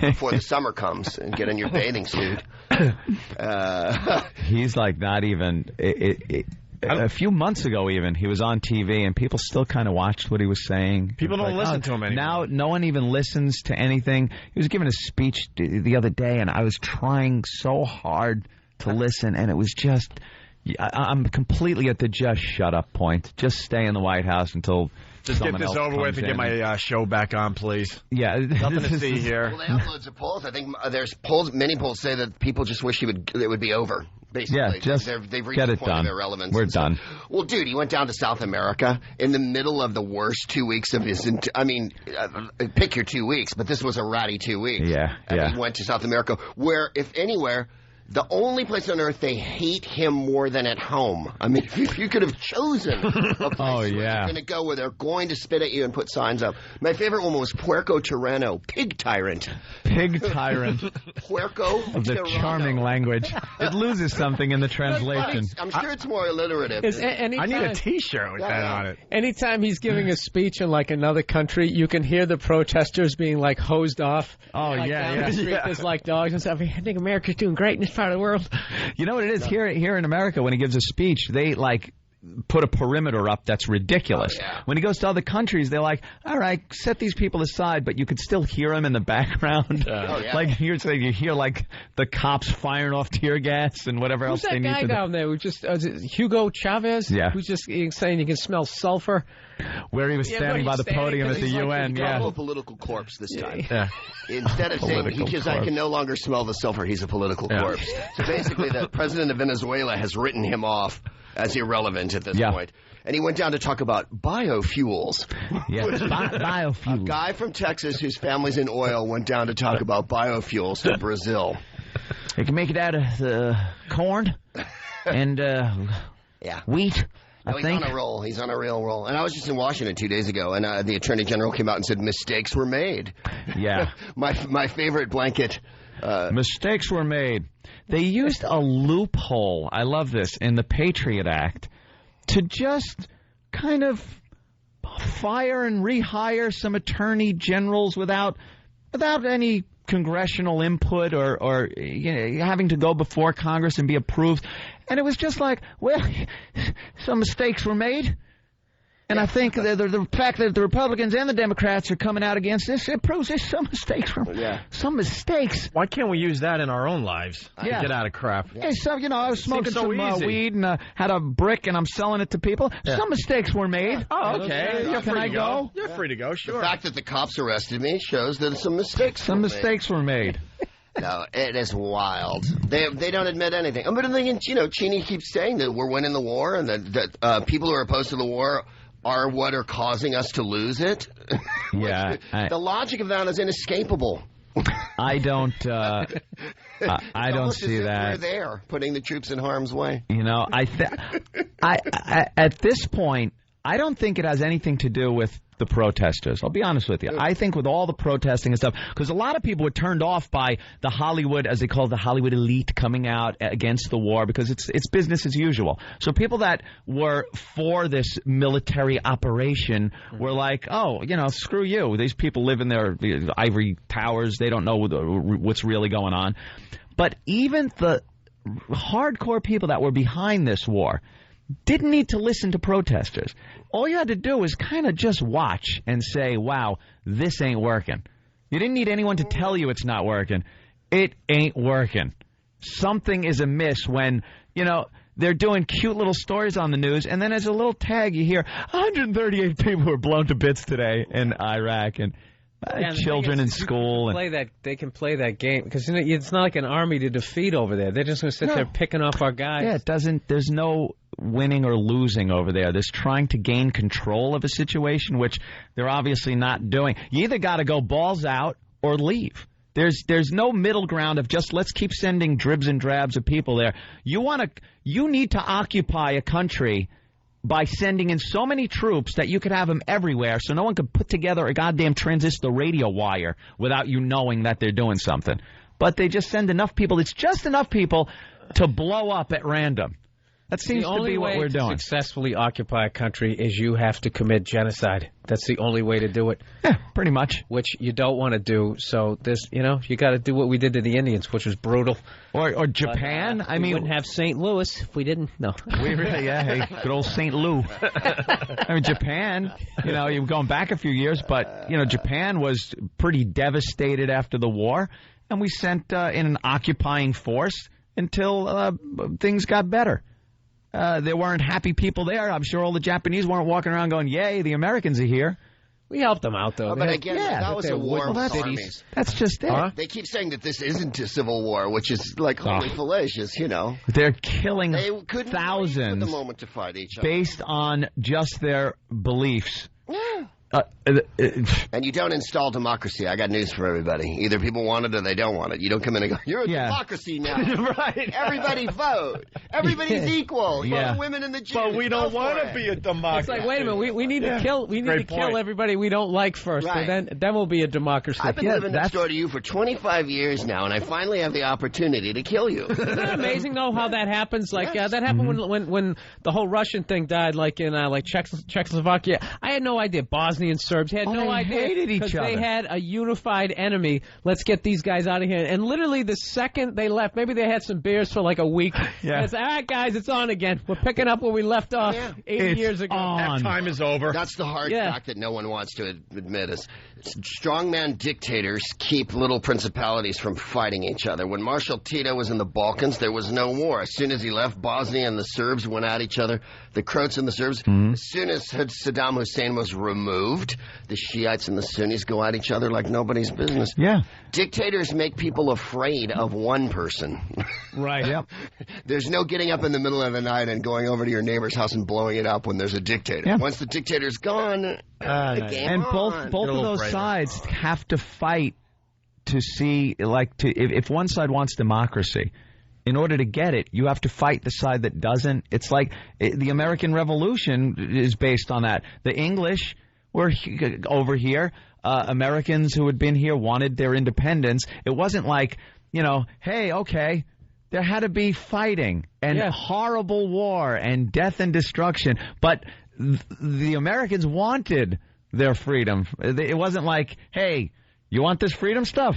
before the summer comes and get in your bathing suit. He's like not even... A few months ago, even, he was on TV, and people still kind of watched what he was saying. People don't listen to him anymore. Now, no one even listens to anything. He was giving a speech the other day, and I was trying so hard to listen, and it was just... I'm completely at the just shut up point. Just stay in the White House until... Just get this over with and get my show back on, please. Yeah. Nothing to see here. Well, they have loads of polls. I think there's polls. Many polls say that people just wish it would be over. Basically, yeah, just they've reached get the it point done. of irrelevance. We're done. Well, dude, he went down to South America in the middle of the worst 2 weeks of his. Pick your 2 weeks, but this was a ratty 2 weeks. Yeah. He went to South America, where, if anywhere, the only place on earth they hate him more than at home. I mean, if you could have chosen a place where you're going to go where they're going to spit at you and put signs up. My favorite one was Puerco Tirano, pig tyrant. Pig tyrant. Puerco of the Tirano. Charming language. It loses something in the translation. I'm sure it's more alliterative. I need a T-shirt with that on it. Anytime he's giving a speech in like another country, you can hear the protesters being like hosed off. Oh, like, yeah, down the street, there's like dogs and stuff. I think America's doing great in this part of the world. You know what it is? Here in America, when he gives a speech, they like put a perimeter up that's ridiculous. Oh, yeah. When he goes to other countries, they're like, all right, set these people aside, but you could still hear them in the background. Like you're saying, you hear like the cops firing off tear gas and whatever else they need to do. Who's that guy down there who just Hugo Chavez? Yeah. Who's just saying you can smell sulfur? Where he was standing by the podium at the UN. He's a political corpse this time. Yeah. Instead of saying I can no longer smell the sulfur, he's a political corpse. So basically, the president of Venezuela has written him off as irrelevant at this point. And he went down to talk about biofuels. Yeah, biofuels. A guy from Texas whose family's in oil went down to talk about biofuels to Brazil. They can make it out of corn and wheat No, he's on a roll. He's on a real roll. And I was just in Washington 2 days ago, and the Attorney General came out and said mistakes were made. Yeah. my favorite blanket. Mistakes were made. They used a loophole, I love this, in the Patriot Act to just kind of fire and rehire some attorney generals without any congressional input or having to go before Congress and be approved. And it was just like, well, some mistakes were made. And I think the fact that the Republicans and the Democrats are coming out against this, it proves there's some mistakes. Some mistakes. Why can't we use that in our own lives to get out of crap? Hey, so, I was smoking some weed and had a brick and I'm selling it to people. Yeah. Some mistakes were made. Oh, okay. Can I go? You're free to go, sure. The fact that the cops arrested me shows that some mistakes were made. No, it is wild. They don't admit anything. But the thing is, Cheney keeps saying that we're winning the war and that people who are opposed to the war are what are causing us to lose it. Yeah. The logic of that is inescapable. I don't I don't see that. We're there, putting the troops in harm's way. At this point, I don't think it has anything to do with the protesters. I'll be honest with you. I think with all the protesting and stuff, because a lot of people were turned off by the Hollywood, as they call it, the Hollywood elite coming out against the war because it's business as usual. So people that were for this military operation were like, oh, screw you. These people live in their ivory towers. They don't know what's really going on. But even the hardcore people that were behind this war didn't need to listen to protesters. All you had to do was kind of just watch and say, wow, this ain't working. You didn't need anyone to tell you it's not working. It ain't working. Something is amiss when, they're doing cute little stories on the news, and then as a little tag you hear 138 people were blown to bits today in Iraq, and children in school. They can play that game because it's not like an army to defeat over there. They're just going to sit there picking off our guys. Yeah, there's no winning or losing over there. There's trying to gain control of a situation, which they're obviously not doing. You either got to go balls out or leave. There's no middle ground of just let's keep sending dribs and drabs of people there. You need to occupy a country by sending in so many troops that you could have them everywhere so no one could put together a goddamn transistor radio wire without you knowing that they're doing something. But they just send enough people. It's just enough people to blow up at random. That seems to be what we're doing. The only way to successfully occupy a country is you have to commit genocide. That's the only way to do it. Yeah, pretty much. Which you don't want to do. So this, you got to do what we did to the Indians, which was brutal. Or Japan. But, we wouldn't have St. Louis if we didn't. No. We really, hey, good old St. Lou. Japan. You're going back a few years, but Japan was pretty devastated after the war, and we sent in an occupying force until things got better. There weren't happy people there. I'm sure all the Japanese weren't walking around going, yay, the Americans are here. We helped them out, though. But again, that was a war of armies. That's just it. They keep saying that this isn't a civil war, which is like holy fallacious, They're killing thousands wait for the moment to fight each other. Based on just their beliefs. Yeah. And you don't install democracy. I got news for everybody. Either people want it or they don't want it. You don't come in and go, you're a democracy now. Right. Everybody vote. Everybody's equal. The women and the Jews. But we don't want to be a democracy. It's like, wait a minute, we need to kill kill everybody we don't like first, right. and then we'll be a democracy. I've been living next door to you for 25 years now, and I finally have the opportunity to kill you. Isn't that amazing, though, how that happens? Like, that happened when the whole Russian thing died, like in Czechoslovakia. I had no idea. Bosnian Serbs had no idea. Hated each other. They had a unified enemy. Let's get these guys out of here. And literally the second they left, maybe they had some beers for like a week. Yeah. It's all right, guys, it's on again. We're picking up where we left off 80 years ago. That time is over. That's the hard fact that no one wants to admit is strongman dictators keep little principalities from fighting each other. When Marshal Tito was in the Balkans, there was no war. As soon as he left, Bosnia and the Serbs went at each other. The Croats and the Serbs. As soon as Saddam Hussein was removed, the Shiites and the Sunnis go at each other like nobody's business. Yeah. Dictators make people afraid of one person. Right, yep. There's no getting up in the middle of the night and going over to your neighbor's house and blowing it up when there's a dictator. Yeah. Once the dictator's gone, and both of those sides have to fight to see, if one side wants democracy, in order to get it, you have to fight the side that doesn't. It's like the American Revolution is based on that. The English were over here. Americans who had been here wanted their independence. It wasn't like, hey, okay. There had to be fighting and horrible war and death and destruction. But the Americans wanted their freedom. It wasn't like, hey, you want this freedom stuff?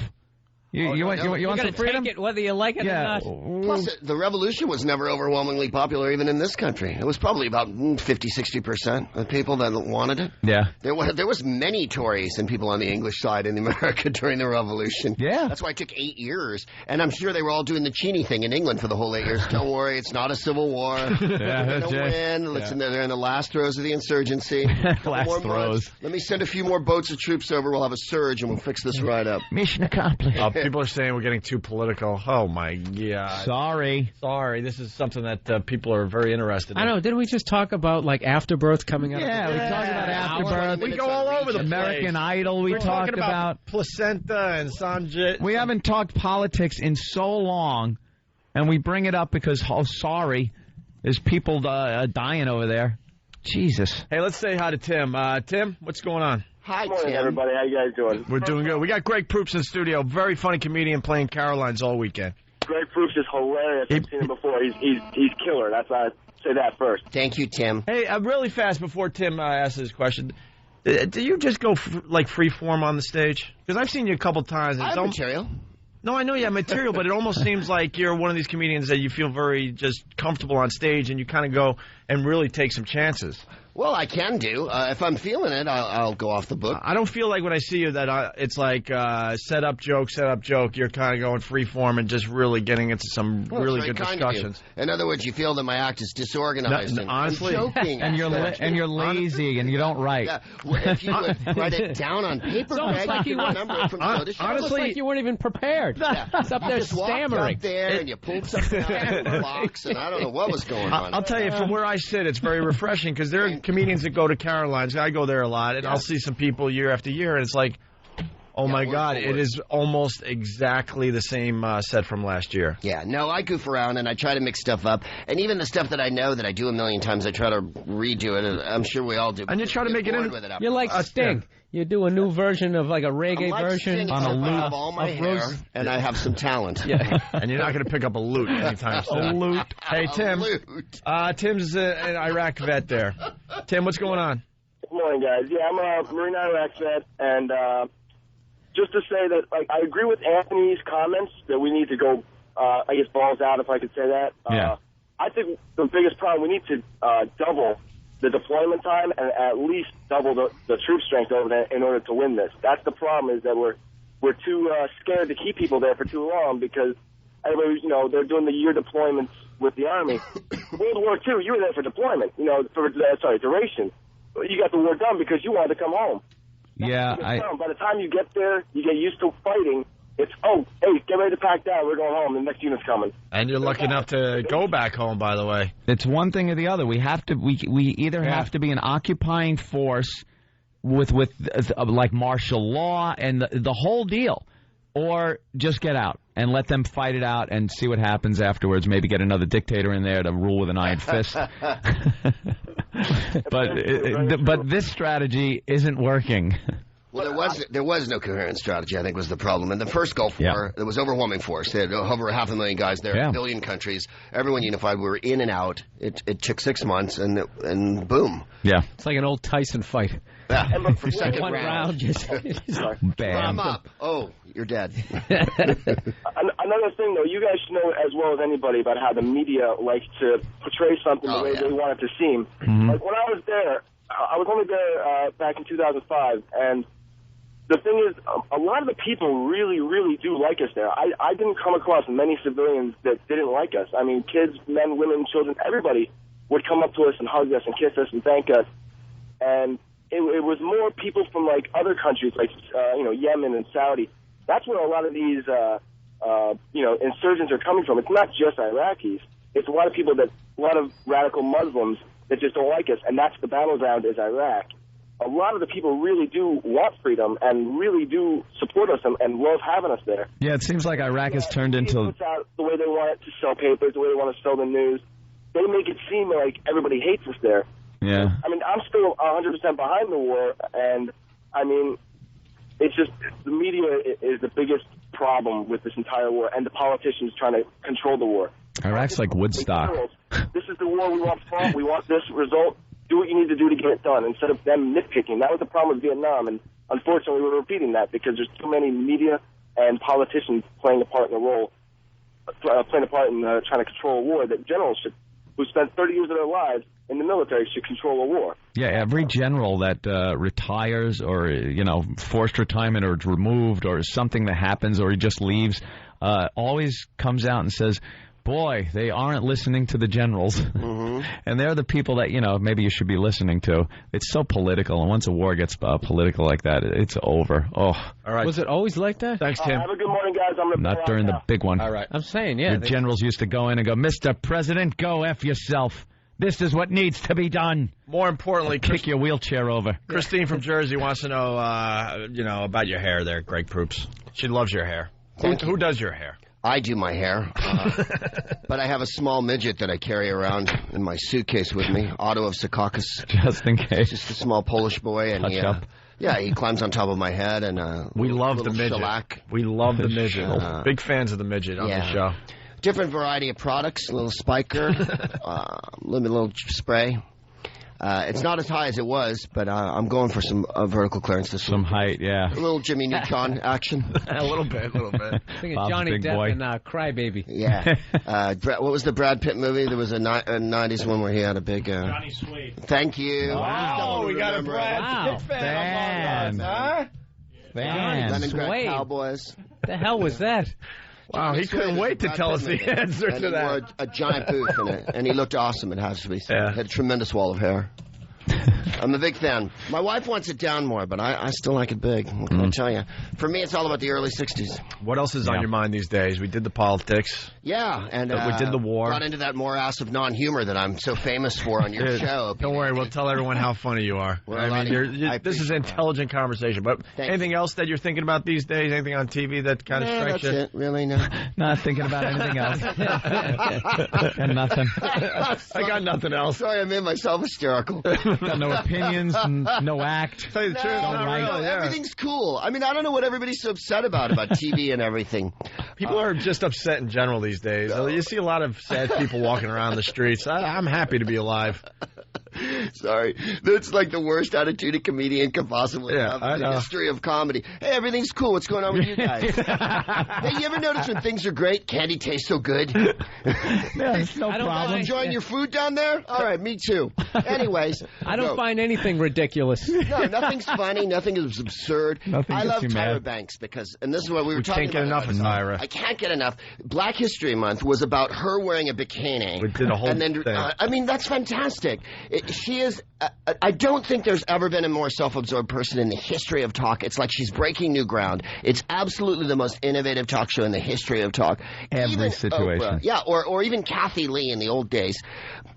You want some freedom? Take it whether you like it or not. Plus, the revolution was never overwhelmingly popular even in this country. It was probably about 50-60% of people that wanted it. Yeah. There was many Tories and people on the English side in America during the revolution. Yeah. That's why it took 8 years. And I'm sure they were all doing the Cheney thing in England for the whole 8 years. Don't worry, it's not a civil war. They're going to win. Listen, they're in the last throes of the insurgency. Last throes. Let me send a few more boats of troops over. We'll have a surge and we'll fix this right up. Mission accomplished. People are saying we're getting too political. Oh, my God. Sorry. This is something that people are very interested in. I know. Didn't we just talk about, like, afterbirth coming out? Yeah, we talked about afterbirth. We go all over the place. American Idol, we talked about placenta and Sanjit. We haven't talked politics in so long, and we bring it up because, there's people dying over there. Jesus. Hey, let's say hi to Tim. Tim, what's going on? Hi, Good morning, Tim. everybody. How you guys doing? We're doing good. We got Greg Proops in the studio. Very funny comedian playing Carolines all weekend. Greg Proops is hilarious. I've seen him before. He's killer. That's why I say that first. Thank you, Tim. Hey, really fast before Tim asks his question. Do you just go free form on the stage? Because I've seen you a couple times. I have material. No, I know you have material, but it almost seems like you're one of these comedians that you feel very just comfortable on stage and you kind of go and really take some chances. Well, I can do. If I'm feeling it, I'll go off the book. I don't feel like when I see you that it's like set up joke. You're kind of going free form and just really getting into some really good discussions. In other words, you feel that my act is disorganized. Honestly, joking. and you're lazy and you don't write. Yeah. Well, if you would write it down on paper, Greg, like you remember it from show to show. Honestly, like you weren't even prepared. Yeah. It's up there stammering. Up there and you pulled something out of the box, and I don't know what was going on. I'll tell you, from where I sit, it's very refreshing because there are comedians that go to Carolines. I go there a lot, and I'll see some people year after year, and it's like, oh my God, it is almost exactly the same set from last year. Yeah, no, I goof around and I try to mix stuff up, and even the stuff that I know that I do a million times, I try to redo it. I'm sure we all do. And you try to make it in. You're like Sting. You do a new version of like a reggae version on a loop. I have loop all my hair, and I have some talent. Yeah, and you're not going to pick up a loot anytime soon. A loot. Hey, Tim. Tim's an Iraq vet there. Tim, what's going on? Good morning, guys. Yeah, I'm a Marine Iraq vet, and just to say that, like, I agree with Anthony's comments that we need to go, I guess, balls out, if I could say that. Yeah. I think the biggest problem, we need to double the deployment time and at least double the troop strength over there in order to win this. That's the problem, is that we're too scared to keep people there for too long because everybody, they're doing the year deployments with the Army. World War II, you were there for deployment, duration. You got the war done because you wanted to come home. Yeah, by the time you get there, you get used to fighting. It's, hey, get ready to pack down. We're going home. The next unit's coming. And you're lucky enough to go back home, by the way. It's one thing or the other. We have to. We either have to be an occupying force with like martial law and the whole deal, or just get out and let them fight it out and see what happens afterwards. Maybe get another dictator in there to rule with an iron fist. But this strategy isn't working. Well, there was no coherent strategy, I think, was the problem. In the first Gulf War, there was overwhelming force. They had over 500,000 guys there, a billion countries, everyone unified. We were in and out. It took 6 months, and boom. Yeah. It's like an old Tyson fight. Yeah, for second one round, just bam. Up. Oh, you're dead. Another thing, though, you guys should know as well as anybody about how the media likes to portray something the way they want it to seem. Mm-hmm. Like when I was there, I was only there back in 2005, and the thing is, a lot of the people really, really do like us there. I didn't come across many civilians that didn't like us. I mean, kids, men, women, children, everybody would come up to us and hug us and kiss us and thank us. And it was more people from, like, other countries, like, Yemen and Saudi. That's where a lot of these, insurgents are coming from. It's not just Iraqis. It's a lot of people a lot of radical Muslims that just don't like us, and that's the battleground is Iraq. a lot of the people really do want freedom and really do support us and love having us there. Yeah, it seems like Iraq has turned into... Puts out the way they want it to sell papers, the way they want to sell the news. They make it seem like everybody hates us there. Yeah. I mean, I'm still 100% behind the war, and, I mean, it's just the media is the biggest problem with this entire war, and the politicians trying to control the war. Iraq's like Woodstock. This is the war we want from. We want this result. Do what you need to do to get it done instead of them nitpicking. That was the problem with Vietnam, and unfortunately we're repeating that because there's too many media and politicians playing a part in trying to control a war that generals who spent 30 years of their lives in the military should control a war. Yeah, every general that retires or, forced retirement or is removed or something that happens or he just leaves always comes out and says, boy, they aren't listening to the generals. Mm-hmm. And they're the people that, maybe you should be listening to. It's so political, and once a war gets political like that, it's over. Oh, all right. Was it always like that? Thanks, Tim. Have a good morning, guys. Not during the big one. All right. I'm saying, yeah. The generals used to go in and go, Mr. President, go F yourself. This is what needs to be done. More importantly, kick your wheelchair over. Christine from Jersey wants to know, about your hair there, Greg Proops. She loves your hair. Who does your hair? I do my hair, but I have a small midget that I carry around in my suitcase with me, Otto of Secaucus. Just in case. Just a small Polish boy, and he climbs on top of my head, and we love the midget. Shellac. We love the midget. Big fans of the midget on the show. Different variety of products, a little spiker, little spray. It's not as high as it was, but I'm going for some vertical clearance this week. Some height, yeah. A little Jimmy Neutron action. A little bit. I think it's Johnny Depp and Crybaby. Yeah. What was the Brad Pitt movie? There was a 90s one where he had a big... Johnny Sweet. Thank you. Wow, we got a Brad Pitt fan. Leningrad Cowboys. The hell was that? Wow, he couldn't wait to tell us the answer to that. He wore a giant booth in it, and he looked awesome, it has to be said. Yeah. He had a tremendous wall of hair. I'm a big fan. My wife wants it down more, but I still like it big. What can I tell you? For me, it's all about the early 60s. What else is on your mind these days? We did the politics. Yeah, and we did the war. Got into that morass of non-humor that I'm so famous for on your show. Don't worry, we'll tell everyone how funny you are. This is intelligent conversation. But anything else that you're thinking about these days? Anything on TV that kind of strikes you? That's it. Really, no. Not thinking about anything else. Got nothing. I got nothing else. Sorry, I made myself hysterical. Got no opinions, no act. Tell you the truth, everything's cool. I mean, I don't know what everybody's so upset about TV and everything. People are just upset in general these days. You see a lot of sad people walking around the streets. I'm happy to be alive. Sorry. That's like the worst attitude a comedian could possibly have in the history of comedy. Hey, everything's cool. What's going on with you guys? Hey, you ever notice when things are great, candy tastes so good? Yeah, no problem. Enjoying your food down there? All right, me too. Anyways. I don't find anything ridiculous. No, nothing's funny. Nothing is absurd. I love Tyra Banks because, and this is what we were talking about. Can't get enough of Tyra. I can't get enough. Black History Month was about her wearing a bikini. We did a whole thing. I mean, that's fantastic. She is... I don't think there's ever been a more self-absorbed person in the history of talk. It's like she's breaking new ground. It's absolutely the most innovative talk show in the history of talk. Every situation. Oprah, or even Kathy Lee in the old days.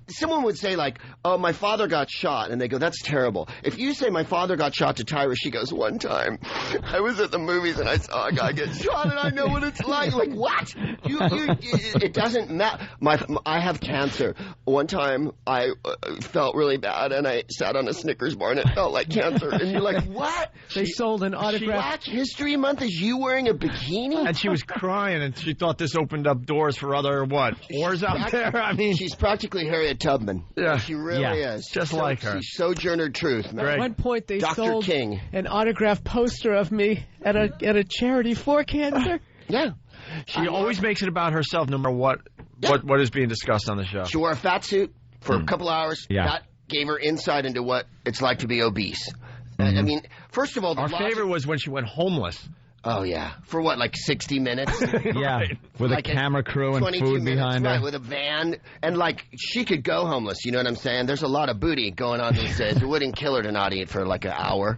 Someone would say, like, oh, my father got shot, and they go, that's terrible. If you say my father got shot to Tyra, she goes, one time I was at the movies and I saw a guy get shot and I know what it's like. Like, what? It doesn't matter. I have cancer. One time I felt really bad and I sat on a Snickers bar and it felt like cancer. And you're like, what? They sold an autograph. Black History Month is you wearing a bikini? And she was crying and she thought this opened up doors for other, whores out there? I mean, she's practically Harriet Tubman. Yeah. She really is. Just like her. She's Sojourner Truth, man. At one point, they Dr. sold King. an autographed poster of me at a charity for cancer. Yeah. She always makes it about herself, no matter what is being discussed on the show. She wore a fat suit for a couple hours. Yeah. That gave her insight into what it's like to be obese. I mean, first of all, our favorite was when she went homeless. Oh, yeah. For what, like 60 minutes? Yeah, with like a camera crew and food behind her. With a van. And, like, she could go homeless, you know what I'm saying? There's a lot of booty going on these days. It wouldn't kill her to not eat for, like, an hour.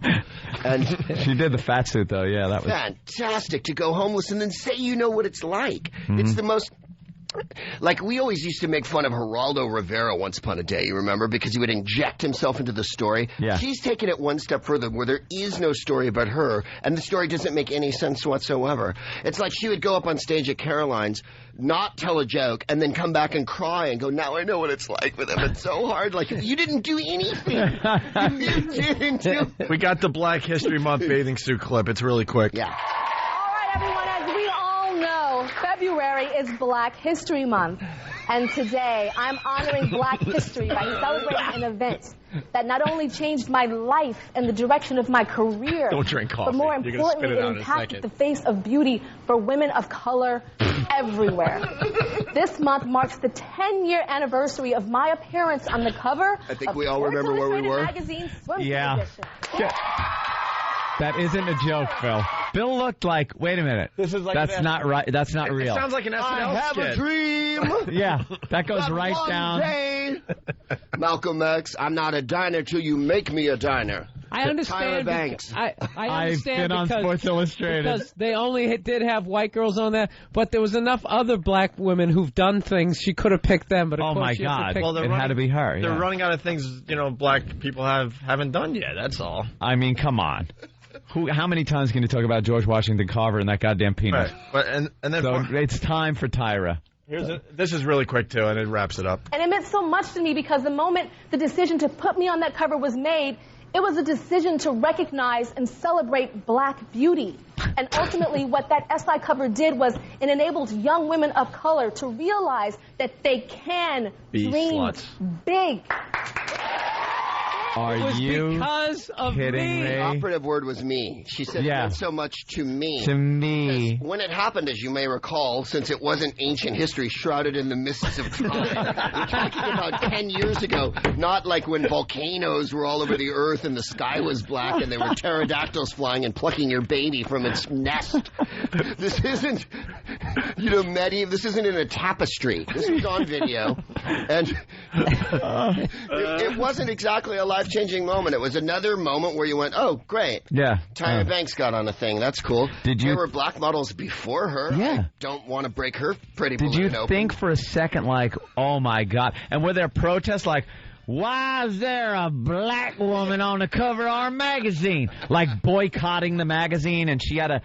And she did the fat suit, though. Yeah, that was fantastic to go homeless and then say you know what it's like. It's the most Like, we always used to make fun of Geraldo Rivera once upon a day, you remember? Because he would inject himself into the story. Yeah. She's taken it one step further, where there is no story about her, and the story doesn't make any sense whatsoever. It's like she would go up on stage at Caroline's, not tell a joke, and then come back and cry and go, now I know what it's like with him. It's so hard. Like, you didn't do anything. You didn't do... We got the Black History Month bathing suit clip. It's really quick. Yeah. Everyone, as we all know, February is Black History Month. And today, I'm honoring Black history by celebrating an event that not only changed my life and the direction of my career, Don't drink coffee. but more You're gonna importantly, spit it out it in a impacted second. the face of beauty for women of color everywhere. This month marks the 10-year anniversary of my appearance on the cover I think of we all Sports remember where we Illustrated were. Magazine's swimsuit Yeah. edition. That isn't a joke, Phil. Bill looked like, wait a minute. This is like That's an not right. That's not It real. sounds like an SNL I have skit. a dream. Yeah, that goes But right one down. day, Malcolm X, I'm not a diner till you make me a diner. I understand. Tyra Banks. I understand I've been on because, Sports Illustrated. because they only did have white girls on there, but there was enough other black women who've done things. She could have picked them, but of Oh, course my she has to God. pick Well, they're it had to be her. They're Yeah. running out of things, black people haven't done yet. That's all. I mean, come on. How many times can you talk about George Washington Carver and that goddamn penis? Right. But and then So it's time for Tyra. this is really quick too, and it wraps it up. And it meant so much to me because the moment the decision to put me on that cover was made, it was a decision to recognize and celebrate black beauty. And ultimately, what that SI cover did was it enabled young women of color to realize that they can Be dream sluts. big. Are It was you because of kidding me? The operative word was me. She said it meant so much to me. To me. Because when it happened, as you may recall, since it wasn't ancient history shrouded in the mists of time, we're talking about 10 years ago, not like when volcanoes were all over the earth and the sky was black and there were pterodactyls flying and plucking your baby from its nest. This isn't, medieval. This isn't in a tapestry. This was on video. And it wasn't exactly a life-changing moment. It was another moment where you went, oh, great. Yeah. Tyra Banks got on a thing. That's cool. Did you- There were black models before her. Yeah. I don't want to break her pretty Did balloon you open. think for a second, like, oh, my God? And were there protests like, why is there a black woman on the cover of our magazine? Like boycotting the magazine, and she had to,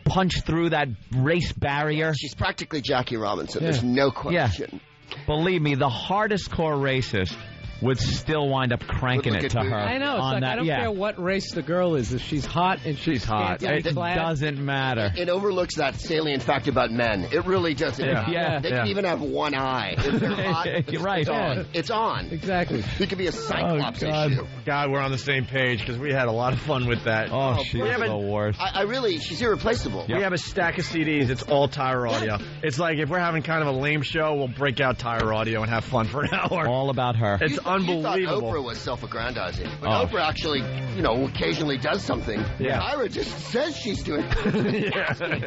punch through that race barrier. She's practically Jackie Robinson. There's no question. Yeah. Believe me, the hardest core racist would still wind up cranking Would look it at to me. her. I know. It's on like that, I don't care what race the girl is. If she's hot and she's hot. scantily It clad, doesn't matter. It overlooks that salient fact about men. It really doesn't. Yeah. They can even have one eye. If they're hot, You're right. it's on. It's on. Exactly. It could be a Cyclops God. issue. God, we're on the same page because we had a lot of fun with that. Oh, she's the worst. I really, she's irreplaceable. We have a stack of CDs. It's all Tyra audio. It's like if we're having kind of a lame show, we'll break out Tyra audio and have fun for an hour. All about her. It's You unbelievable. thought Oprah was self-aggrandizing. But Oh. Oprah actually, occasionally does something. Yeah. Tyra just says she's doing I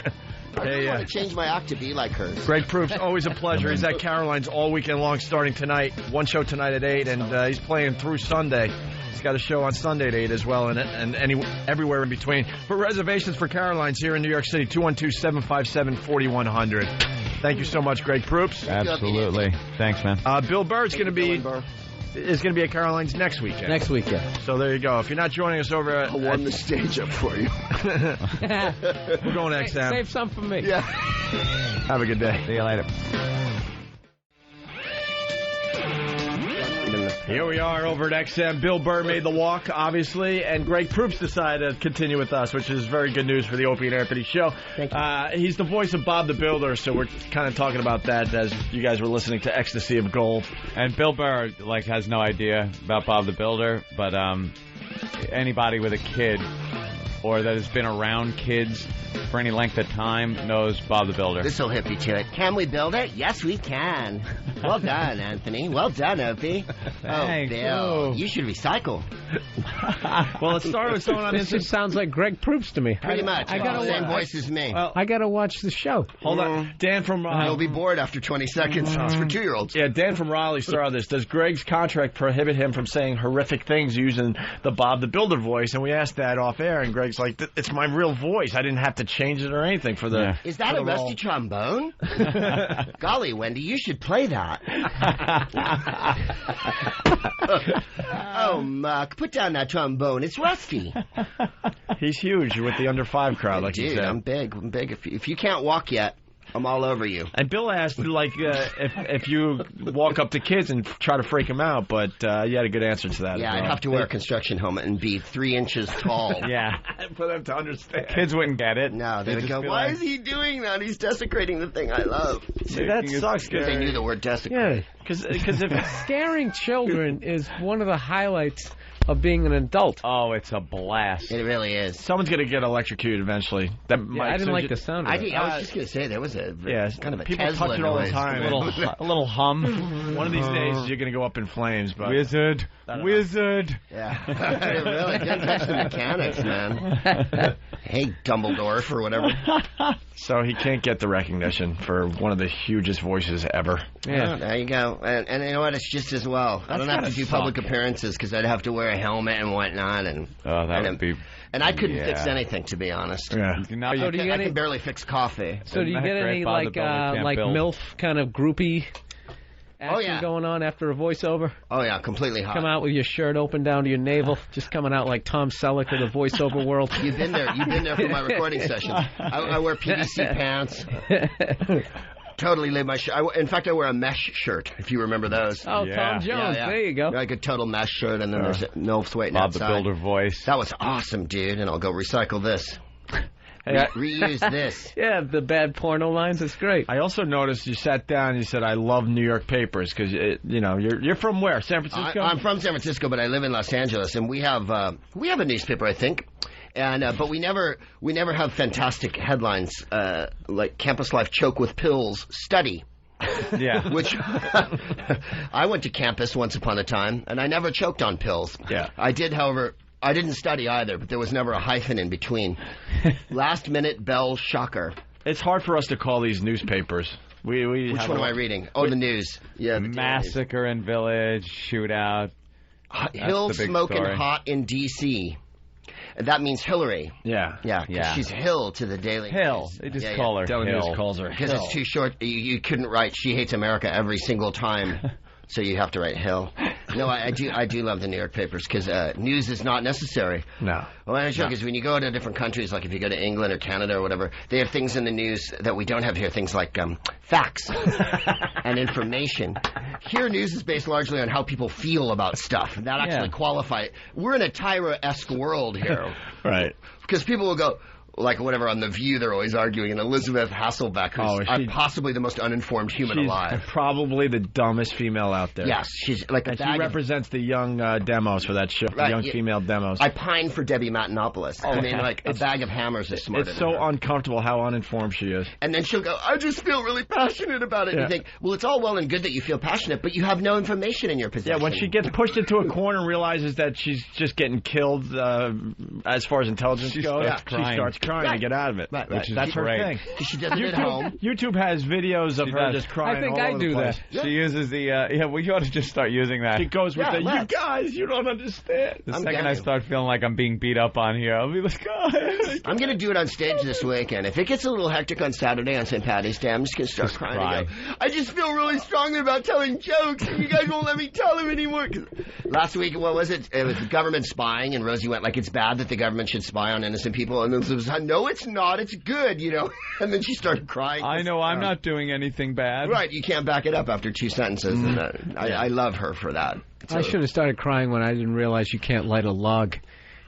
really want to change my act to be like hers. Greg Proops, always a pleasure. He's at Caroline's all weekend long starting tonight. One show tonight at 8, and he's playing through Sunday. He's got a show on Sunday at 8 as well, and everywhere in between. For reservations for Caroline's here in New York City, 212-757-4100. Thank you so much, Greg Proops. Absolutely. Thanks, man. Bill Burr's going to be at Caroline's next weekend. Next weekend. So there you go. If you're not joining us over at... I'll warm the stage up for you. We're going to XM. Save some for me. Yeah. Have a good day. See you later. Here we are over at XM. Bill Burr made the walk, obviously, and Greg Proops decided to continue with us, which is very good news for the Opie and Anthony show. Thank you. He's the voice of Bob the Builder, so we're kind of talking about that as you guys were listening to Ecstasy of Gold. And Bill Burr, has no idea about Bob the Builder, but anybody with a kid or that has been around kids for any length of time knows Bob the Builder. This'll hip you to it. Can we build it? Yes, we can. Well done, Anthony. Well done, Opie. Thanks. Oh, Bill, you should recycle. Well, it started with someone on This just sounds like Greg Proops to me. Pretty much. I gotta Same watch. voice as me. Well, I gotta watch the show. hold on. Dan from... You'll be bored after 20 seconds. It's for 2-year-olds. Yeah, Dan from Raleigh started this. Does Greg's contract prohibit him from saying horrific things using the Bob the Builder voice? And we asked that off air, and Greg's like, it's my real voice. I didn't have to to change it or anything for the. Is that a rusty trombone? Golly, Wendy, you should play that. Oh, Muck, put down that trombone. It's rusty. He's huge with the under 5 crowd, like you said. I'm big. If you can't walk yet, I'm all over you. And Bill asked, if you walk up to kids and try to freak them out, but you had a good answer to that. Yeah, I'd have to wear a construction helmet and be 3 inches tall. Yeah. For them to understand. Kids wouldn't get it. No, they would go, why is he doing that? He's desecrating the thing I love. See, that sucks. Because they knew the word desecrate. Yeah, because if scaring children is one of the highlights of being an adult. Oh, it's a blast. It really is. Someone's going to get electrocuted eventually. That I didn't like the sound of it. I was just going to say, there was a kind of a people Tesla touch it all the noise. time. A little hum. One of these days, you're going to go up in flames. But Wizard. Yeah. Really, don't touch the mechanics, man. Hey, Dumbledore, or whatever. So he can't get the recognition for one of the hugest voices ever. Yeah, there you go. And you know what? It's just as well. I don't have to do public appearances because I'd have to wear a helmet and whatnot. And would be. And I couldn't fix anything, to be honest. Yeah. I can barely fix coffee. So do you get any like MILF kind of groupie action going on after a voiceover? Oh yeah, completely hot. Come out with your shirt open down to your navel, just coming out like Tom Selleck of the voiceover world. You've been there for my recording sessions. I wear PVC pants. Totally leave my shirt. In fact, I wear a mesh shirt, if you remember those. Oh, yeah. Tom Jones. Yeah. There you go. Like a total mesh shirt, and then there's MILFs waiting outside. Bob the Builder voice. That was awesome, dude, and I'll go recycle this. Reuse this. Yeah, the bad porno lines. It's great. I also noticed you sat down and you said, I love New York papers, because, you're from where? San Francisco? I'm from San Francisco, but I live in Los Angeles, and we have a newspaper, I think. And but we never have fantastic headlines like Campus Life Choke with Pills Study. Yeah. Which I went to campus once upon a time, and I never choked on pills. Yeah. I did, however. I didn't study either, but there was never a hyphen in between. Last minute bell shocker. It's hard for us to call these newspapers. Which one am I reading? Oh, the news. Yeah, the Massacre in Village, shootout. Hill smoking hot in D.C. That means Hillary. Yeah. Yeah. She's Hill to the Daily Hill. News. They just call her Daily Hill. News calls her because it's too short. You couldn't write "She hates America" every single time, so you have to write Hill. No, I do love the New York papers because news is not necessary. No. Well, I'm sure because when you go to different countries, like if you go to England or Canada or whatever, they have things in the news that we don't have here. Things like facts and information. Here, news is based largely on how people feel about stuff. That actually qualify. We're in a Tyra-esque world here. Right. Because people will go, like whatever on The View, they're always arguing, and Elizabeth Hasselbeck, who's possibly the most uninformed human alive. Probably the dumbest female out there. Yes, she's like and she represents the young demos for that show, the young female demos. I pine for Debbie Matenopoulos. I mean, like a bag of hammers is smarter It's so than her. uncomfortable how uninformed she is. And then she'll go, I just feel really passionate about it. And you think, well, it's all well and good that you feel passionate, but you have no information in your possession. Yeah, when she gets pushed into a corner and realizes that she's just getting killed as far as intelligence goes, she starts crying to get out of it. Right. That's her thing. She does it at home. YouTube has videos of her just crying. I think all I over do the place. that. Yeah. She uses the we ought to just start using that. She goes with you guys, you don't understand. The second I start feeling like I'm being beat up on here, I'll be like, guys. I'm going to do it on stage this weekend. If it gets a little hectic on Saturday on St. Patty's Day, I'm just going to start crying. And go, I just feel really strongly about telling jokes, and you guys won't let me tell them anymore. Last week, what was it? It was the government spying, and Rosie went like, it's bad that the government should spy on innocent people. And then it was, no, it's not. It's good, you know. And then she started crying. I know I'm not doing anything bad. Right, you can't back it up after 2 sentences. And I love her for that. I should have started crying when I didn't realize you can't light a log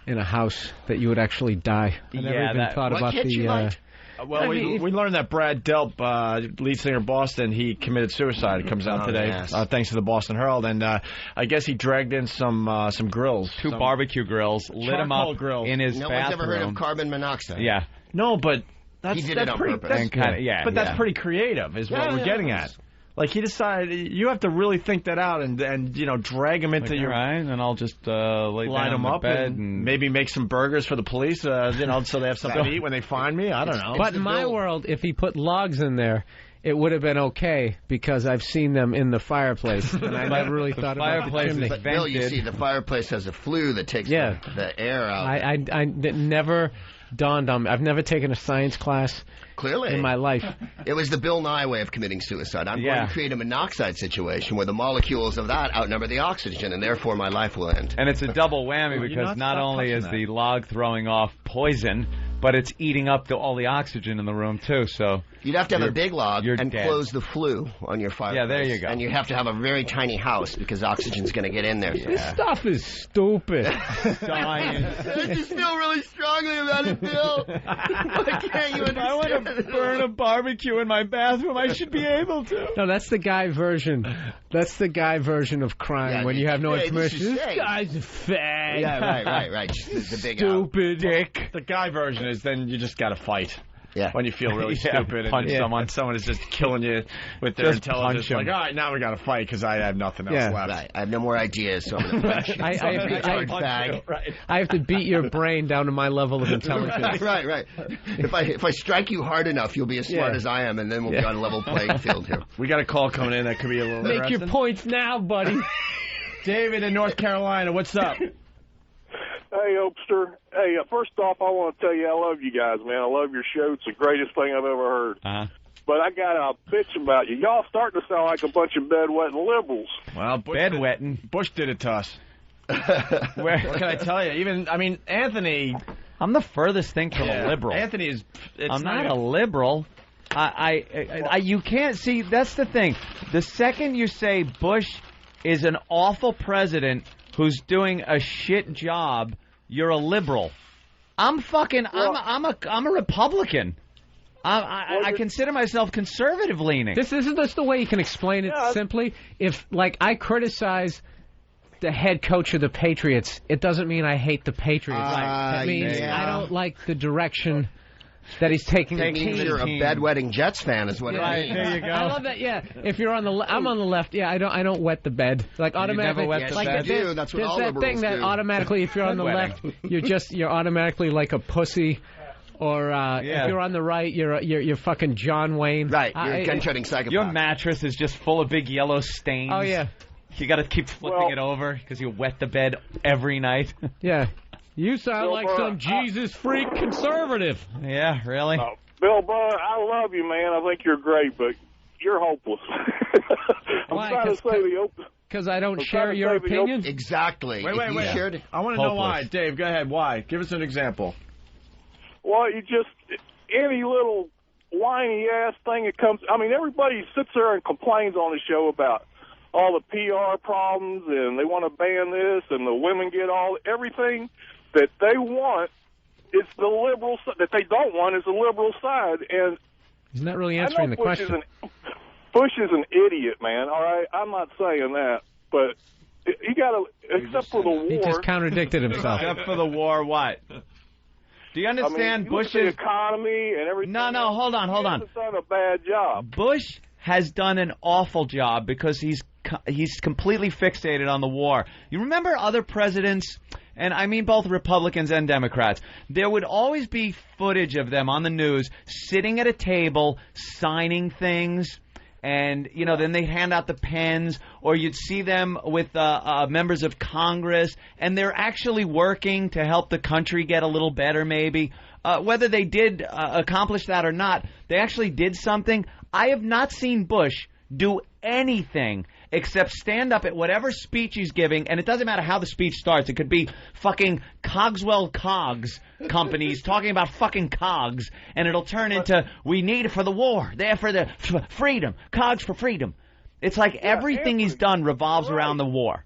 in a house, that you would actually die. I never even thought about the... Well, we learned that Brad Delp, lead singer of Boston, he committed suicide. It comes out today, thanks to the Boston Herald. And I guess he dragged in some grills. Two barbecue grills, lit them up in his bathroom. No one's ever heard of carbon monoxide. Yeah. No, but that's he did it on pretty, purpose. That's pretty creative, is what we're getting at. Like, he decided, you have to really think that out and you know, drag him into your... Right, and I'll just lay line down him on the up bed and maybe make some burgers for the police, you know, so they have something to eat when they find me. I don't know. But in my world, if he put logs in there, it would have been okay, because I've seen them in the fireplace, and I never really thought about the chimney. But Bill, you see, the fireplace has a flue that takes the air out. I never dawned on me. I've never taken a science class Clearly. in my life. It was the Bill Nye way of committing suicide. I'm going to create a monoxide situation where the molecules of that outnumber the oxygen, and therefore my life will end. And it's a double whammy because not only is the log throwing off poison, but it's eating up all the oxygen in the room, too. So you'd have to have a big log and dead. close the flue on your fireplace. Yeah, there you go. And you have to have a very tiny house because oxygen's going to get in there. This stuff is stupid. Dying. I just feel really strongly about it, Bill. Why can't you understand? If I want to burn a barbecue in my bathroom, I should be able to. No, that's the guy version. That's the guy version of crime when you have no information. This guy's a fag. Yeah, right. Just the big stupid dick. The guy version is then you just got to fight. Yeah. When you feel really stupid punch and someone is just killing you with their intelligence. Like, all right, now we got to fight because I have nothing else left. Right. I have no more ideas, so I'm going to punch you. I have to beat your brain down to my level of intelligence. Right. If I strike you hard enough, you'll be as smart as I am, and then we'll be on a level playing field here. We got a call coming in that could be a little Make your points now, buddy. David in North Carolina, what's up? Hey, Opster. Hey, first off, I want to tell you I love you guys, man. I love your show. It's the greatest thing I've ever heard. But I got a bitch about you. Y'all starting to sound like a bunch of bedwetting liberals. Well, bedwetting. Bush did it to us. What can I tell you? Anthony... I'm the furthest thing from a liberal. Anthony is... I'm not a liberal. You can't see... That's the thing. The second you say Bush is an awful president who's doing a shit job, you're a liberal. I'm a Republican. I consider myself conservative leaning. This isn't just the way you can explain it simply. If, I criticize the head coach of the Patriots, it doesn't mean I hate the Patriots. It means I don't like the direction that he's taking the team. You're a bedwetting Jets fan, is what it means. There you go. I love that. Yeah, if you're on the, I'm on the left. Yeah, I don't wet the bed. Automatically, you never wet the bed. There's That's what all liberals thing that do. automatically, if you're on the left, you're automatically like a pussy. Or if you're on the right, you're fucking John Wayne. Right, you're a gun-shooting psychopath. Your mattress is just full of big yellow stains. Oh yeah. You got to keep flipping it over because you wet the bed every night. Yeah. You sound like some Jesus freak conservative. Yeah, really? Bill Burr, I love you, man. I think you're great, but you're hopeless. I'm trying to say because I don't share your opinion? Exactly. Wait. I want to know why. Dave, go ahead. Why? Give us an example. Well, any little whiny-ass thing that comes... everybody sits there and complains on the show about all the PR problems, and they want to ban this, and the women get everything that they want. It's the liberal side. That they don't want is the liberal side. And isn't that really answering the question? Bush is an idiot, man. All right, I'm not saying that, but you got to, except for the war. He just contradicted himself. Except for the war, what? Do you understand Bush's the economy and everything? No, hold on. He's done a bad job. Bush has done an awful job because he's completely fixated on the war. You remember other presidents, and I mean both Republicans and Democrats, there would always be footage of them on the news sitting at a table signing things, and then they'd hand out the pens, or you'd see them with members of Congress, and they're actually working to help the country get a little better maybe. Whether they did accomplish that or not, they actually did something. I have not seen Bush do anything except stand up at whatever speech he's giving, and it doesn't matter how the speech starts. It could be fucking Cogswell Cogs companies talking about fucking cogs, and it'll turn into, we need it for the war, there for the freedom, cogs for freedom. It's like everything he's done revolves around the war.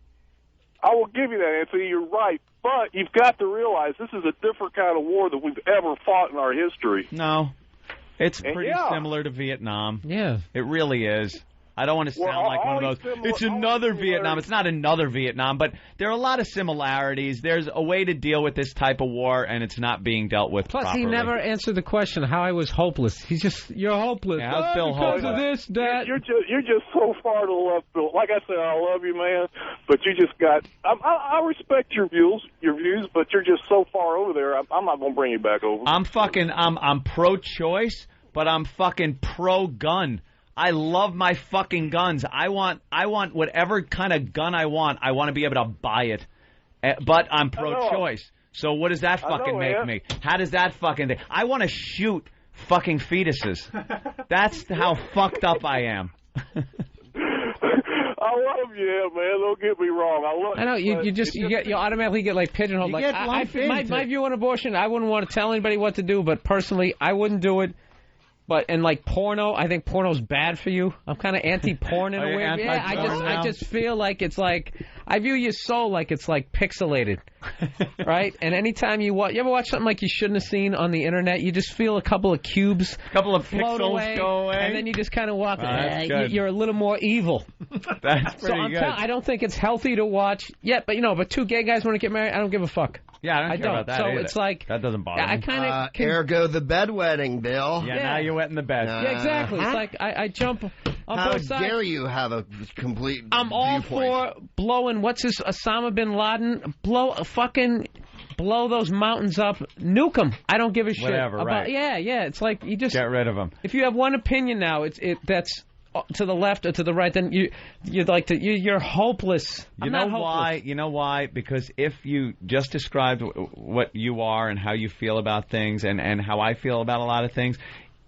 I will give you that, Anthony. You're right. But you've got to realize this is a different kind of war than we've ever fought in our history. No. It's pretty similar to Vietnam. Yeah. It really is. I don't want to sound like one of those, it's another Vietnam. It's not another Vietnam, but there are a lot of similarities. There's a way to deal with this type of war, and it's not being dealt with properly. He never answered the question how I was hopeless. He's just, you're hopeless. Yeah, how's Bill because hopeless? of this, that. You're just so far to the left, Bill. Like I said, I love you, man, but you just got, I respect your views, but you're just so far over there, I'm not going to bring you back over. I'm pro-choice, but I'm fucking pro-gun. I love my fucking guns. I want whatever kind of gun I want. I want to be able to buy it. But I'm pro-choice. So what does that fucking make me? How does that fucking... I want to shoot fucking fetuses. That's how fucked up I am. I love you, man. Don't get me wrong. I know you automatically get like pigeonholed. Like my view on abortion, I wouldn't want to tell anybody what to do, but personally, I wouldn't do it. And like porno, I think porno's bad for you. I'm kind of anti-porn in a way. Yeah, I just feel like it's like I view your soul like it's like pixelated, right? And anytime you ever watch something like you shouldn't have seen on the internet, you just feel a couple of cubes, float away, go away, and then you just kind of walk. Good. You're a little more evil. That's pretty good. I don't think it's healthy to watch. Yeah, but two gay guys want to get married. I don't give a fuck. Yeah, I don't care about that. So either. It's like that doesn't bother me. I kind of ergo the bedwetting, Bill. Yeah, now you're wetting the bed. Yeah, exactly. It's like I jump on both sides. How dare you have a complete I'm all for blowing, Osama bin Laden, blow those mountains up, nuke them. I don't give a shit. Whatever, right. Yeah, it's like you just... Get rid of them. If you have one opinion now, that's to the left or to the right, then you're hopeless. You know why? Because if you just described what you are and how you feel about things and how I feel about a lot of things,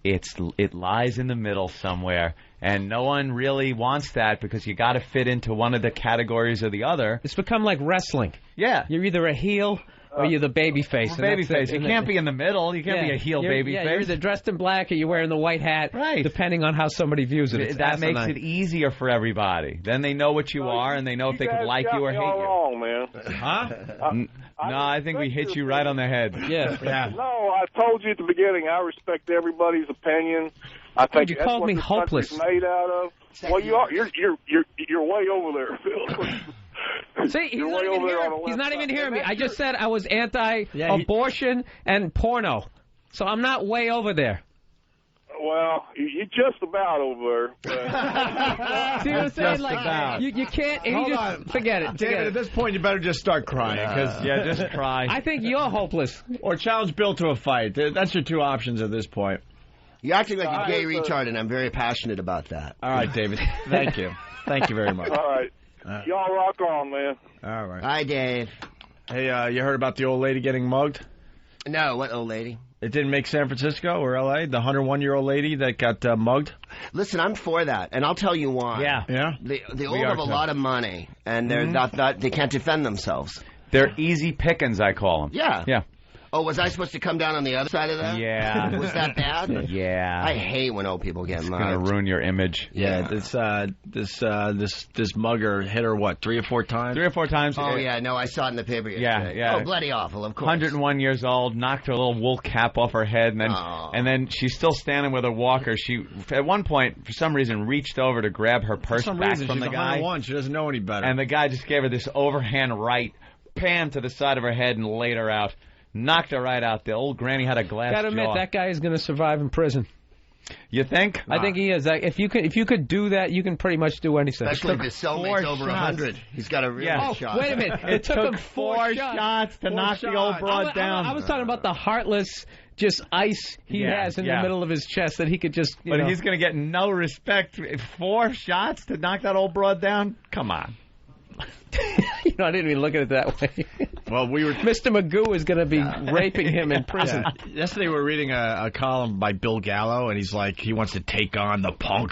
it lies in the middle somewhere, and no one really wants that because you got to fit into one of the categories or the other. It's become like wrestling. Yeah, you're either a heel or you're the baby face. Baby face. You can't be in the middle. You can't be a heel baby face. You're either dressed in black or you're wearing the white hat, right? Depending on how somebody views it. That makes it easier for everybody. Then they know what you are, and they know if they could like you or hate you. Wrong, man. Huh? No, I think we hit you right on the head. Yeah. No, I told you at the beginning. I respect everybody's opinion. I think you that's called what me this hopeless. country's made out of. Well, you are. You're way over there, Phil. See, he's not even hearing me. I just said I was anti-abortion and porno, so I'm not way over there. Well, you're just about over there. See what I'm saying? Like, you can't. Hold on. Forget it. David, at this point, you better just start crying. Just cry. I think you're hopeless. Or challenge Bill to a fight. That's your two options at this point. You're acting like a gay retard, and I'm very passionate about that. All right, David. Thank you. Thank you very much. All right. Y'all rock on, man. All right. Hi, Dave. Hey, you heard about the old lady getting mugged? No, what old lady? It didn't make San Francisco or L.A., the 101-year-old lady that got mugged? Listen, I'm for that, and I'll tell you why. Yeah? The old have a lot of money, and they're not they can't defend themselves. They're easy pickings, I call them. Yeah. Yeah. Oh, was I supposed to come down on the other side of that? Yeah. Was that bad? Yeah. I hate when old people get mugged. It's going to ruin your image. Yeah. This mugger hit her, what, 3 or 4 times? 3 or 4 times. Oh, yeah. No, I saw it in the paper yesterday. Yeah. Oh, bloody awful, of course. 101 years old, knocked her little wool cap off her head, and then she's still standing with her walker. She, at one point, for some reason, reached over to grab her purse back from the guy. 101. She doesn't know any better. And the guy just gave her this overhand right, panned to the side of her head, and laid her out. Knocked her right out. The old granny had a glass Gotta admit, jaw. that guy is going to survive in prison. You think? I think he is. If you could do that, you can pretty much do anything. Especially if his cellmate's over 100. He's got a real shot. Wait a minute. It took him 4 shots to knock the old broad down. I was talking about the heartless, just ice he has in the middle of his chest that he could just. But he's going to get no respect. 4 shots to knock that old broad down? Come on. I didn't even look at it that way. Well, Mr. Magoo is going to be raping him in prison. Yeah. Yesterday we were reading a column by Bill Gallo, and he's like, he wants to take on the punk,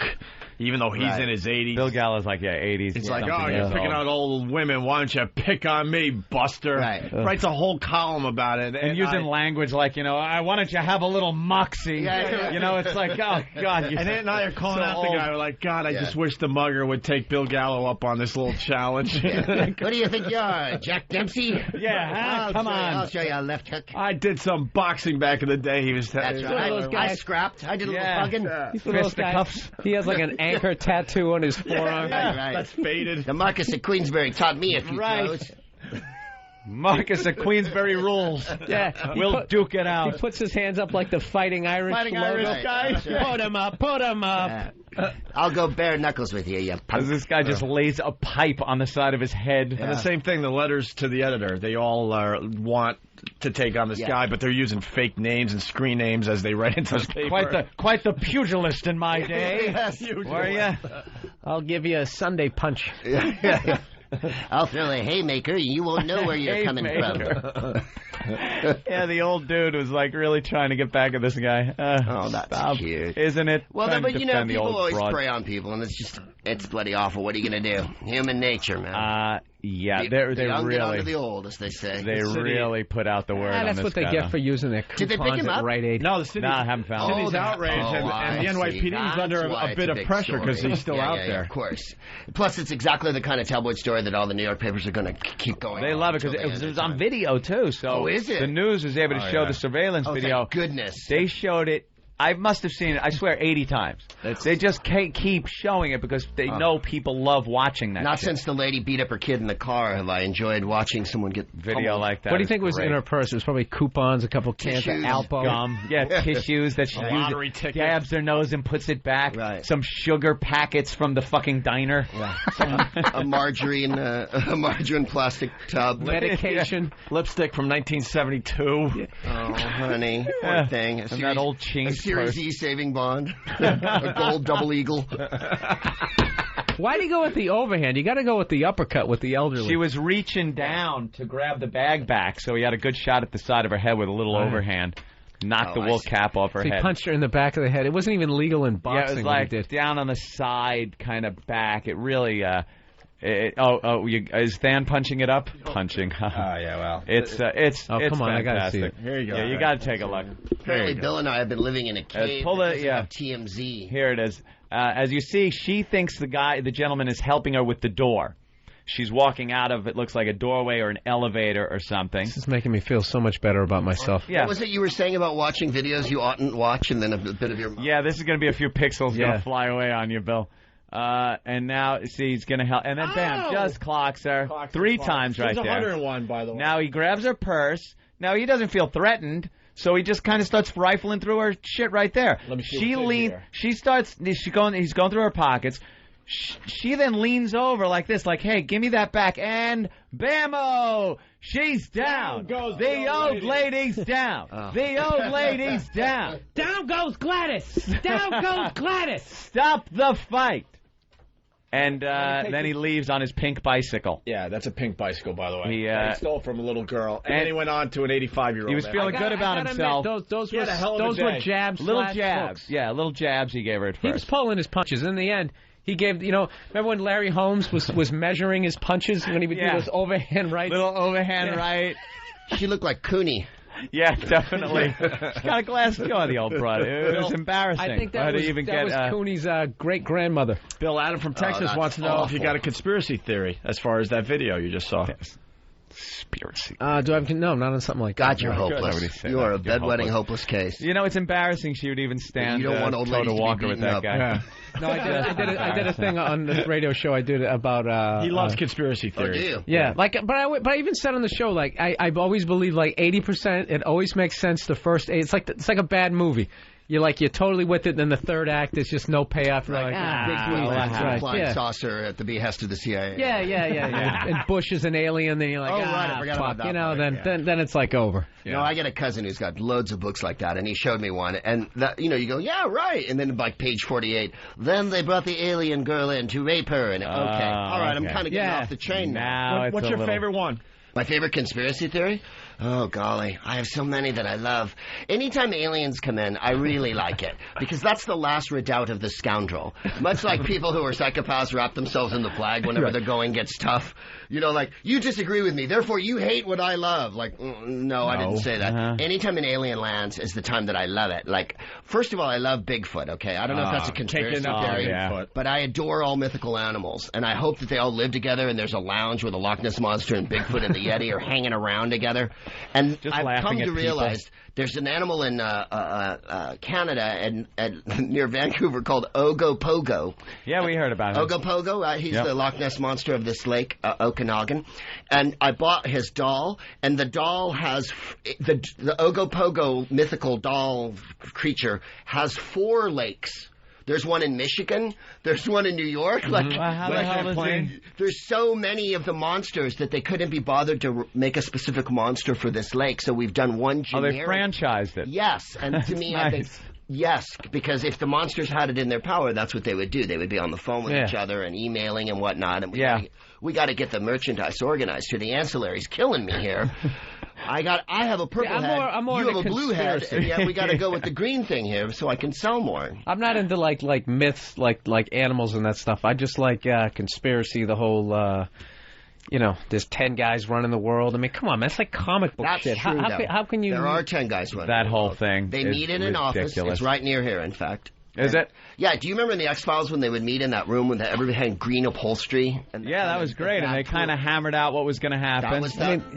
even though he's in his 80s. Bill Gallo's like, 80s. It's like, you're picking out old women. Why don't you pick on me, Buster? Right. Writes a whole column about it. And using language like, why don't you have a little moxie? It's like, oh, God. And then now you're calling out the guy. We're like, God, I just wish the mugger would take Bill Gallo up on this little challenge. What do you think you are, Jack Dempsey? Yeah, come on. I'll show you a left hook. I did some boxing back in the day. He was That's right. I scrapped. I did a little hugging. He's one of those guys. He has like an anchor tattoo on his forearm. Right. That's faded. The Marcus of Queensberry taught me a few throws. Marcus of Queensberry rules. Yeah. We'll duke it out. He puts his hands up like the Fighting Irish guy. Put him up. Put him up. I'll go bare knuckles with you punk. This guy just lays a pipe on the side of his head. And the same thing, the letters to the editor. They all want to take on this guy, but they're using fake names and screen names as they write into the paper. Quite the pugilist in my day. Were you? I'll give you a Sunday punch. I'll throw a haymaker, and you won't know where you're coming from. Yeah, the old dude was like really trying to get back at this guy. That's cute. Isn't it? Well, Trying but to defend the people old always fraud. prey on people, and it's bloody awful. What are you going to do? Human nature, man. Yeah, the they young get really, onto the old, as they say. they really put out the word on That's this what they guy, get though. for using their Did they pick coupons him at up? Rite Aid. No, the city's, I haven't found city's it. outraged, and the NYPD is under a bit of pressure because he's still out there. Of course. Plus, it's exactly the kind of tabloid story that all the New York papers are going to keep going. They love it because it was on video too. So is it? the news was able to show the surveillance video. Thank goodness. They showed it. I must have seen it, I swear, 80 times. They just keep showing it because they know people love watching that Not shit. since the lady beat up her kid in the car have I enjoyed watching someone get Video pummeled. like that. What do you think was great. in her purse? It was probably coupons, a couple cans of Tissues. Alpo. Gum, tissues that she lottery uses, ticket. dabs her nose and puts it back. Right. Some sugar packets from the fucking diner. a margarine plastic tub. Medication. Lipstick from 1972. Oh, honey, poor thing. And that old A change Series purse. E saving bond. A gold double eagle. Why do you go with the overhand? You got to go with the uppercut with the elderly. She was reaching down to grab the bag back, so he had a good shot at the side of her head with a little overhand. Knocked the wool cap off her So he head. punched her in the back of the head. It wasn't even legal in boxing. Yeah, it was what he like did. down on the side, kind of back. It really. Is Than punching it up? Punching. Yeah, well. It's come on, I gotta see fantastic. it. Here you go. Yeah, you got to take a look. Apparently, Bill and I have been living in a cave pull it, because of TMZ. Here it is. As you see, she thinks the gentleman is helping her with the door. She's walking out of, it looks like a doorway or an elevator or something. This is making me feel so much better about myself. Yeah. What was it you were saying about watching videos you oughtn't watch and then a bit of your... Yeah, this is going to be a few pixels going to fly away on you, Bill. And now, see, he's going to help. And then, bam, just clocks her. Three times right there. 101, by the way. Now he grabs her purse. Now he doesn't feel threatened, so he just kind of starts rifling through her shit right there. Let me see She what's in leans. here. He's going through her pockets. She then leans over like this, like, "Hey, give me that back!" And bammo, she's down. Down goes the old lady's down. The old lady's down. Down goes Gladys. Down goes Gladys. Stop the fight. And then he leaves on his pink bicycle. Yeah, that's a pink bicycle, by the way. He stole from a little girl, and then he went on to an 85-year-old. He was feeling good about himself. Those He had a hell of a were day. jabs. Little slash jabs. hooks. Yeah, little jabs he gave her at He was first. pulling his punches. In the end, he gave, remember when Larry Holmes was measuring his punches when he would do those overhand rights? Little overhand right. She looked like Cooney. Yeah, definitely. She's got a glass jaw, the old broad. It was embarrassing. I think that was Cooney's great-grandmother. Bill Adam from Texas wants to know if you got a conspiracy theory as far as that video you just saw. Conspiracy. Do I have, no, not on something like that. God, you're hopeless. You are a bedwetting hopeless case. You know, it's embarrassing she would even stand You don't want old Toto ladies to be Walker with beaten that up. guy. Yeah. No, I did a thing on this radio show I did about... He loves conspiracy theories. do you? Yeah, but I even said on the show, like, I've always believed, like, 80%, it always makes sense the first 8. It's like a bad movie. You're totally with it, and then the third act, there's just no payoff. You're like, Flying saucer at the behest of the CIA. Yeah. And Bush is an alien, then you're like, I forgot about that part. then it's like over. You know, I got a cousin who's got loads of books like that, and he showed me one, and that, you go, yeah, right, and then like page 48, then they brought the alien girl in to rape her, and all right, I'm kind of getting off the train now. What's your favorite one? My favorite conspiracy theory? Oh, golly. I have so many that I love. Anytime aliens come in, I really like it. Because that's the last redoubt of the scoundrel. Much like people who are psychopaths wrap themselves in the flag whenever the going gets tough. You disagree with me, therefore you hate what I love. No, I didn't say that. Anytime an alien lands is the time that I love it. First of all, I love Bigfoot, okay? I don't know if that's a conspiracy theory, but I adore all mythical animals. And I hope that they all live together and there's a lounge where the Loch Ness Monster and Bigfoot and the Yeti are hanging around together. And I've come to realize there's an animal in Canada and near Vancouver called Ogopogo. Yeah, we heard about him. Ogopogo, he's the Loch Ness Monster of this lake, Okanagan. And I bought his doll, and the doll has, the Ogopogo mythical doll creature has 4 lakes. There's one in Michigan. There's one in New York. There's so many of the monsters that they couldn't be bothered to make a specific monster for this lake. So we've done one generic. Oh, they franchised it. Yes, and to me, I think yes, because if the monsters had it in their power, that's what they would do. They would be on the phone with each other and emailing and whatnot. And we got to get the merchandise organized. So the ancillary's killing me here. I have a purple head. I'm more you have into a blue head, conspiracy. and yet we got to go with the green thing here so I can sell more. I'm not into like myths, like animals and that stuff. I just like conspiracy, the whole. There's 10 guys running the world. I mean, come on, man. That's like comic book That's shit. True, How can you... There are 10 guys running that the whole world. thing. They is meet in an ridiculous. office. It's right near here, in fact. Is it? Yeah. Do you remember in the X-Files when they would meet in that room with everybody had green upholstery? Yeah, that was great, and they kind of hammered out what was going to happen.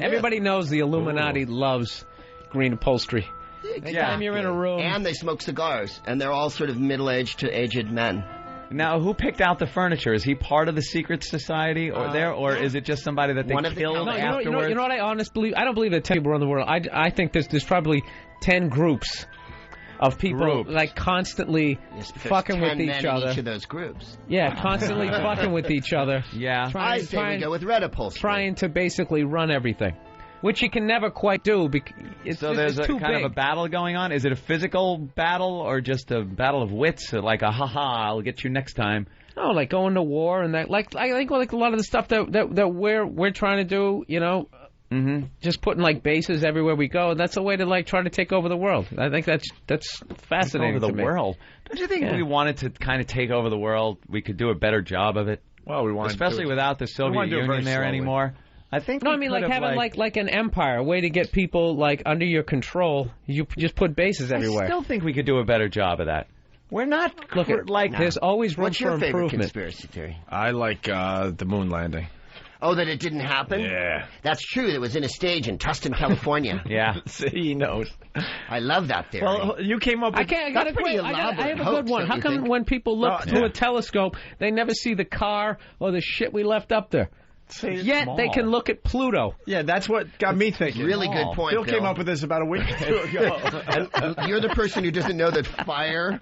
Everybody knows the Illuminati loves green upholstery. Anytime you're in a room... And they smoke cigars, and they're all sort of middle-aged to aged men. Now, who picked out the furniture? Is he part of the secret society or is it just somebody that they killed afterwards? You know what I honestly believe? I don't believe that 10 people run the world. I think there's probably 10 groups of people like constantly fucking with each other. In each of those groups. Yeah, constantly fucking with each other. Yeah. I say we go with red upholstery. Trying to basically run everything. Which you can never quite do. So there's a kind of a battle going on? Is it a physical battle or just a battle of wits? Like a ha-ha, I'll get you next time? No, like going to war and that. Like I think like a lot of the stuff that we're trying to do, just putting like bases everywhere we go. That's a way to like try to take over the world. I think that's fascinating. Take over to the me. world. Don't you think if we wanted to kind of take over the world, we could do a better job of it? Well, we want especially without the Soviet Union there anymore. I think. No, I mean like having like an empire, a way to get people like under your control. You just put bases everywhere. I still think we could do a better job of that. We're not there's always room What's for your favorite improvement. Conspiracy theory? I like the moon landing. Oh, that it didn't happen? Yeah. That's true. It was in a stage in Tustin, California. Yeah. See, he knows. I love that theory. Well, you came up with... I have a good one. How come when people look through a telescope, they never see the car or the shit we left up there? Yet they can look at Pluto. Yeah, that's what got me thinking. Really good point, Bill Bill. came up with this about a week or two ago. And you're the person who doesn't know that fire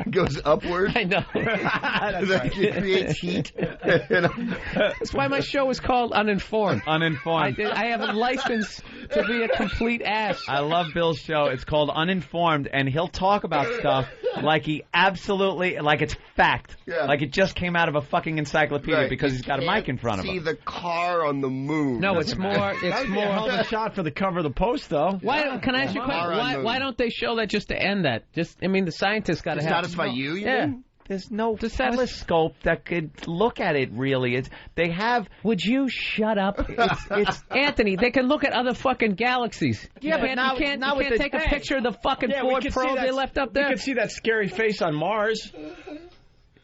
goes upward. I know. That it creates heat. That's why my show is called Uninformed. Uninformed. I have a license to be a complete ass. I love Bill's show. It's called Uninformed, and he'll talk about stuff like he absolutely, like it's fact. Yeah. Like it just came out of a fucking encyclopedia because he's got a mic in front of him. See the car on the moon. No, it's more. That would be a hell of a shot for the cover of the Post, though. Why? Can I ask you a question? Why don't they show that just to end that? The scientists got to have satisfy you. Mean? There's no telescope that could look at it, really. They have... Would you shut up? It's Anthony, they can look at other fucking galaxies. Yeah, but you can't take a picture of the fucking Ford probe they left up there? We could see that scary face on Mars.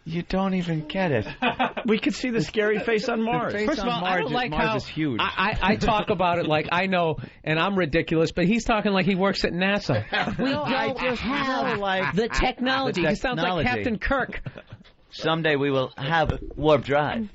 You don't even get it. We could see the scary face on Mars. First of all, I don't like Mars how is huge. I talk about it like I know, and I'm ridiculous, but he's talking like he works at NASA. We don't have the technology. He sounds like Captain Kirk. Someday we will have warp drive.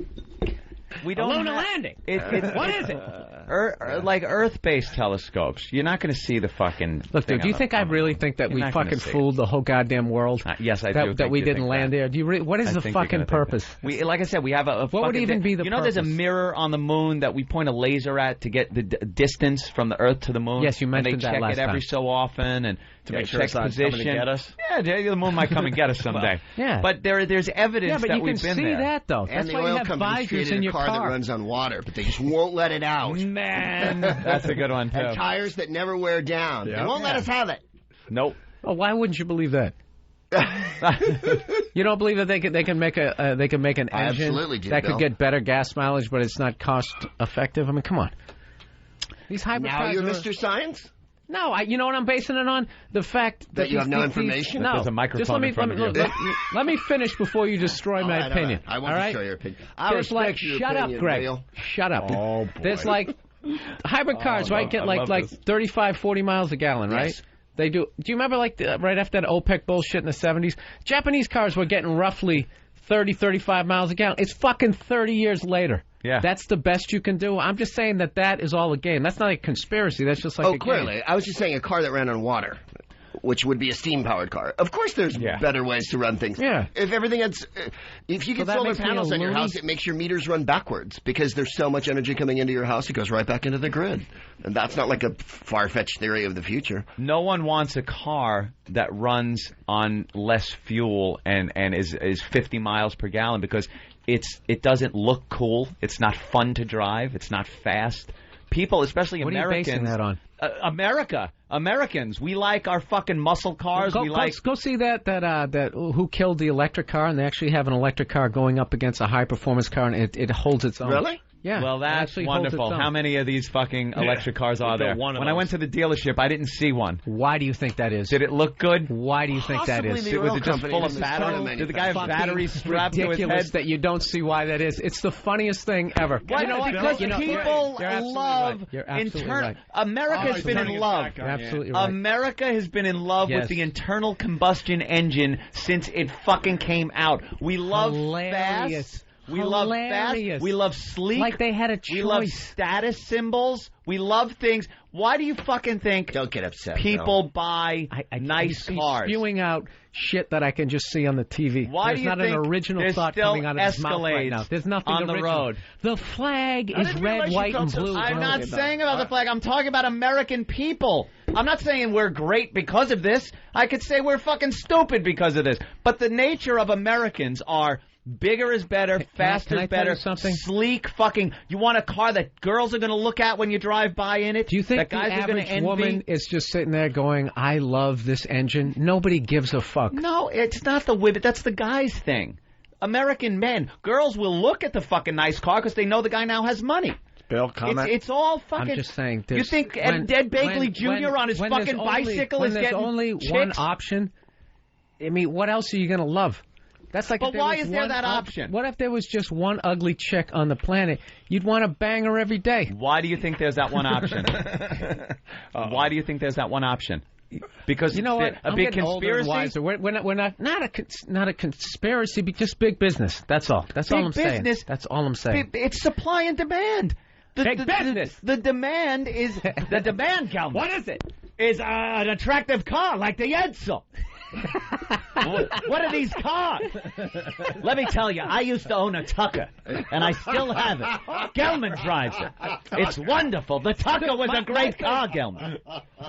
We don't lunar landing. What is it? Like Earth-based telescopes. You're not going to see the fucking. Look, dude, do you think I really think that we fucking fooled the whole goddamn world? Yes, I do. That we didn't land there. Do you really? What is the fucking purpose? Like I said, we have a. What would even be the? You know, there's a mirror on the moon that we point a laser at to get the distance from the Earth to the moon. Yes, you mentioned that last time. They check it every so often and to make sure it's not coming to get us. Yeah, the moon might come and get us someday. Yeah, but there's evidence that we've been there. Yeah, but you can see that though. And the oil company's created a car that runs on water, but they just won't let it out. Man, that's a good one too. And tires that never wear down. Yeah. They won't let us have it. Nope. Well, why wouldn't you believe that? You don't believe that they can make an engine absolutely do, that Bill. could get better gas mileage, but it's not cost effective? I mean, come on. These hybrid now cars you're are... Mr. Science? No, you know what I'm basing it on? The fact that you have no information? No, there's a microphone just let me finish before you destroy my opinion. I won't destroy your opinion. There's like, shut up, Greg. Bill. Shut up. Oh, boy. There's like hybrid cars, right? Get like 35, 40 miles a gallon, right? Yes. They do. Do you remember like right after that OPEC bullshit in the 70s? Japanese cars were getting roughly 30, 35 miles a gallon. It's fucking 30 years later. Yeah. That's the best you can do. I'm just saying that is all a game. That's not a conspiracy. That's just like a clearly. game. I was just saying a car that ran on water, which would be a steam-powered car. Of course there's better ways to run things. Yeah. If you get solar panels on your house, it makes your meters run backwards because there's so much energy coming into your house, it goes right back into the grid. And that's not like a far-fetched theory of the future. No one wants a car that runs on less fuel and is 50 miles per gallon because it doesn't look cool. It's not fun to drive. It's not fast. people, especially what Americans. What are you basing that on? Americans, we like our fucking muscle cars. Go see that Who Killed the Electric Car, and they actually have an electric car going up against a high performance car, and it holds its own. Really? Yeah. Well, that's wonderful. How many of these fucking electric cars are there? When I went to the dealership, I didn't see one. Why do you think that is? Did it look good? Why do you think that is? Was it just full of batteries? Did the guy have batteries strapped to his ridiculous head? that you don't see why that is. It's the funniest thing ever. Why? You know what? Because people love internal. America's been in love. You're absolutely right. America has been in love with the internal combustion engine since it fucking came out. We love fast. We love fast. We love sleek. Like they had a choice. We love status symbols. We love things. Why do you fucking think? Don't get upset. People buy nice cars. Spewing out shit that I can just see on the TV. Why There's do you not think an original thought coming out of his mouth right now. There's nothing on original. The road? The flag is red, white, and blue. I'm not saying about the flag. I'm talking about American people. I'm not saying we're great because of this. I could say we're fucking stupid because of this. But the nature of Americans are bigger is better, faster is better, sleek fucking. You want a car that girls are going to look at when you drive by in it? Do you think that guys the average woman is just sitting there going, I love this engine? Nobody gives a fuck. No, it's not the women. That's the guy's thing. American men. Girls will look at the fucking nice car because they know the guy now has money. Bill, comment. It's all fucking. I'm just saying. You think Ed Begley Jr. on his fucking bicycle is getting only chicks? One option? I mean, what else are you going to love? That's like. But why is there that option? What if there was just one ugly chick on the planet? You'd want to bang her every day. Why do you think there's that one option? Why do you think there's that one option? Because you know what? A big conspiracy. Wiser. We're not a conspiracy, but just big business. That's all. That's all I'm saying. That's all I'm saying. It's supply and demand. Big business. The demand is the demand. Calvin. What is it? Is an attractive car like the Edsel. What are these cars? Let me tell you, I used to own a Tucker, and I still have it. Gelman drives it. It's wonderful. The Tucker was a great car, Gelman.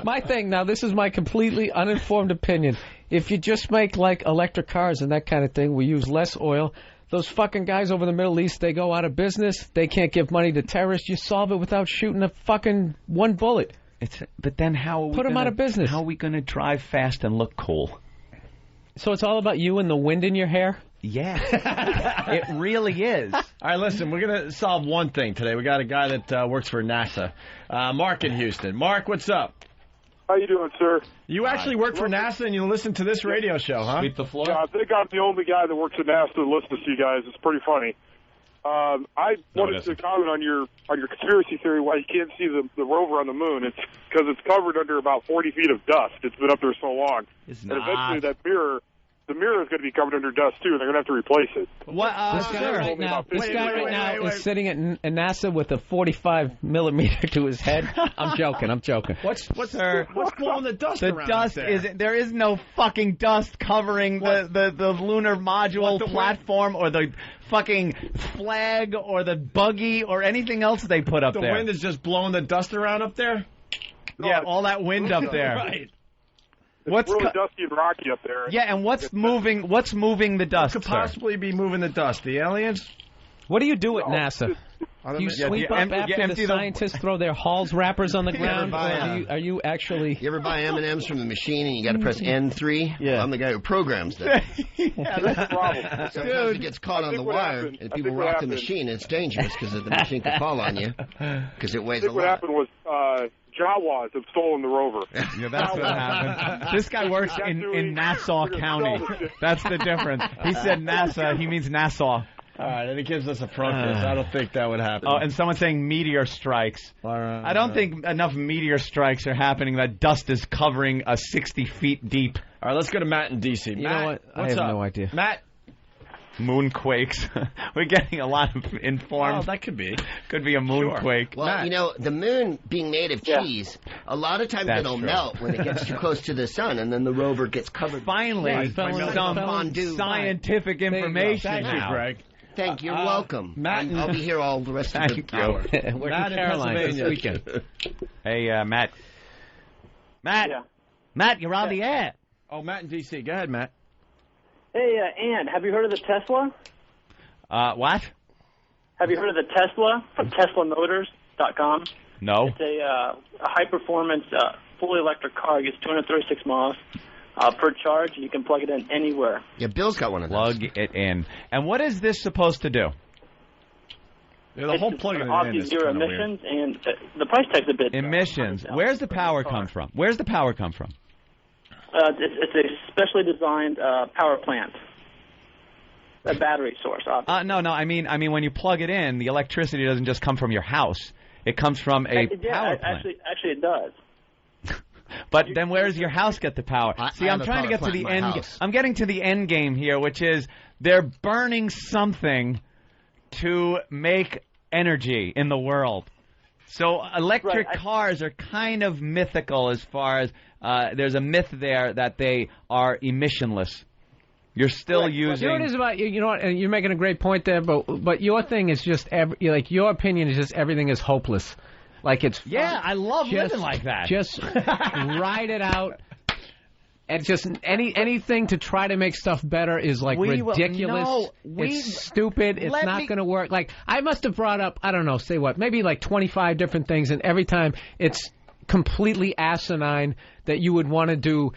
My thing, now this is my completely uninformed opinion. If you just make like electric cars and that kind of thing, we use less oil. Those fucking guys over the Middle East, they go out of business. They can't give money to terrorists. You solve it without shooting a fucking one bullet. But then how are we put them out of business? How are we going to drive fast and look cool? So it's all about you and the wind in your hair? Yeah. It really is. All right, listen, we're going to solve one thing today. We got a guy that works for NASA. Mark in Houston. Mark, what's up? How you doing, sir? You actually work for NASA and you listen to this radio show, huh? Sweep the floor? Yeah, I think I'm the only guy that works at NASA that listens to you guys. It's pretty funny. I wanted to comment on your conspiracy theory why you can't see the rover on the moon. It's because it's covered under about 40 feet of dust. It's been up there so long. It's and not. eventually the mirror is going to be covered under dust, too, and they're going to have to replace it. What? This guy right now is sitting at NASA with a 45-millimeter to his head. I'm joking. What's blowing the dust around? The dust there is no fucking dust covering the lunar module platform or the fucking flag or the buggy or anything else they put up there. The wind is just blowing the dust around up there? Yeah, all that wind up there. Right. It's really dusty and rocky up there. Yeah, and what's moving the dust? What could possibly be moving the dust? The aliens? What do you do at NASA? Do you sweep up after the scientists throw their Halls wrappers on the ground? Or are you actually... You ever buy M&Ms from the machine and you got to press N3? Yeah. I'm the guy who programs that. Yeah, that's the problem. Sometimes it gets caught on the wire and people rock the machine. It's dangerous because the machine can fall on you because it weighs a lot. What happened was Jawas have stolen the rover. Yeah, that's what happened. This guy works in Nassau County. That's the difference. He said NASA, he means Nassau. All right, and it gives us a protest. I don't think that would happen. Oh, and someone's saying meteor strikes. I don't think enough meteor strikes are happening. That dust is covering 60 feet deep. All right, let's go to Matt in D.C. You know what? I have no idea. Matt? Moonquakes. We're getting a lot of informed. Oh, that could be. Could be a moonquake. Well, Matt. you know, the moon being made of cheese, a lot of times it'll melt when it gets too close to the sun, and then the rover gets covered. Finally, some scientific information Thank you, Greg. Thank you. You're welcome. Matt, I'll be here all the rest of the hour. We're in Carolina this weekend. Hey, Matt. Matt. Yeah. Matt, you're on the air. Oh, Matt in D.C. Go ahead, Matt. Hey, Ann, have you heard of the Tesla? What? Have you heard of the Tesla from TeslaMotors.com? No. It's a high-performance, fully electric car. It gets 236 miles per charge, and you can plug it in anywhere. Yeah, Bill's got one of those. Plug it in. And what is this supposed to do? Yeah, the whole plugging it in is zero kind of emissions, and the price tag's a bit. Emissions. Where's the power come from? Where's the power come from? It's a specially designed power plant. A battery source, obviously. No. I mean, when you plug it in, the electricity doesn't just come from your house. It comes from a power plant. Actually, it does. But then where does your house get the power? See, I'm trying to get to the end. I'm getting to the end game here, which is they're burning something to make energy in the world. So electric cars are kind of mythical as far as there's a myth there that they are emissionless. You're still using. You know what it is about you know what, and you're making a great point there, but your thing is just like your opinion is just everything is hopeless. Like it's fun. Yeah, I love living like that. Just ride it out. And just anything to try to make stuff better is like ridiculous. It's stupid. It's not going to work. Like I must have brought up, I don't know, say what, maybe like 25 different things, and every time it's completely asinine that you would want to do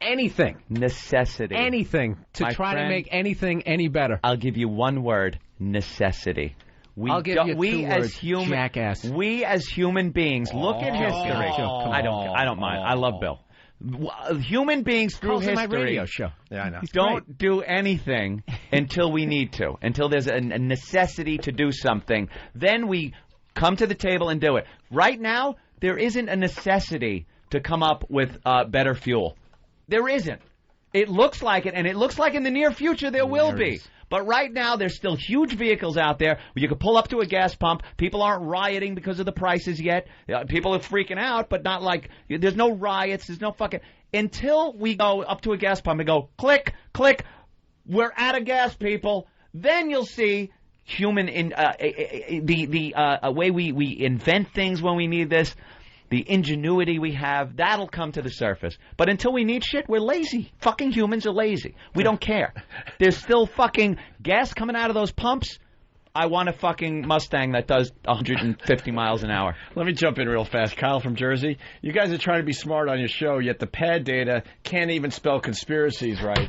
anything. Necessity. Anything to try to make anything any better. I'll give you one word: necessity. I'll give you two words, jackass. We as human beings, look at history. I don't mind. I love Bill. Human beings through history. My radio show. Yeah, I know. Don't do anything until we need to, until there's a necessity to do something. Then we come to the table and do it. Right now, there isn't a necessity to come up with better fuel. There isn't. It looks like it, and it looks like in the near future there will be. But right now, there's still huge vehicles out there where you can pull up to a gas pump. People aren't rioting because of the prices yet. People are freaking out, but not like there's no riots. There's no fucking until we go up to a gas pump and go click, click. We're out of gas, people. Then you'll see human the way we invent things when we need this. The ingenuity we have, that'll come to the surface. But until we need shit, we're lazy. Fucking humans are lazy. We don't care. There's still fucking gas coming out of those pumps. I want a fucking Mustang that does 150 miles an hour. Let me jump in real fast. Kyle from Jersey. You guys are trying to be smart on your show, yet the pad data can't even spell conspiracies right.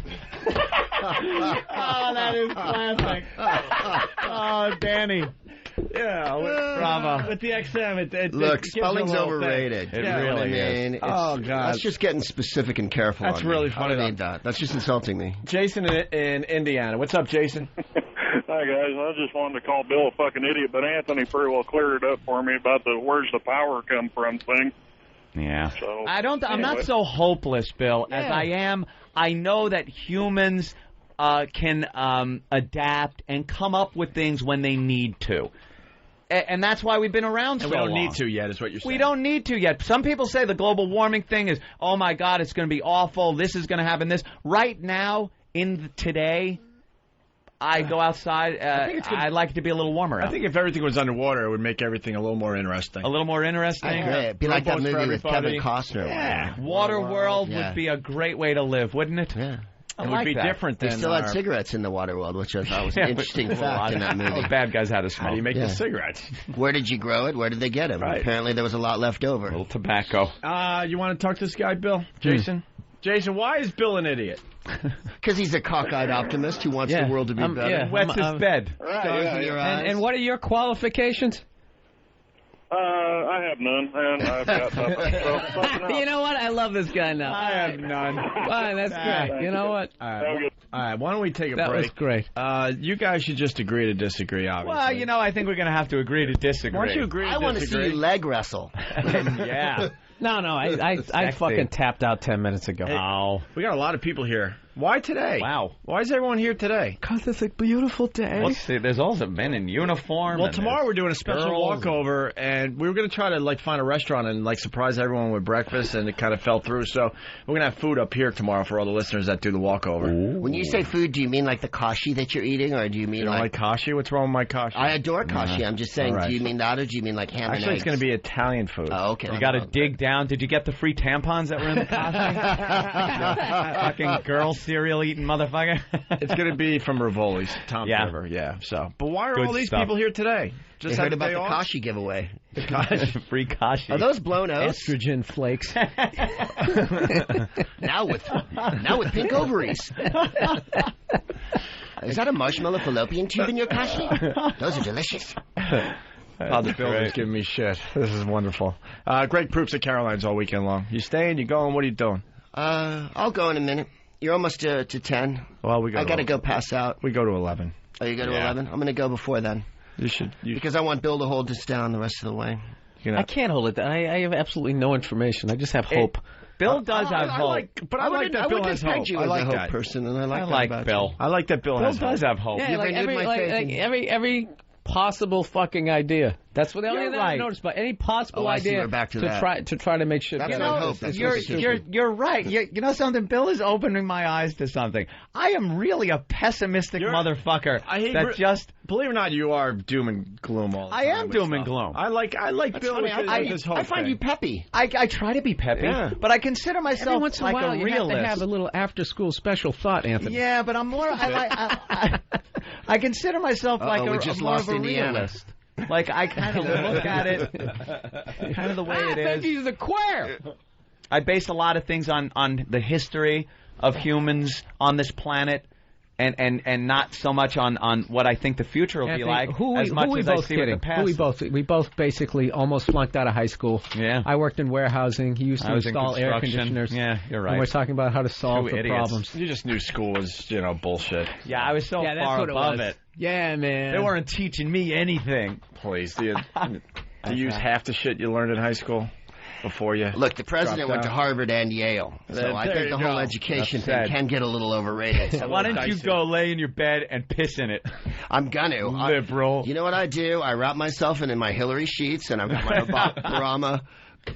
Oh, that is classic. Oh, Danny. Yeah, bravo. With the XM, look, spelling's overrated. It really is. Oh, God. That's just getting specific and careful. That's really funny. I don't need that. That's just insulting me. Jason in Indiana. What's up, Jason? Hi, guys. I just wanted to call Bill a fucking idiot, but Anthony pretty well cleared it up for me about the where's the power come from thing. Yeah. So, I'm not so hopeless, Bill, as I am. I know that humans can adapt and come up with things when they need to. And that's why we've been around so long. We don't need to yet, is what you're saying. We don't need to yet. Some people say the global warming thing is, oh, my God, it's going to be awful. This is going to happen. This right now, today, I go outside. I'd like it to be a little warmer out. I think if everything was underwater, it would make everything a little more interesting. A little more interesting? I agree. It'd be like that movie with Kevin Costner. Yeah. Waterworld would be a great way to live, wouldn't it? Yeah. It would be different than... They still had cigarettes in the Waterworld, which I thought was an interesting fact in that movie. The bad guys had to smoke. How do you make the cigarettes? Where did you grow it? Where did they get them? Right. Apparently there was a lot left over. A little tobacco. You want to talk to this guy, Bill? Jason? Jason, why is Bill an idiot? Because he's a cockeyed optimist who wants the world to be better. Yeah. Wets his bed. Stars in your eyes. And what are your qualifications? I have none, and I've got nothing. You know what? I love this guy now. I have none. Fine, that's great. You know what? All right, why don't we take a break? That was great. You guys should just agree to disagree, obviously. Well, I think we're going to have to agree to disagree. Why don't you agree to disagree? I want to see you leg wrestle. Yeah. No, I fucking tapped out 10 minutes ago. Oh. We got a lot of people here. Why today? Wow. Why is everyone here today? Because it's a beautiful day. Let's see, there's also men in uniform. Well, tomorrow we're doing a special walkover, and we were going to try to find a restaurant and surprise everyone with breakfast, and it kind of fell through. So we're going to have food up here tomorrow for all the listeners that do the walkover. Ooh. When you say food, do you mean like the kashi that you're eating, or do you mean you don't like kashi? What's wrong with my kashi? I adore kashi. I'm just saying, right. Do you mean that, or do you mean like ham and eggs? Actually, it's going to be Italian food. Oh, okay. You got to dig down down. Did you get the free tampons that were in the costume? Fucking girl cereal eating motherfucker. It's going to be from Rivoli's, Tom River. Yeah. So, but why are all these people here today? Just heard about the Kashi giveaway. Free Kashi. Are those blown oats? Estrogen flakes. now with pink ovaries. Is that a marshmallow fallopian tube in your Kashi? Those are delicious. The builder's giving me shit. This is wonderful. Greg Proops at Caroline's all weekend long. You staying? You going? What are you doing? I'll go in a minute. You're almost to 10. Well, I got to go pass out. We go to 11. Oh, you go to 11? I'm going to go before then. You should. Because I want Bill to hold this down the rest of the way. I can't hold it down. I have absolutely no information. I just have hope. Bill does have hope. I like that Bill has hope. I like that person, and I like Bill. I like that Bill has hope. Bill does have hope. Yeah, like every possible fucking idea. That's what the only thing I noticed. But any possible idea to try to make shit better. You're right. You know something? Bill is opening my eyes to something. I am really a pessimistic motherfucker. Believe it or not, you are doom and gloom all the time. I am doom and gloom. I like Bill with his hope. I find you peppy. I try to be peppy, but I consider myself every once in like a while, a realist. You have to have a little after-school special thought, Anthony. Yeah, but I'm more. I consider myself like more of a realist. Like, I kind of look at it kind of the way it is. I think he's a queer. I base a lot of things on the history of humans on this planet and not so much on what I think the future will be like as much as I see what the past. We both basically almost flunked out of high school. Yeah. I worked in warehousing. He used to install air conditioners. Yeah, you're right. And we're talking about how to solve the problems. You just knew school was, bullshit. Yeah, I was so far above it. Yeah, man. They weren't teaching me anything. Please, do you use half the shit you learned in high school before you? Look, the president went to Harvard and Yale, so I think the whole education thing can get a little overrated. So why don't you go lay in your bed and piss in it? I'm gonna. Liberal. You know what I do? I wrap myself in my Hillary sheets, and I've got my Obama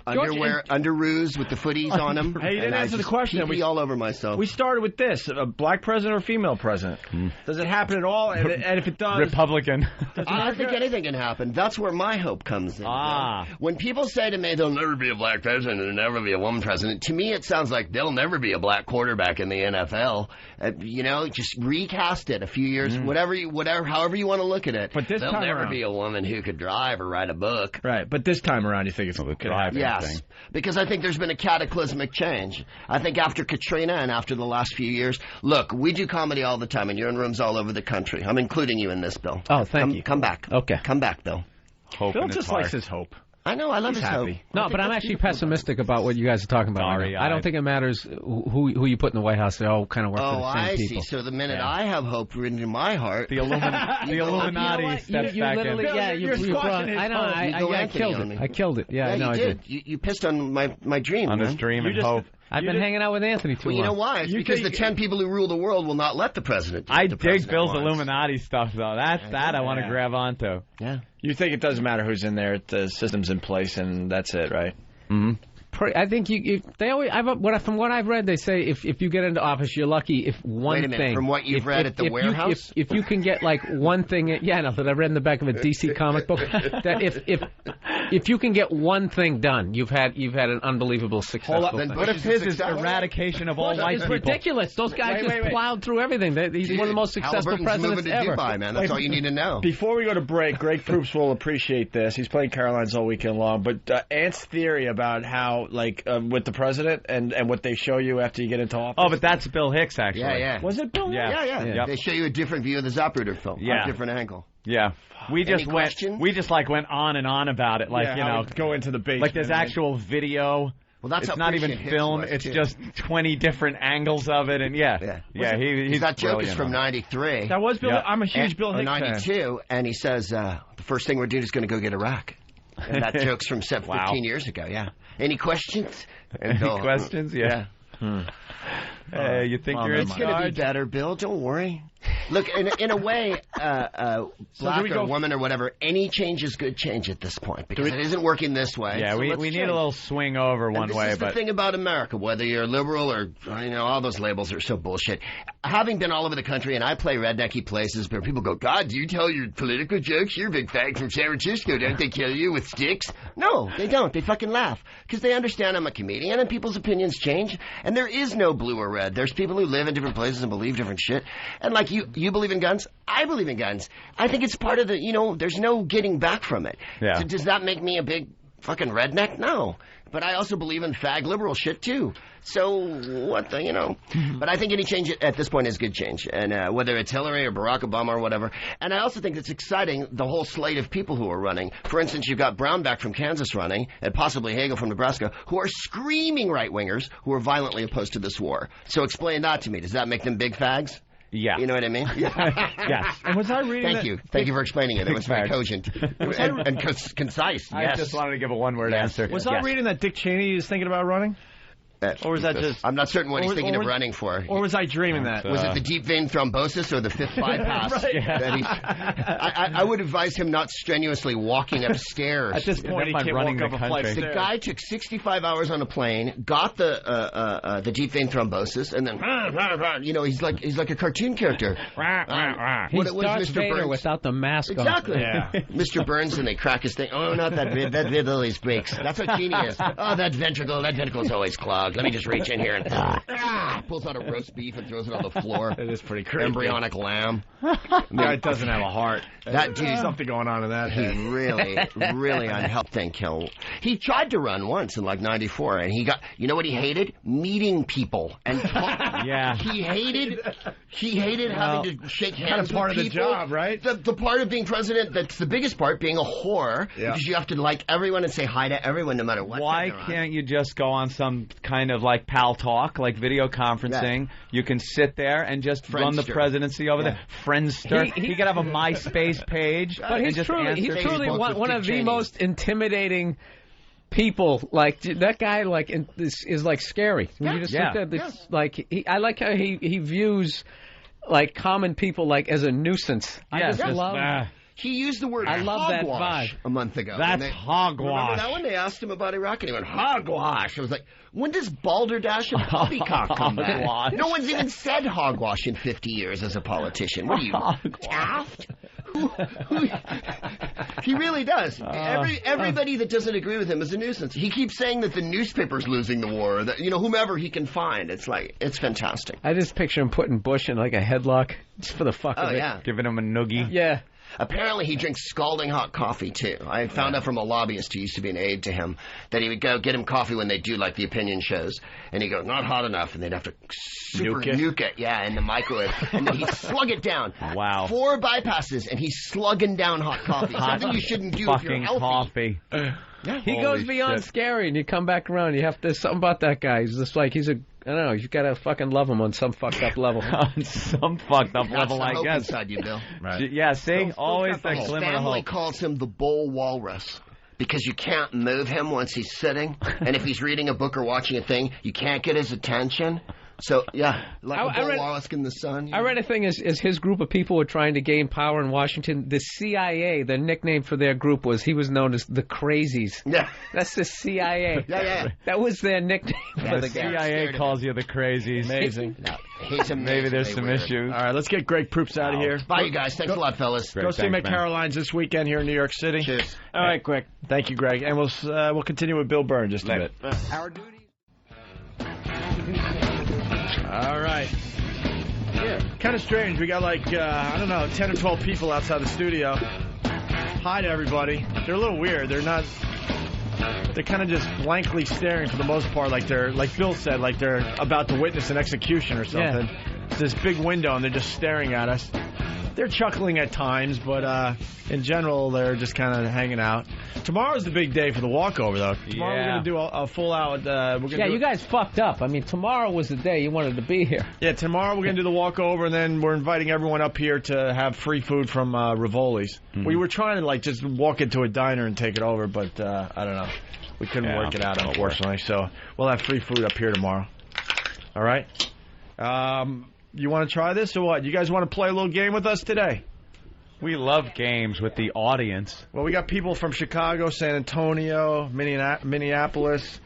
underoos with the footies on them. Hey, you didn't answer the question. We all over myself. We started with this: a black president or female president? Does it happen at all? And if it does, Republican. I don't think anything can happen. That's where my hope comes in. When people say to me, "There'll never be a black president, and there'll never be a woman president," to me it sounds like there'll never be a black quarterback in the NFL. Just recast it a few years, however you want to look at it. But there'll never be a woman who could drive or write a book. Right, but this time around, you think it's could happen? Yes, because I think there's been a cataclysmic change. I think after Katrina and after the last few years, look, we do comedy all the time, and you're in rooms all over the country. I'm including you in this, Bill. Oh, thank you. Come back. Okay. Come back, Bill. Bill just likes his hope. I know, I love his hope. No, but I'm actually pessimistic about what you guys are talking about. I don't think it matters who you put in the White House. They all kind of work for the same people. Oh, I see. So the minute I have hope written in my heart, the Illuminati steps back in. Yeah, I killed it. I killed it. Yeah, you did. You pissed on my dream. On his dream and hope. I've been hanging out with Anthony too long. You know why? It's because the 10 people who rule the world will not let the president. I dig Bill's Illuminati stuff, though. That I want to grab onto. Yeah. You think it doesn't matter who's in there? The system's in place, and that's it, right? Mm-hmm. I think they always. From what I've read, they say if you get into office, you're lucky if one thing. Wait a minute. From what you've read at the warehouse, if you can get like one thing, that I read in the back of a DC comic book. That if you can get one thing done, you've had an unbelievable successful thing. What if his is eradication of all white people? It's ridiculous. Those guys just plowed through everthing. He's one of the most successful presidents ever. Dubai, man. That's all you need to know. Before we go to break, Greg Proops will appreciate this. He's playing Caroline's all weekend long. But Ant's theory about how with the president and what they show you after you get into office. Oh, but that's Bill Hicks, actually. Yeah. Was it Bill Hicks? Yeah. Yep. They show you a different view of the Zapruder film. Yeah. A different angle. Yeah. We just went on and on about it. Go into the basement. Like there's actual video. Well, that's it's not even film. It's just 20 different angles of it, and he's that joke is from '93. That was Bill. Yep. I'm a huge Bill Hicks fan. '92, and he says the first thing we're doing is going to go get Iraq. And that joke's from 15 years ago. Yeah. Any questions? Any questions? Yeah. Hey, you think you're in It's going to be better, Bill. Don't worry. Look, in a way, black or woman or whatever, any change is good change at this point because it isn't working this way. Yeah, so we need a little swing over one way. This is but the thing about America, whether you're liberal or, all those labels are so bullshit. Having been all over the country, and I play rednecky places where people go, God, do you tell your political jokes? You're a big fag from San Francisco. Don't they kill you with sticks? No, they don't. They fucking laugh because they understand I'm a comedian and people's opinions change. And there is no blue or red. There's people who live in different places and believe different shit. And like you believe in guns, I believe in guns. I think it's part of the, there's no getting back from it. Yeah. So does that make me a big fucking redneck? No. But I also believe in fag liberal shit too. So what the, But I think any change at this point is good change. And whether it's Hillary or Barack Obama or whatever. And I also think it's exciting, the whole slate of people who are running. For instance, you've got Brownback from Kansas running, and possibly Hagel from Nebraska, who are screaming right-wingers who are violently opposed to this war. So explain that to me. Does that make them big fags? Yeah. You know what I mean? Yes. And was I reading Thank you for explaining it. It was very cogent and concise. I just wanted to give a one-word answer. Was I reading that Dick Cheney is thinking about running? Or was that just... I'm not certain what he's thinking of running for. Or was I dreaming that? Was it the deep vein thrombosis or the fifth bypass? Right. I would advise him not strenuously walking upstairs. At this point, he can't walk up a flight of stairs. The guy took 65 hours on a plane, got the deep vein thrombosis, and then, he's like a cartoon character. He's Darth Vader without the mask on. Exactly. Yeah. Mr. Burns, and they crack his thing. Oh, not that rib. That rib always breaks. That's what Cheney is. Oh, that ventricle's always clogged. Let me just reach in here and pulls out a roast beef and throws it on the floor. It is pretty creepy. Embryonic lamb. The guy doesn't have a heart. That dude, something going on in that. He really unhelped think he'll. He tried to run once in like '94, and he got. You know what he hated? Meeting people and talk. Yeah. He hated having to shake hands. Kind of part with of the people. job, right? The part of being president that's the biggest part, being a whore, because you have to like everyone and say hi to everyone no matter what. Why can't you just go on some kind of like pal talk, like video conferencing? Yeah. You can sit there and just run the presidency over there. Friendster. He could have a MySpace page. But he's truly one of the most intimidating people. Like that guy, is like scary. When you just look at I like how he views like common people like as a nuisance. I just love. He used the word love that vibe a month ago. That's hogwash. Remember that one? They asked him about Iraq, and he went, hogwash. I was like, when does balderdash and poppycock come back? No one's even said hogwash in 50 years as a politician. What are you, Taft? He really does. Everybody that doesn't agree with him is a nuisance. He keeps saying that the newspaper's losing the war, or that whomever he can find. It's like, it's fantastic. I just picture him putting Bush in like a headlock just for the fuck of it. Yeah. Giving him a noogie. Yeah. Apparently, he drinks scalding hot coffee, too. I found out from a lobbyist who used to be an aide to him that he would go get him coffee when they do, like, the opinion shows. And he'd go, not hot enough, and they'd have to nuke it, in the microwave. And then he'd slug it down. Wow. 4 bypasses, and he's slugging down hot coffee. Something you shouldn't do if you're healthy. Coffee. He goes beyond scary, and you come back around, you have to, something about that guy. He's just like, I don't know, you've got to fucking love him on some fucked up level. On some fucked up level, I guess. Inside you, Bill. Right. Yeah, see? Always that glimmer of hope. Family calls him the bull walrus because you can't move him once he's sitting. And if he's reading a book or watching a thing, you can't get his attention. So, like a bull walrus in the sun. I read a thing as his group of people were trying to gain power in Washington. The CIA, the nickname for their group he was known as the Crazies. Yeah. That's the CIA. Yeah. That was their nickname for the CIA calls you the Crazies. Amazing. He's amazing. Maybe there's some issues. All right, let's get Greg Proops out of here. Bye, you guys. Thanks a lot, fellas. Go see McCaroline's this weekend here in New York City. Cheers. All right, Greg. Thank you, Greg. And we'll continue with Bill Burr in just a bit. Our duty. All right. Yeah. Kind of strange. We got 10 or 12 people outside the studio. Hi to everybody. They're a little weird. They're kind of just blankly staring for the most part, like Bill said, like they're about to witness an execution or something. Yeah. It's this big window and they're just staring at us. They're chuckling at times, but in general, they're just kind of hanging out. Tomorrow's the big day for the walkover, though. Tomorrow we're going to do a full-out... you guys fucked up. I mean, tomorrow was the day you wanted to be here. Yeah, tomorrow we're going to do the walkover, and then we're inviting everyone up here to have free food from Rivoli's. Mm-hmm. We were trying to, just walk into a diner and take it over, but I don't know. We couldn't work it out, unfortunately. So we'll have free food up here tomorrow. All right? You want to try this or what? You guys want to play a little game with us today? We love games with the audience. Well, we got people from Chicago, San Antonio, Minneapolis,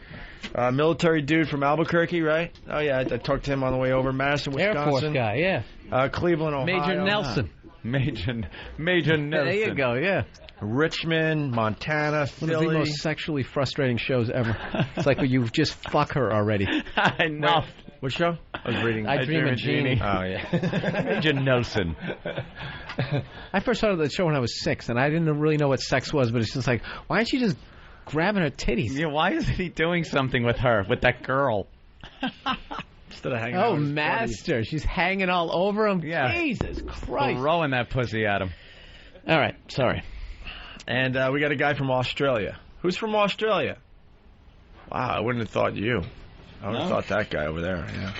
military dude from Albuquerque, right? Oh, yeah, I talked to him on the way over. Madison, Wisconsin. Air Force guy, yeah. Cleveland, Ohio. Major Nelson. Major Nelson. There you go, yeah. Richmond, Montana, Philly. One of the most sexually frustrating shows ever. It's like you just fuck her already. Enough. What show? I was reading. I Dream of Jeannie. Oh, yeah. Major Nelson. I first saw the show when I was 6, and I didn't really know what sex was, but it's just like, why aren't you just grabbing her titties? Yeah, why isn't he doing something with her, with that girl? Instead of hanging out with his master. buddies. She's hanging all over him. Yeah. Jesus Christ. Throwing that pussy at him. All right, sorry. And we got a guy from Australia. Who's from Australia? Wow, I wouldn't have thought you. I would have thought that guy over there, yeah.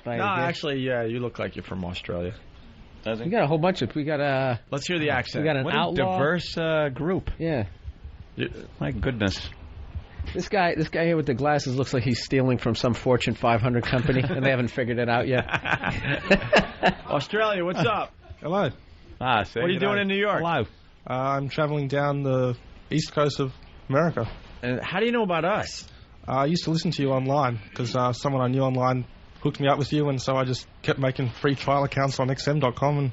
No, actually, yeah, you look like you're from Australia. We got a whole bunch of... Let's hear the accent. We got an what outlaw. A diverse group. Yeah. My goodness. This guy here with the glasses looks like he's stealing from some Fortune 500 company, and they haven't figured it out yet. Australia, what's up? Hello. What are you doing in New York? Hello. I'm traveling down the east coast of America. And how do you know about us? I used to listen to you online because someone I knew online hooked me up with you, and so I just kept making free trial accounts on XM.com. And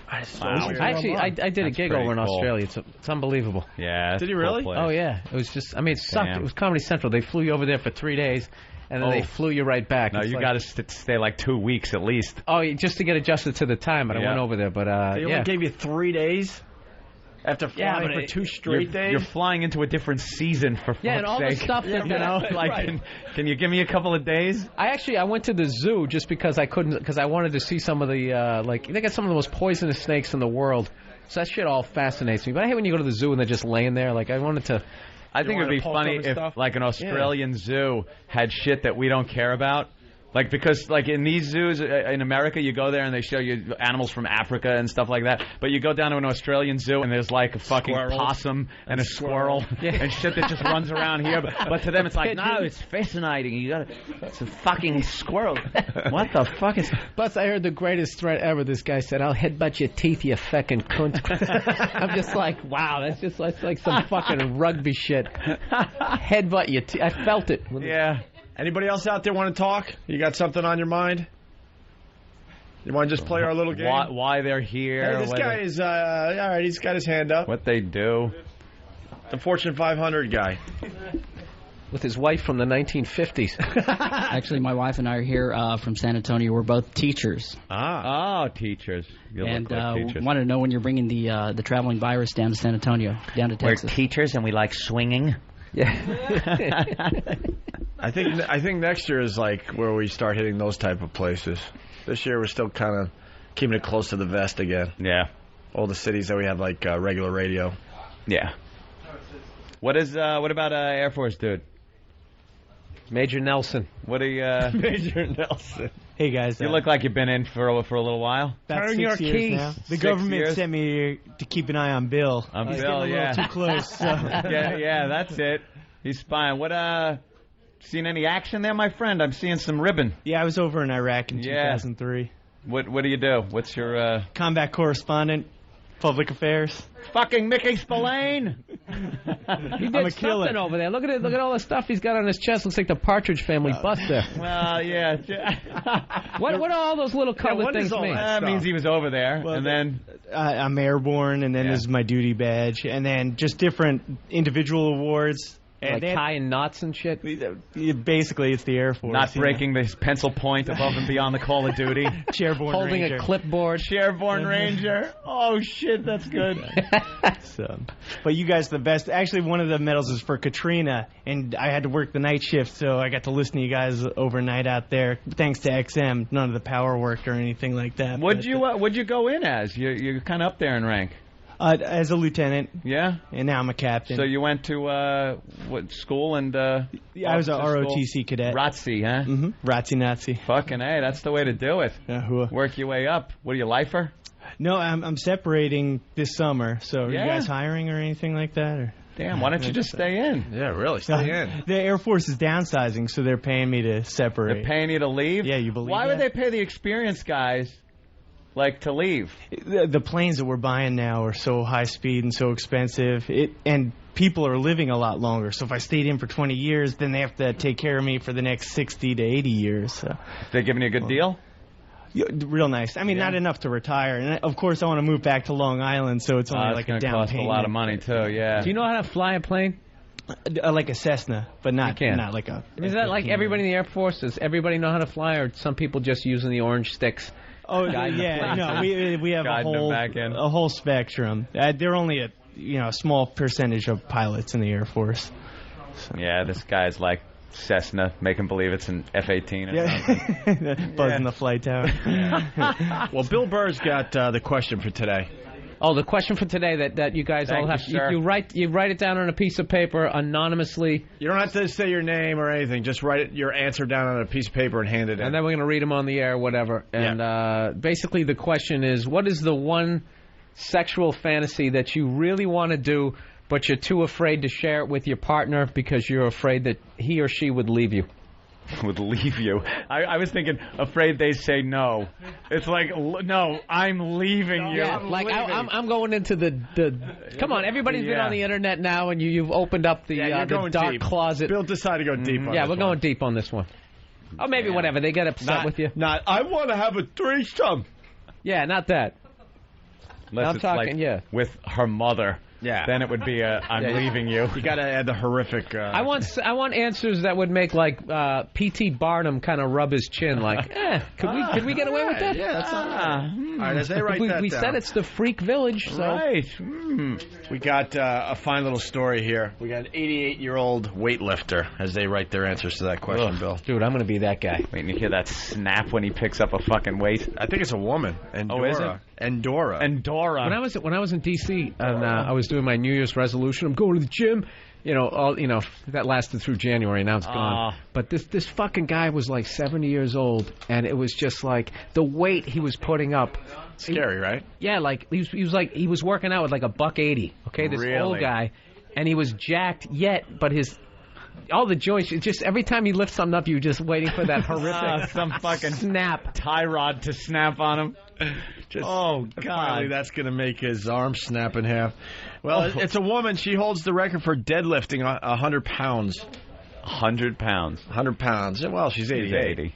Actually, I did a gig over in Australia. It's unbelievable. Yeah. Did you really? Oh, yeah. It was just, I mean, it sucked. Damn. It was Comedy Central. They flew you over there for 3 days, and then they flew you right back. No, you got to stay like 2 weeks at least. Oh, just to get adjusted to the time, and I went over there. But they only gave you 3 days? After flying for 2 straight days? You're flying into a different season, for fuck's sake. and all the stuff that... You know, like, can you give me a couple of days? I went to the zoo just because I wanted to see some of the, they got some of the most poisonous snakes in the world. So that shit all fascinates me. But I hate when you go to the zoo and they're just laying there. Like, I wanted to... I think it would be funny if, like, an Australian zoo had shit that we don't care about. Like, because, like, in these zoos in America, you go there and they show you animals from Africa and stuff like that. But you go down to an Australian zoo and there's, like, a fucking possum and a squirrel and shit that just runs around here. But to them, it's like, no, it's fascinating. It's a fucking squirrel. What the fuck is... Plus, I heard the greatest threat ever. This guy said, I'll headbutt your teeth, you fucking cunt. I'm just like, wow, that's like some fucking rugby shit. Headbutt your teeth. I felt it. Yeah. Anybody else out there want to talk? You got something on your mind? You want to just play our little game? Why they're here? Hey, this guy is, all right, he's got his hand up. What they do. The Fortune 500 guy. With his wife from the 1950s. Actually, my wife and I are here from San Antonio. We're both teachers. Teachers. You and look like teachers. wanted to know when you're bringing the traveling virus down to San Antonio, down to Texas. We're teachers and we like swinging. Yeah. I think next year is like where we start hitting those type of places. This year we're still kind of keeping it close to the vest again. Yeah. All the cities that we have like regular radio. Yeah. What about Air Force dude? Major Nelson. What are you? Major Nelson. Hey guys. You look like you've been in for a little while. About Turn 6 your years keys. now. The 6 government years? sent me here to keep an eye on Bill. Bill, He's getting a little too close. So. yeah, that's it. He's spying. What seen any action there, my friend? I'm seeing some ribbon. Yeah, I was over in Iraq in 2003. What do you do? What's your combat correspondent, public affairs? Fucking Mickey Spillane. He did something over there. Look at it. Look at all the stuff he's got on his chest. Looks like the Partridge Family buster. Well, yeah. What do all those little colored things mean? That means he was over there, and then I'm airborne, and then this is my duty badge, and then just different individual awards. And like tying knots and shit? Basically, it's the Air Force. Not breaking the pencil point above and beyond the Call of Duty. Chairborne Holding Ranger. a clipboard. Chairborne Ranger. Oh, shit, that's good. But you guys are the best. Actually, one of the medals is for Katrina, and I had to work the night shift, so I got to listen to you guys overnight out there. Thanks to XM, none of the power worked or anything like that. What'd you go in as? You're kind of up there in rank. As a lieutenant. Yeah? And now I'm a captain. So you went to what school and I was a ROTC cadet. ROTC, huh? Mm-hmm. ROTC Nazi. Fucking A, that's the way to do it. Work your way up. What are you, lifer? No, I'm separating this summer. So are you guys hiring or anything like that? Or? Damn, why don't you just stay in? Yeah, really, stay in. The Air Force is downsizing, so they're paying me to separate. They're paying you to leave? Yeah, you believe Why that? would they pay the experienced guys, like, to leave? The planes that we're buying now are so high speed and so expensive, and people are living a lot longer. So if I stayed in for 20 years, then they have to take care of me for the next 60 to 80 years. So. They're giving you a good deal? Yeah, real nice. I mean, not enough to retire. And, of course, I want to move back to Long Island, so it's only like a down cost payment. a lot of money, too, yeah. Do you know how to fly a plane? Like a Cessna, but not like a... Is that like everybody in the Air Force? Does everybody know how to fly, or some people just using the orange sticks? Oh, yeah, no, we have a whole spectrum. They're only a small percentage of pilots in the Air Force. So. Yeah, this guy's like Cessna, making believe it's an F-18 or something. Buzzing the flight tower. Well, Bill Burr's got the question for today. Oh, the question for today that you guys all have. You write it down on a piece of paper anonymously. You don't have to say your name or anything. Just write your answer down on a piece of paper and hand it in. And then we're going to read them on the air, whatever. And basically the question is, what is the one sexual fantasy that you really want to do, but you're too afraid to share it with your partner because you're afraid that he or she would leave you? Would leave you. I was thinking, afraid they say no. It's like, no, I'm leaving you. Yeah, I'm going into the. Come on, everybody's been on the internet now, and you've opened up the dark deep. closet. Bill decided to go deep on this we're one. going deep on this one. Oh, maybe whatever. They get upset with you. I want to have a threesome. Yeah, not that. Unless I'm talking, with her mother. Yeah. Then it would be I'm leaving you. You got to add the horrific. I want answers that would make like P.T. Barnum kind of rub his chin, like, could we get away with that? Yeah, that's all right. As they write that we down. said it's the Freak Village, so right. We got a fine little story here. We got an 88-year-old weightlifter as they write their answers to that question, Bill. Dude, I'm going to be that guy. Wait, and you hear that snap when he picks up a fucking weight? I think it's a woman. Endora. Oh, is it? Endora. When I was in D.C. and I was doing my New Year's resolution, I'm going to the gym. That lasted through January. Now it's gone. But this fucking guy was like 70 years old, and it was just like the weight he was putting up. Scary, right? Yeah, like he was working out with like $180. Okay, this old guy, and he was jacked but all the joints, just every time he lifts something up, you're just waiting for that horrific some fucking snap, tie rod to snap on him. God! Finally, that's going to make his arm snap in half. Well, it's a woman. She holds the record for deadlifting 100 pounds. 100 pounds. 100 pounds. Well, she's 88.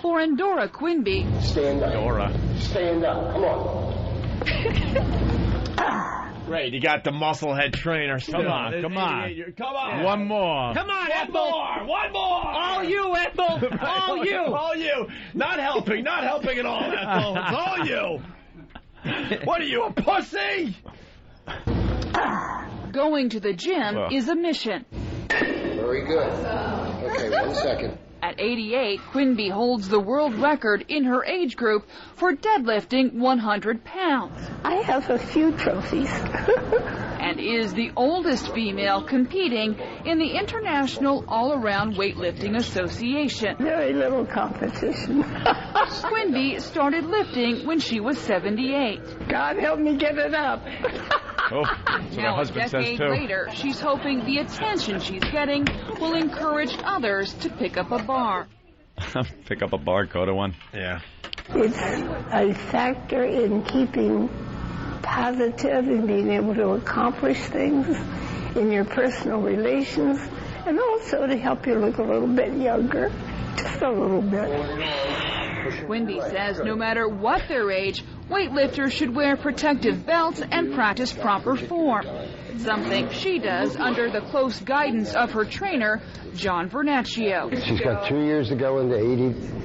For Endora Quinby. Stand up. Endora. Stand up. Come on. Great, you got the musclehead trainer. Come on. Come on. One more. Come on, Ethel. One more. All you, Ethel. All you. All you. Not helping at all, Ethel. It's all you. What are you, a pussy? Going to the gym is a mission. Very good. Okay, 1 second. At 88, Quinby holds the world record in her age group for deadlifting 100 pounds. I have a few trophies. And is the oldest female competing in the International All-Around Weightlifting Association. Very little competition. Quinby started lifting when she was 78. God help me get it up. Now, a decade later, she's hoping the attention she's getting will encourage others to pick up a bar. Pick up a bar, go to one. Yeah. It's a factor in keeping positive and being able to accomplish things in your personal relations, and also to help you look a little bit younger, just a little bit. Quinby says no matter what their age, weightlifters should wear protective belts and practice proper form, something she does under the close guidance of her trainer, John Vernaccio. She's got 2 years to go into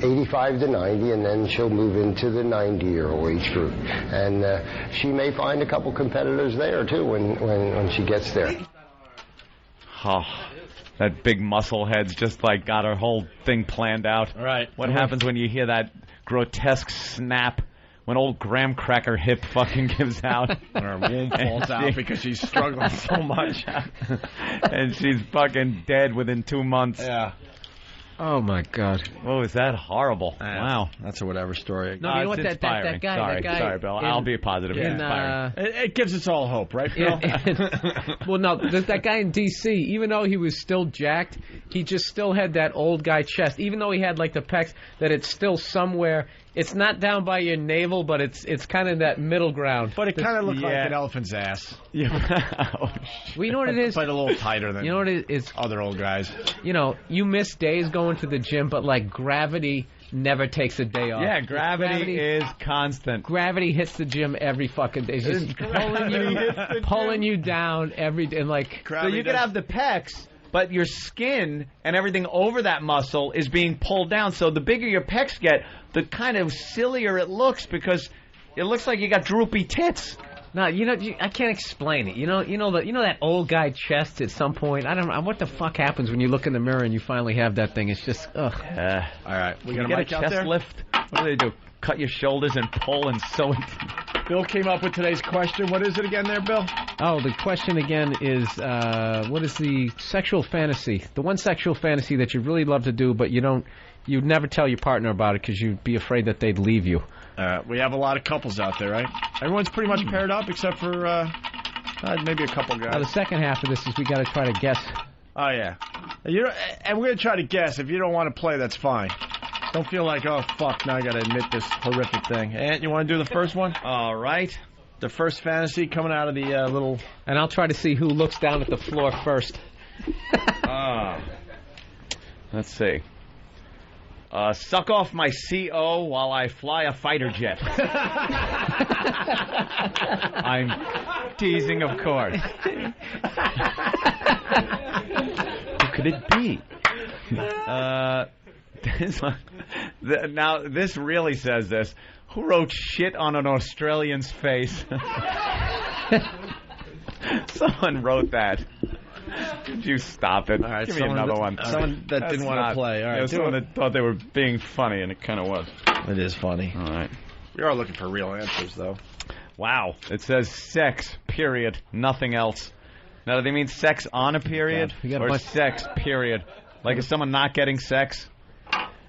85 to 90, and then she'll move into the 90-year-old age group. And she may find a couple competitors there, too, when she gets there. Oh, that big muscle head's just like got her whole thing planned out. Right. What happens when you hear that grotesque snap when old graham cracker hip fucking gives out? And her womb falls out because she's struggling so much. And she's fucking dead within 2 months. Yeah. Oh, my God. What was that? Horrible. Wow. That's a whatever story. No, you know what, that guy... Sorry, Bill. I'll be positive. It gives us all hope, right, Bill? Well, no, that guy in D.C., even though he was still jacked, he just still had that old guy chest. Even though he had, like, the pecs, that it's still somewhere... It's not down by your navel, but it's kind of that middle ground. But it kind of looked like an elephant's ass. Well, you know what it is? It's like a little tighter than other old guys. You know, you miss days going to the gym, but like gravity never takes a day off. Yeah, gravity is constant. Gravity hits the gym every fucking day. It's just pulling you down every day. And like, so you could have the pecs, but your skin and everything over that muscle is being pulled down. So the bigger your pecs get, the kind of sillier it looks because it looks like you got droopy tits. No, you know, I can't explain it. You know that old guy chest at some point. I don't know what the fuck happens when you look in the mirror and you finally have that thing. It's just ugh. All right, we got a chest lift. What do they do? Cut your shoulders and pull and sew it. Bill came up with today's question. What is it again there, Bill? Oh, the question again is, what is the sexual fantasy? The one sexual fantasy that you really love to do, but you'd never tell your partner about it because you'd be afraid that they'd leave you. We have a lot of couples out there, right? Everyone's pretty much paired up except for maybe a couple guys. Now, the second half of this is we got to try to guess. Oh, yeah. And we're going to try to guess. If you don't want to play, that's fine. Don't feel like, oh, fuck, now I got to admit this horrific thing. Ant, you want to do the first one? All right. The first fantasy coming out of the little... And I'll try to see who looks down at the floor first. Let's see. Suck off my CO while I fly a fighter jet. I'm teasing, of course. Who could it be? Now, this really says this. Who wrote shit on an Australian's face? Someone wrote that. Could you stop it? All right, give me another one. Someone that didn't want to play. All right, someone that thought they were being funny, and it kind of was. It is funny. All right. We are looking for real answers, though. Wow. It says sex, period, nothing else. Now, do they mean sex on a period or sex, period? Like, is someone not getting sex?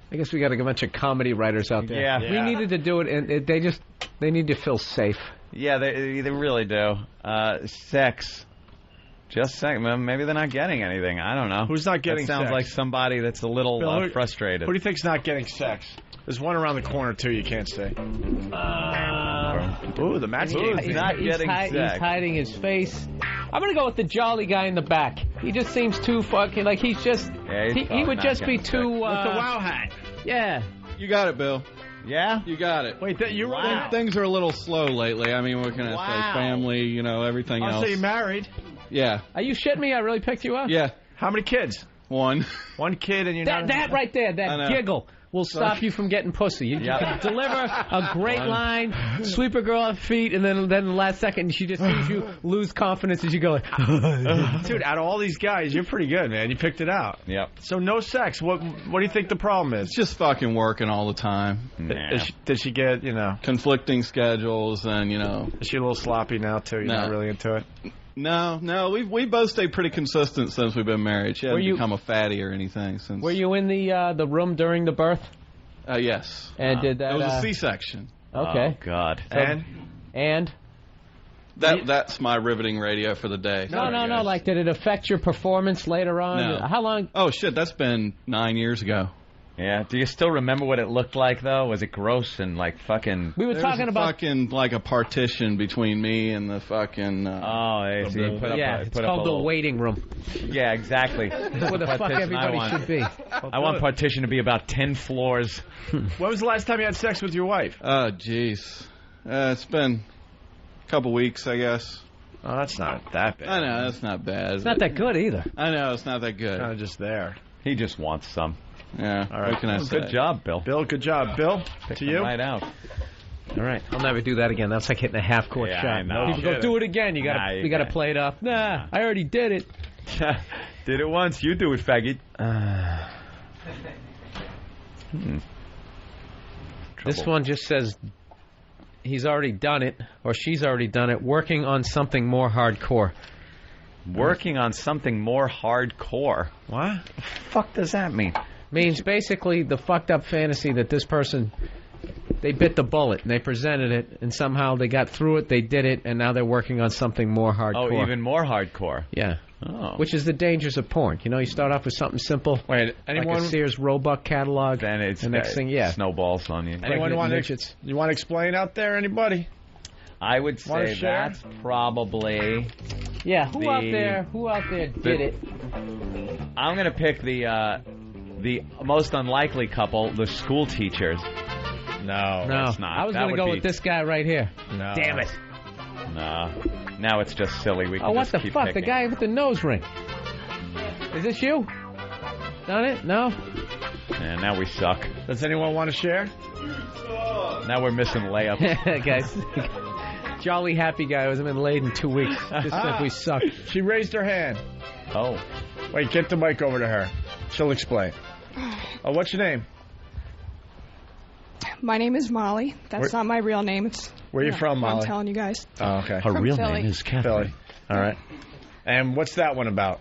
I guess we got a bunch of comedy writers out there. Yeah. We needed to do it, and they need to feel safe. Yeah, they really do. Sex. Just sex. Maybe they're not getting anything. I don't know. Who's not getting sex? Sounds like somebody that's a little Bill, frustrated. Who do you think's not getting sex? There's one around the corner, too, you can't say. Ooh, the match game. He's not getting sex. He's hiding his face. I'm going to go with the jolly guy in the back. He just seems too fucking, like he's just... Yeah, he would just be too... With the wow hat. Yeah. You got it, Bill. Yeah? You got it. Wait, you're right. Things are a little slow lately. I mean, what can I say? Family, everything else. I'll say you're married. Yeah. Are you shitting me? I really picked you up? Yeah. How many kids? One. One kid and you're not... That right there, that giggle will stop you from getting pussy. You can deliver a great line, sweep a girl off feet, and then the last second she just sees you lose confidence as you go like... Dude, out of all these guys, you're pretty good, man. You picked it out. Yep. So no sex. What do you think the problem is? It's just fucking working all the time. Nah. Did she get, conflicting schedules and, Is she a little sloppy now, too? You're not really into it? No, we both stayed pretty consistent since we've been married. She hasn't become a fatty or anything since. Were you in the room during the birth? Yes. And did that? It was a C-section. Okay. Oh God. So, and that's my riveting radio for the day. No. Like, did it affect your performance later on? No. How long? Oh shit, that's been 9 years ago. Yeah. Do you still remember what it looked like though? Was it gross and like fucking? We were talking about fucking like a partition between me and the fucking. It's called the waiting room. Yeah, exactly. That's where the fuck everybody should be. I want partition to be about 10 floors. When was the last time you had sex with your wife? Oh, jeez. It's been a couple weeks, I guess. Oh, that's not that bad. I know, that's not bad. It's not that good either. I know, it's not that good. Kind of just there. He just wants some. Yeah. All right. What can I say? Good job, Bill. Bill, good job. Bill, to you. Right out. All right. I'll never do that again. That's like hitting a half-court shot. I know. People go, do it again. You gotta play it up. Nah, I already did it. Did it once. You do it, faggot. This one just says he's already done it, or she's already done it, working on something more hardcore. Working on something more hardcore? What? The fuck does that mean? means basically the fucked up fantasy that this person, they bit the bullet and they presented it, and somehow they got through it, they did it, and now they're working on something more hardcore. Oh, even more hardcore. Yeah. Oh. Which is the dangers of porn. You know, you start off with something simple, like a Sears Roebuck catalog, then it's the next thing, snowballs on you. Anyone want to explain out there? Anybody? I would say that's probably. Yeah. Who out there did it? I'm gonna pick the most unlikely couple, the school teachers. No, it's not. I was going to go with this guy right here. No. Damn it. No. Now it's just silly. We can what just the keep fuck? picking. The guy with the nose ring. Is this you? Done it? No? And now we suck. Does anyone want to share? Now we're missing layups. Guys. Jolly happy guy who hasn't been laid in 2 weeks. Just like we suck. She raised her hand. Oh. Wait, get the mic over to her. She'll explain. Oh, what's your name? My name is Molly. That's not my real name. It's where you from, Molly? I'm telling you guys. Oh, okay. Her real name is Catherine. Philly. All right. And what's that one about?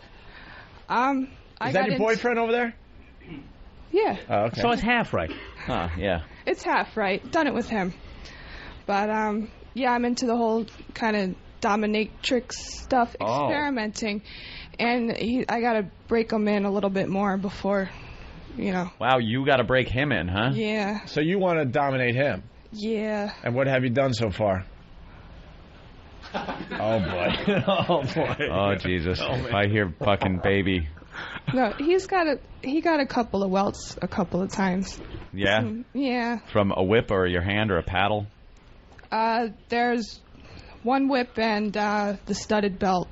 Is that your boyfriend over there? Yeah. Oh, okay. So it's half right. Huh, yeah. It's half right. Done it with him. But, yeah, I'm into the whole kind of dominatrix stuff, experimenting. And I got to break him in a little bit more before, you know. Wow, you got to break him in, huh? Yeah. So you want to dominate him? Yeah. And what have you done so far? Oh, boy. Oh, boy. Oh, Jesus. If I hear fucking baby. No, he got a couple of welts a couple of times. Yeah? Yeah. From a whip or your hand or a paddle? There's one whip and the studded belt.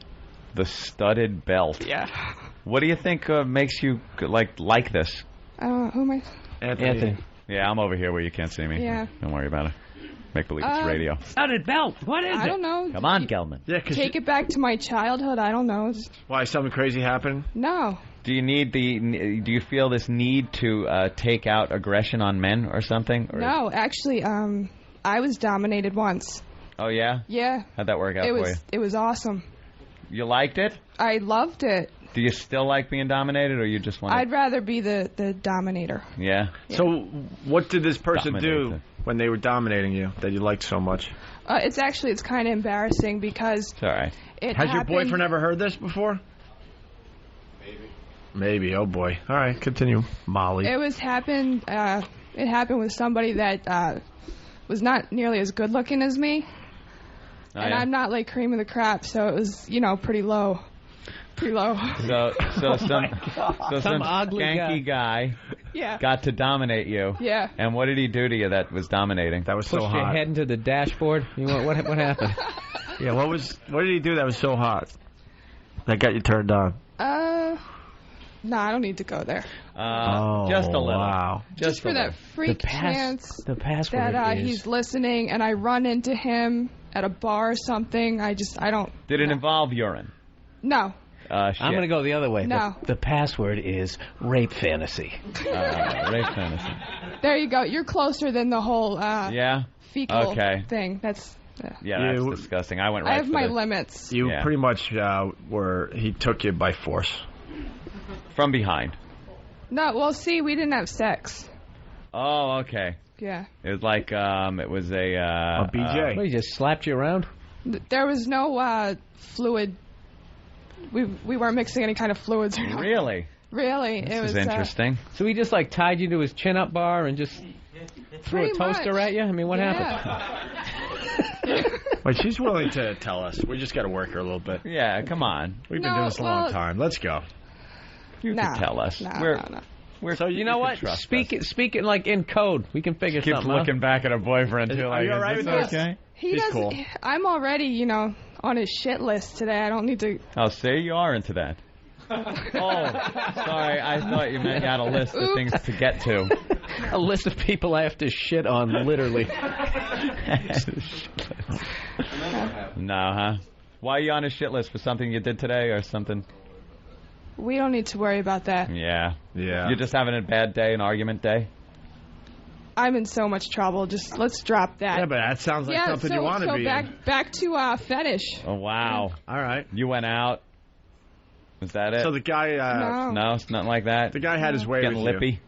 The studded belt. Yeah. What do you think makes you like this? Who am I? Anthony. Yeah, I'm over here where you can't see me. Yeah. Don't worry about it. Make believe it's radio. Studded belt. What is it? I don't know. Come on, Gelman. Yeah, Take it back to my childhood. I don't know. Why, something crazy happened? No. Do you feel this need to take out aggression on men or something? Or? No, actually, I was dominated once. Oh, yeah? Yeah. How'd that work out for you? It was awesome. You liked it? I loved it. Do you still like being dominated, or you just want? I'd rather be the dominator. Yeah. So, what did this person do when they were dominating you that you liked so much? It's kind of embarrassing because. It's all right. Has your boyfriend ever heard this before? Maybe. Oh boy. All right, continue, Molly. It happened with somebody that was not nearly as good looking as me. Oh, and yeah? I'm not like cream of the crop, so it was, pretty low. Pretty low. So some skanky guy yeah. got to dominate you. Yeah. And what did he do to you that was dominating? That was so hot. Pushed your head into the dashboard. What happened? Yeah, what did he do that was so hot that got you turned on? No, I don't need to go there. Just a little. Wow. Just for that freak chance that he's listening and I run into him at a bar or something. I don't. Did it involve urine? No. I'm going to go the other way. No. The password is rape fantasy. Rape fantasy. There you go. You're closer than the whole fecal thing. That's... Yeah, that's disgusting. I went right I have my limits. You pretty much he took you by force. From behind. No, well, see, we didn't have sex. Oh, okay. Yeah. It was like, it was a BJ. He just slapped you around? There was no fluid. We weren't mixing any kind of fluids. Really? Really. This is interesting. So he just tied you to his chin-up bar and just threw a toaster at you? I mean, what happened? Wait, she's willing to tell us. We just got to work her a little bit. Yeah, come on. We've been doing this a long time. Let's go. You can tell us. No. So you know what? Speak it like in code. We can figure something out. Keep looking back at her boyfriend too. Are you all right with this? Okay. He's cool. I'm already, on his shit list today. I don't need to. Oh, see, you are into that. Oh, sorry. I thought you meant you had a list of things to get to. A list of people I have to shit on, literally. No, huh? Why are you on a shit list? For something you did today or something? We don't need to worry about that. Yeah. You're just having a bad day, an argument day? I'm in so much trouble. Just let's drop that. Yeah, but that sounds like something you want to be in. Back to fetish. Oh, wow. All right. You went out. Is that it? So the guy... no, it's nothing like that. The guy had his way Getting with lippy. you.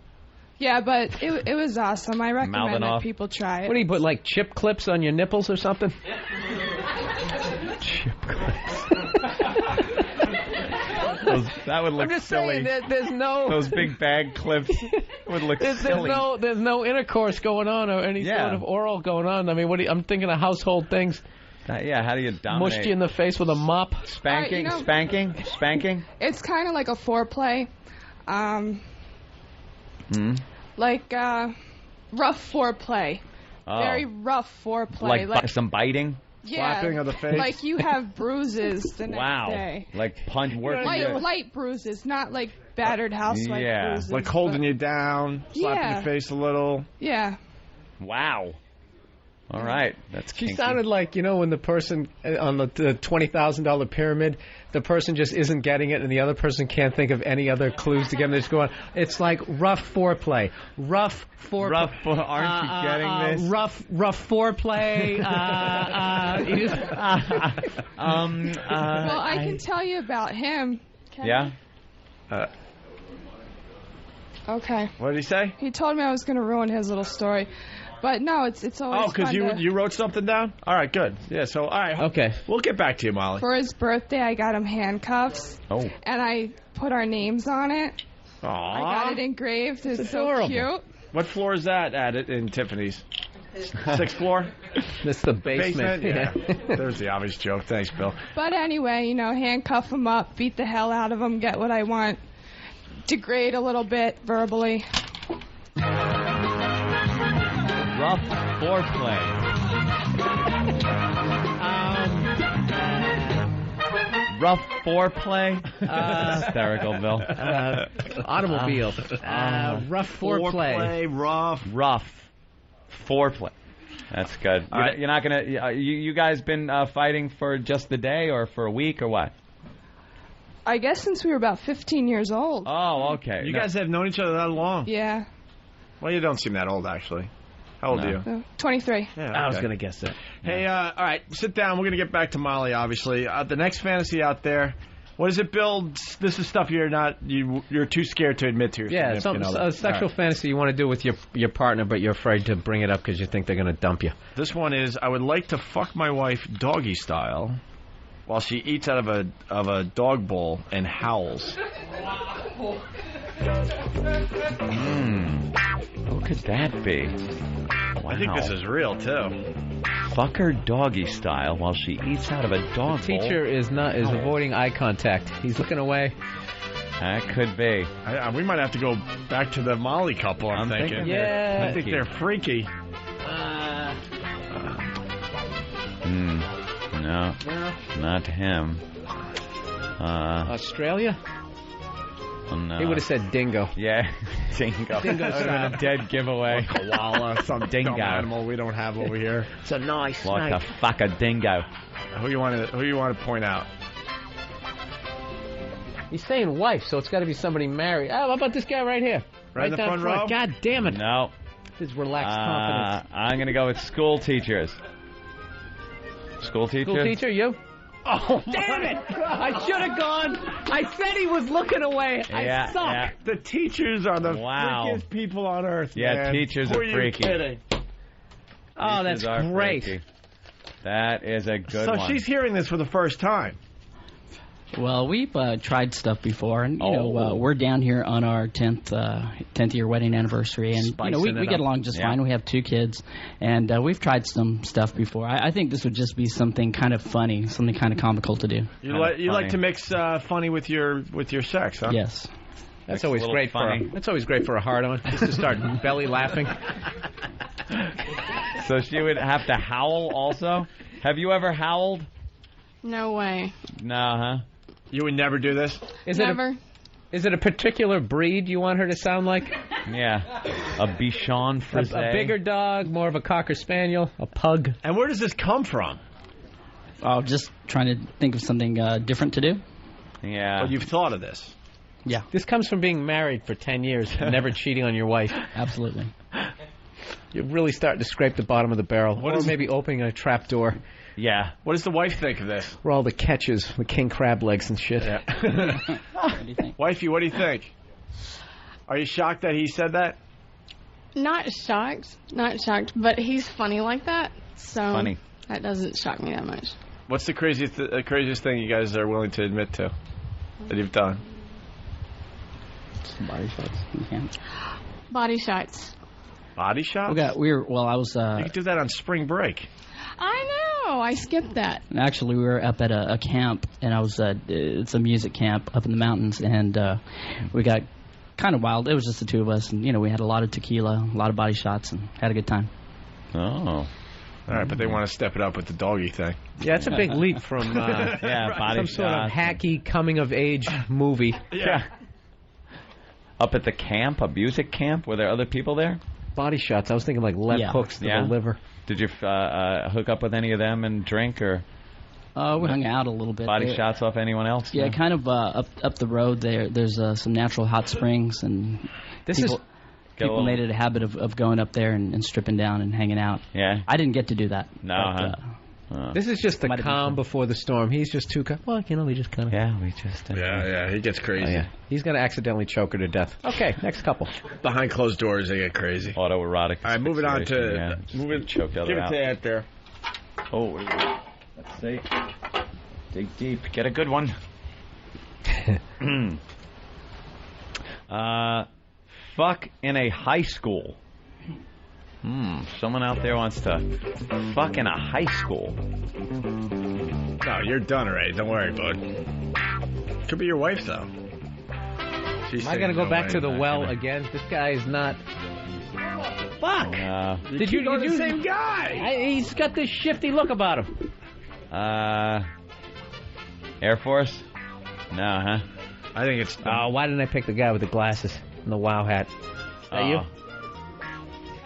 Yeah, but it was awesome. I recommend Mouthing that off. people try it. What do you put, like chip clips on your nipples or something? Chip clips. That would look I'm just silly. saying that there's no... Those big bag clips would look silly. There's no intercourse going on or any sort of oral going on. I mean, I'm thinking of household things. How do you dominate? Mushed you in the face with a mop. Spanking? Spanking? It's kind of like a foreplay. Like rough foreplay. Oh. Very rough foreplay. Like some biting? Yeah, slapping of the face? Like you have bruises the next day. Like punch working. Light bruises, not like battered housewife bruises. Like holding you down, slapping your face a little. Yeah. Wow. All right, that's kinky. She sounded like, when the person on the $20,000 pyramid, the person just isn't getting it and the other person can't think of any other clues to get them. They just go on. It's like rough foreplay. Rough foreplay. Aren't you getting this? Rough foreplay. Well, I can tell you about him. Yeah? Okay. What did he say? He told me I was going to ruin his little story. But no, it's always because you wrote something down? All right, good. Yeah, so, all right. Okay. We'll get back to you, Molly. For his birthday, I got him handcuffs. Oh. And I put our names on it. Aww. I got it engraved. It's so adorable. cute. What floor is that at in Tiffany's? 6th floor? That's the basement. Yeah. There's the obvious joke. Thanks, Bill. But anyway, handcuff him up, beat the hell out of him, get what I want, degrade a little bit verbally. Rough foreplay. Rough foreplay. Hysterical, Bill. Automobile. Rough foreplay. Rough foreplay. That's good. You're not gonna. You guys been fighting for just the day or for a week or what? I guess since we were about 15 years old. Oh, okay. You guys have known each other that long? Yeah. Well, you don't seem that old, actually. How old are you? 23. Yeah, I was going to guess that. Hey, all right, sit down. We're going to get back to Molly, obviously. The next fantasy out there, what is it, Bill? This is stuff you're too scared to admit to your significant other. A sexual fantasy you want to do with your partner, but you're afraid to bring it up because you think they're going to dump you. This one is, I would like to fuck my wife doggy style while she eats out of a dog bowl and howls. What could that be? Wow. I think this is real, too. Fuck her doggy style while she eats out of a dog bowl. The teacher is avoiding eye contact. He's looking away. That could be. We might have to go back to the Molly couple, I'm thinking. Yeah. I think they're freaky. No, not him. Australia? Oh, no. He would have said dingo. Yeah, dingo. Dingo style. A dead giveaway. Or koala, some dingo dumb animal we don't have over here. It's a nice Like snake. a fuck a dingo. Who you want to point out? He's saying wife, so it's got to be somebody married. Oh, how about this guy right here? Right in the down front row? God damn it. No. His relaxed confidence. I'm going to go with school teachers. School teacher? School teacher, you? Oh, damn it! I should have gone. I said he was looking away. I suck. Yeah. The teachers are the freakiest people on earth, Yeah, man. teachers Who are freaky. You kidding? Oh, that's Teachers are great. freaky. That is a good one. So she's hearing this for the first time. Well, we've tried stuff before, and we're down here on our 10th year wedding anniversary, and we get along just fine. We have 2 kids, and we've tried some stuff before. I think this would just be something kind of funny, something kind of comical to do. You like to mix funny with your sex, huh? Yes. That's always great that's always great for a hard-on, just to start belly laughing. So she would have to howl also? Have you ever howled? No way. No, huh? You would never do this? Never. Is it a particular breed you want her to sound like? Yeah. A Bichon Frise. A bigger dog, more of a Cocker Spaniel, a pug. And where does this come from? Oh, just trying to think of something different to do. Yeah. But you've thought of this? Yeah. This comes from being married for 10 years and never cheating on your wife. Absolutely. You're really starting to scrape the bottom of the barrel. Or maybe opening a trap door. Yeah. What does the wife think of this? Where all the catches, the king crab legs and shit. What do you think? Wifey, what do you think? Are you shocked that he said that? Not shocked, but he's funny like that, so Funny. that doesn't shock me that much. What's the craziest thing you guys are willing to admit to that you've done? Body shots. Body shots. Body shots? I was. You could do that on spring break. I know. I skipped that. Actually, we were up at a camp, and I was. It's a music camp up in the mountains, and we got kind of wild. It was just the two of us, and we had a lot of tequila, a lot of body shots, and had a good time. Oh. All right, but they want to step it up with the doggy thing. Yeah, it's a big leap from body some sort of shots. hacky coming-of-age movie. Yeah. Up at the camp, a music camp? Were there other people there? Body shots. I was thinking like lead hooks to the liver. Did you hook up with any of them and drink, or? We hung out a little bit. Body shots off anyone else? Yeah, kind of up the road there. There's some natural hot springs, and people made it a habit of going up there and stripping down and hanging out. Yeah. I didn't get to do that. No, This is just the calm before the storm. He's just too... Well, we just kind of... Yeah, we just... Yeah, he gets crazy. Oh, yeah. He's going to accidentally choke her to death. Okay, next couple. Behind closed doors, they get crazy. Autoerotic. All right, moving on to... Choke the other give it out. to Ant there. Oh, let's see. Dig deep. Get a good one. Fuck in a high school. Someone out there wants to fuck in a high school. No, you're done already. Don't worry, bud. Could be your wife, though. Am I going to go back to the well again? This guy is not... Fuck! Did you know the same guy? He's got this shifty look about him. Air Force? No, huh? I think it's... why didn't I pick the guy with the glasses and the WoW hat? Is that you?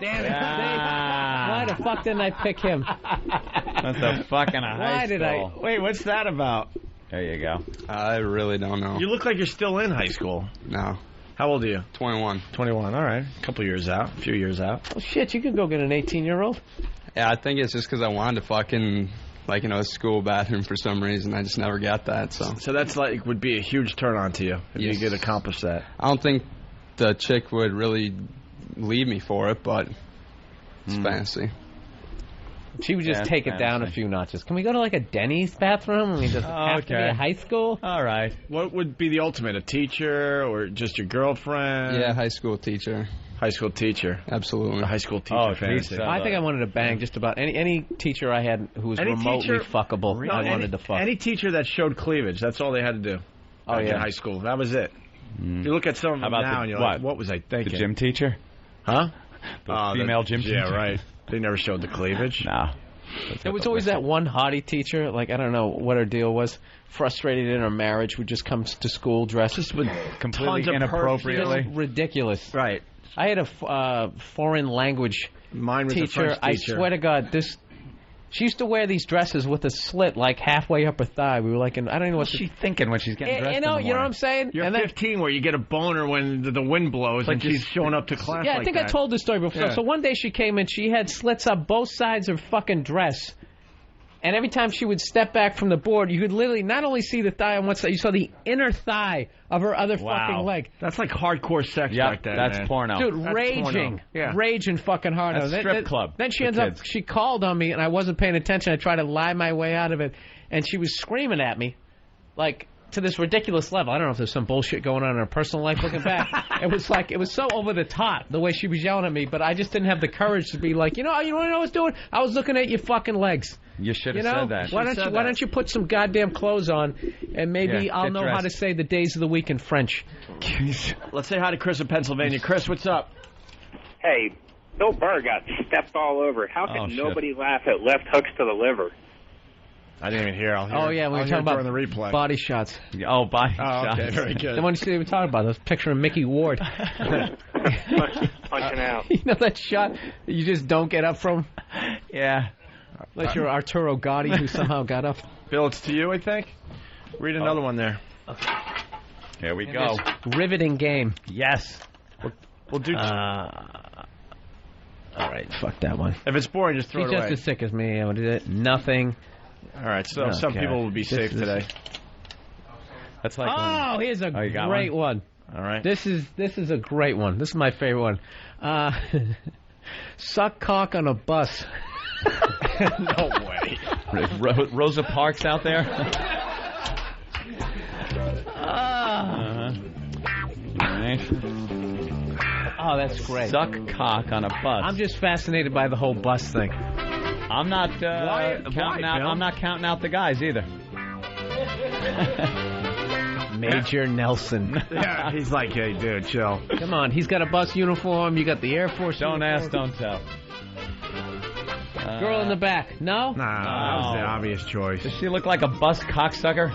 Damn it. Why the fuck didn't I pick him? What the fuck in a high school? Wait, what's that about? There you go. I really don't know. You look like you're still in high school. No. How old are you? 21. 21, all right. A couple years out. A few years out. Oh, shit, you can go get an 18-year-old. Yeah, I think it's just because I wanted to fucking... a school bathroom for some reason. I just never got that, so... So that's would be a huge turn-on to you if you could accomplish that. I don't think the chick would really leave me for it, but it's fancy. She would just take it down a few notches. Can we go to a Denny's bathroom? Does it have to be a high school? All right. What would be the ultimate? A teacher or just your girlfriend? Yeah, high school teacher. High school teacher. Absolutely. A high school teacher fantasy. I think I wanted to bang just about any teacher I had who was remotely fuckable. No, I wanted to fuck. Any teacher that showed cleavage. That's all they had to do. In high school. That was it. You look at some of them now and you're like, what was I thinking? The gym teacher? Huh? The female gym teacher? Yeah, right. They never showed the cleavage. Nah. There was always that one hottie teacher, I don't know what her deal was, frustrated in her marriage, would just come to school dressed just with completely tons of inappropriately. Ridiculous. Right. I had a foreign language teacher. I swear to God, she used to wear these dresses with a slit halfway up her thigh. We were I don't even know what she's thinking when she's getting dressed. You know what I'm saying? You're 15 where you get a boner when the wind blows and she's showing up to class. Yeah, I think I told this story before. Yeah. So one day she came in, she had slits up both sides of her fucking dress. And every time she would step back from the board, you could literally not only see the thigh on one side, you saw the inner thigh of her other fucking leg. That's like hardcore sex back then, that's man. porno. Dude, That's raging. porno. Yeah. Raging fucking hard. That's strip club. Then she ends up, she called on me, and I wasn't paying attention. I tried to lie my way out of it. And she was screaming at me, to this ridiculous level. I don't know if there's some bullshit going on in her personal life looking back. It was so over the top, the way she was yelling at me, but I just didn't have the courage to be like, you know what I was doing? I was looking at your fucking legs. You should have said that. Why don't you put some goddamn clothes on, and maybe I'll know how to say the days of the week in French. Let's say hi to Chris in Pennsylvania. Chris, what's up? Hey, Bill Burr got stepped all over. How can nobody laugh at left hooks to the liver? I didn't even hear. Oh, yeah, we were talking about the replay. Body shots. Oh, body shots. Okay, very good. The one you were talking about, I was picturing Mickey Ward. Punching out. You know that shot you just don't get up from? Yeah. Like you're Arturo Gotti who somehow got up. Bill, it's to you, I think. Read another one there. Here we go. Riveting game. Yes. We'll do... all right, fuck that one. If it's boring, just throw She's it just away. as sick as me. What is it? Nothing. All right, so some people will be safe today. That's like here's a great one. All right. This is a great one. This is my favorite one. Suck cock on a bus. No way. Rosa Parks out there. Right. Oh, that's great. Suck cock on a bus. I'm just fascinated by the whole bus thing. I'm not counting out. I'm not counting out the guys either. Major Nelson. Yeah, he's like, hey, dude, chill. Come on, he's got a bus uniform. You got the Air Force. Don't uniform. ask, don't tell. Girl in the back. No? Nah, that was the obvious choice. Does she look like a bus cocksucker?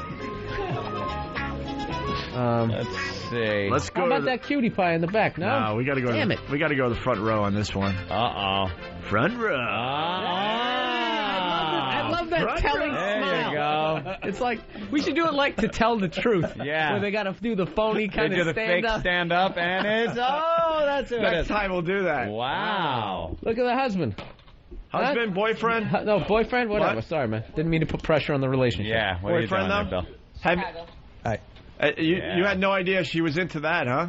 Let's see. Let's go. How about that cutie pie in the back? No, we got to go. Damn it! We got to go to the front row on this one. Front row. I love that telling smile. There you go. It's like we should do it like To Tell the Truth. Yeah. Where they got to do the phony kind They do of the fake stand up, and it's that's who it Next is. time we'll do that. Wow. Look at the husband. Husband, boyfriend? No, boyfriend. Whatever. What? Sorry, man. Didn't mean to put pressure on the relationship. Yeah. What Boyfriend, are you doing there, Bill? You had no idea she was into that, huh?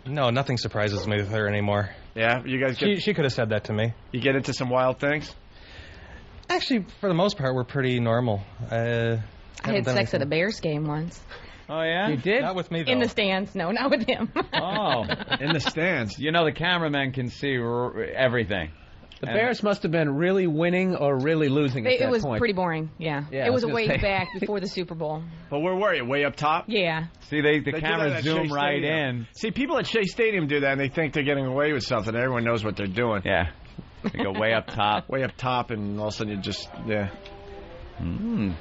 No, nothing surprises me with her anymore. Yeah, you guys get... She could have said that to me. You get into some wild things? Actually, for the most part, we're pretty normal. I had sex at a Bears game once. Oh, yeah? You did? Not with me, though. In the stands. No, not with him. Oh. In the stands. You know, the cameramen can see everything. The Bears must have been really winning or really losing at that point. It was point. pretty boring, yeah. It was a ways back before the Super Bowl. But where were you? Way up top? Yeah. See, the cameras zoom right in. See, people at Shea Stadium do that, and they think they're getting away with something. Everyone knows what they're doing. Yeah. They go way up top. Way up top, and all of a sudden you just,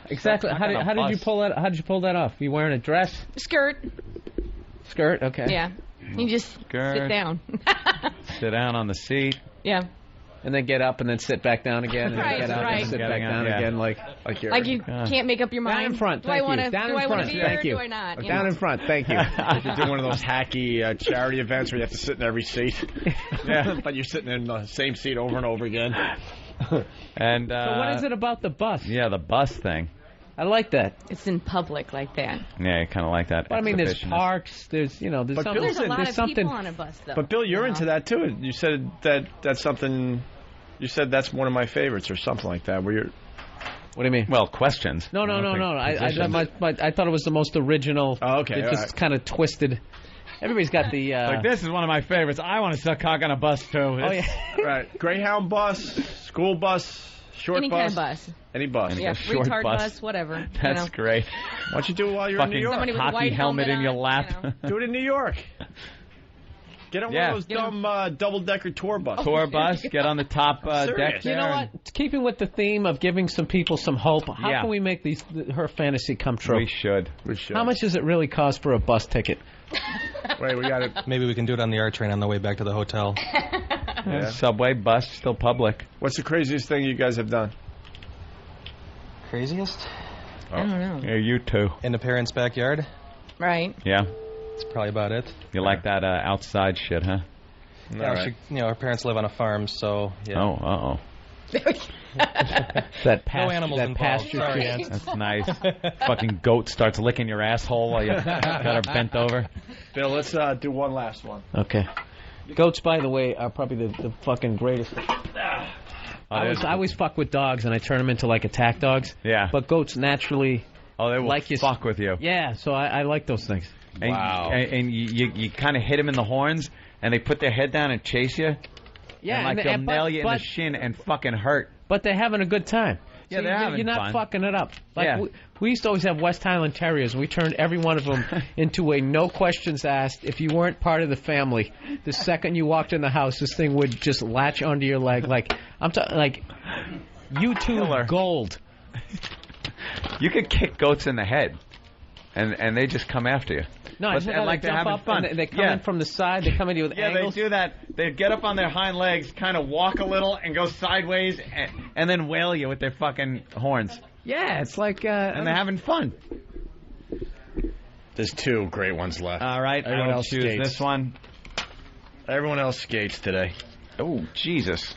Exactly. How did you pull that? How did you pull that off? You wearing a dress? Skirt. Skirt. Okay. Yeah. You just sit down. Sit down on the seat. Yeah. And then get up and then sit back down again. And right, then get up right. and sit back down again, like you're... Like you can't make up your mind. Down in front, do I want to? Down do in I front, want to be thank here you. or do I not? Down in front, thank you. Like you're doing one of those hacky charity events where you have to sit in every seat. Yeah. But you're sitting in the same seat over and over again. And so what is it about the bus? Yeah, the bus thing. I like that. It's in public like that. Yeah, kind of like that. But I mean, there's parks. There's something. There's a lot there's of something. people on a bus, though. But Bill, you're into that too. You said that's something. You said that's one of my favorites, or something like that. Where you're. What do you mean? Well, questions. No. I thought it was the most original. Oh, okay. It just kind of twisted. Everybody's got the. Like, this is one of my favorites. I want to suck cock on a bus too. Oh yeah. Right. Greyhound bus, school bus, short Any bus. kind of bus. Any bus. Yeah, short retard bus. whatever. That's great. Why don't you do it while you're in New York? Somebody with a hockey white helmet in your on, lap. Do it in New York. Get on one of those dumb double-decker tour buses. Tour bus. Get on the top deck. You know what? Keeping with the theme of giving some people some hope, how can we make her fantasy come true? We should. How much does it really cost for a bus ticket? Wait, we got it. Maybe we can do it on the R train on the way back to the hotel. Yeah. Subway, bus, still public. What's the craziest thing you guys have done? Craziest? I don't know. Yeah, you too. In the parents' backyard? Right. Yeah. That's probably about it. You like that outside shit, huh? Yeah, right. Our parents live on a farm, so yeah. Oh, uh-oh. That no animals that involved. pasture Sorry. chance. That's nice. Fucking goat starts licking your asshole while you got her bent over. Bill, let's do one last one. Okay. Goats, by the way, are probably the fucking greatest. I always fuck with dogs, and I turn them into like attack dogs. Yeah. But goats naturally. Oh, they will like fuck with you. Yeah, so I like those things. And, wow. And you kind of hit them in the horns, and they put their head down and chase you. Yeah, and they'll nail you in the shin and fucking hurt. But they're having a good time. Yeah, so they're having You're not fun. fucking it up. Like Yeah. we used to always have West Highland Terriers, and we turned every one of them into a no questions asked. If you weren't part of the family, the second you walked in the house, this thing would just latch onto your leg. Like YouTube gold. You could kick goats in the head, and they just come after you. No, but I like they're jump having up fun. And they come in from the side. They come at you with angles. They do that. They get up on their hind legs, kind of walk a little, and go sideways, and then wail you with their fucking horns. Yeah, it's like... and they're having fun. There's two great ones left. All right, Everyone else choose skates. this one. Everyone else skates today. Oh, Jesus.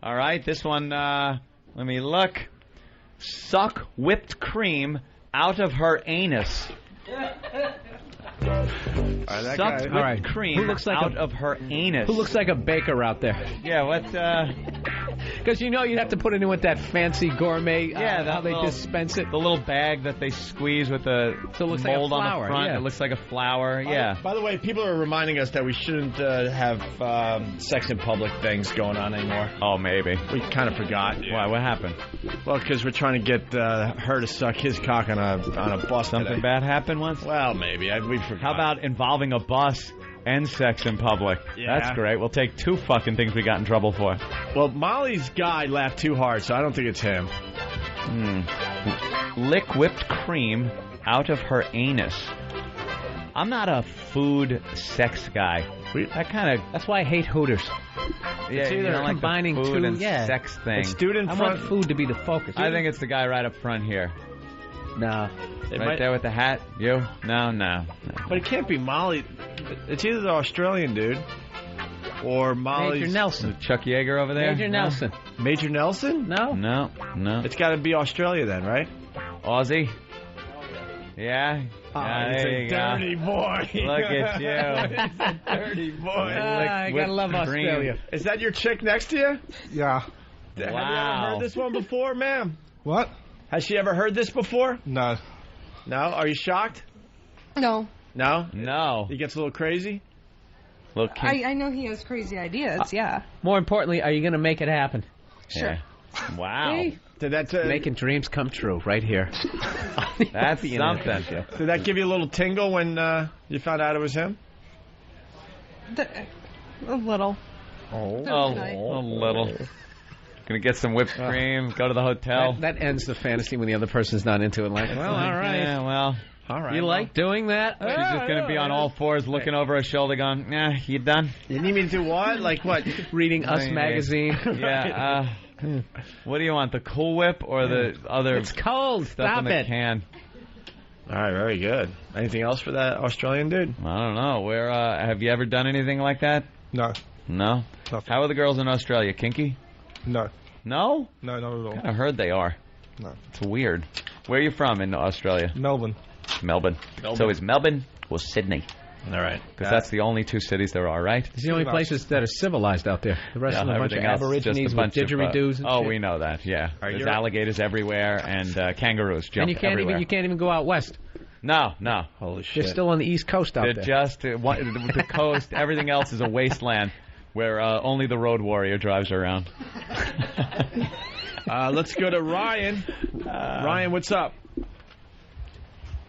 All right, this one, let me look. suck whipped cream out of her anus. Sucked whipped cream out of her anus. Who looks like a baker out there? Yeah, what? Because you'd have to put it in with that fancy gourmet. How they dispense it. The little bag that they squeeze with the mold on the front. Yeah. It looks like a flower. Yeah. By the way, people are reminding us that we shouldn't have sex in public things going on anymore. Oh, maybe. We kind of forgot. Why? What happened? Well, because we're trying to get her to suck his cock on a bus. Something bad happened once? Well, maybe. We forgot. How about involving a bus and sex in public? Yeah. That's great. We'll take 2 fucking things we got in trouble for. Well, Molly's guy laughed too hard, so I don't think it's him. Lick whipped cream out of her anus. I'm not a food sex guy. That's why I hate Hooters. Yeah, it's either combining like the food two and sex thing. It's dude in I front. want food to be the focus. I think it's the guy right up front here. No. Right there with the hat? You? No. But it can't be Molly. It's either the Australian dude or Molly's... Major Nelson. Chuck Yeager over there? Major Nelson. Major Nelson? No. No. It's got to be Australia then, right? Aussie? Yeah? He's a dirty boy. Look at you. He's a dirty boy. I gotta love Australia. Is that your chick next to you? Yeah. Have you ever heard this one before, ma'am? What? Has she ever heard this before? No. No? Are you shocked? No. No? He gets a little crazy? I know he has crazy ideas, yeah. More importantly, are you going to make it happen? Sure. Yeah. Wow. Hey. Did that making dreams come true right here. That's something. Did that give you a little tingle when you found out it was him? A little. A little. Gonna get some whipped cream, go to the hotel. That ends the fantasy when the other person's not into it. Like, well, all right. Yeah, well. All right. You like doing that? She's just going to be on all fours looking over her shoulder going, you done? You need me to do what? Like what? Reading Us magazine. Yeah. What do you want, the Cool Whip or the other It's cold. stuff Stop in the it. can? All right, very good. Anything else for that Australian dude? I don't know. Where have you ever done anything like that? No. No? Nothing. How are the girls in Australia? Kinky? No. No? No, not at all. I heard they are. No. It's weird. Where are you from in Australia? Melbourne. Melbourne. So is Melbourne or Sydney? All right. Because that's the only 2 cities there are, right? It's the only places that are civilized out there. The rest of them are a bunch of aborigines with didgeridoos and shit. we know that, yeah. Right, there's alligators everywhere and kangaroos jump everywhere. You can't even go out west. No. Holy shit. They're still on the East Coast out They're there. just the coast. Everything else is a wasteland where only the road warrior drives around. Let's go to Ryan. Ryan, what's up?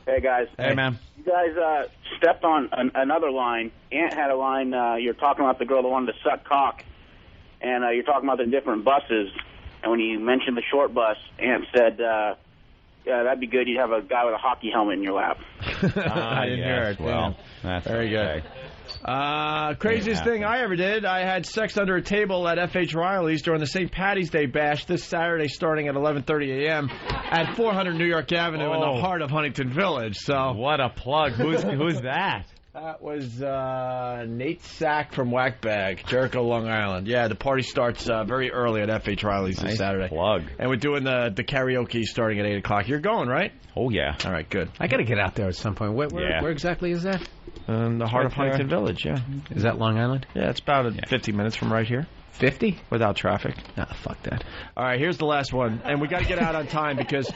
Hey, guys. Hey, man. You guys stepped on another line. Ant had a line. You're talking about the girl that wanted to suck cock, and you're talking about the different buses. And when you mentioned the short bus, Ant said, yeah, that'd be good. You'd have a guy with a hockey helmet in your lap. I didn't hear it. Well, that's very good. Craziest thing I ever did, I had sex under a table at F.H. Riley's during the St. Patty's Day bash this Saturday starting at 11:30 a.m. at 400 New York Avenue in the heart of Huntington Village. So what a plug. Who's that? That was Nate Sack from Whackbag, Jericho, Long Island. Yeah, the party starts very early at F.H. Riley's this Saturday. Plug. And we're doing the karaoke starting at 8 o'clock. You're going, right? Oh, yeah. All right, good. I got to get out there at some point. Where exactly is that? The heart of Huntington Village, yeah. Is that Long Island? Yeah, it's about 50 minutes from right here. 50? Without traffic. Nah, fuck that. All right, here's the last one. And we got to get out on time because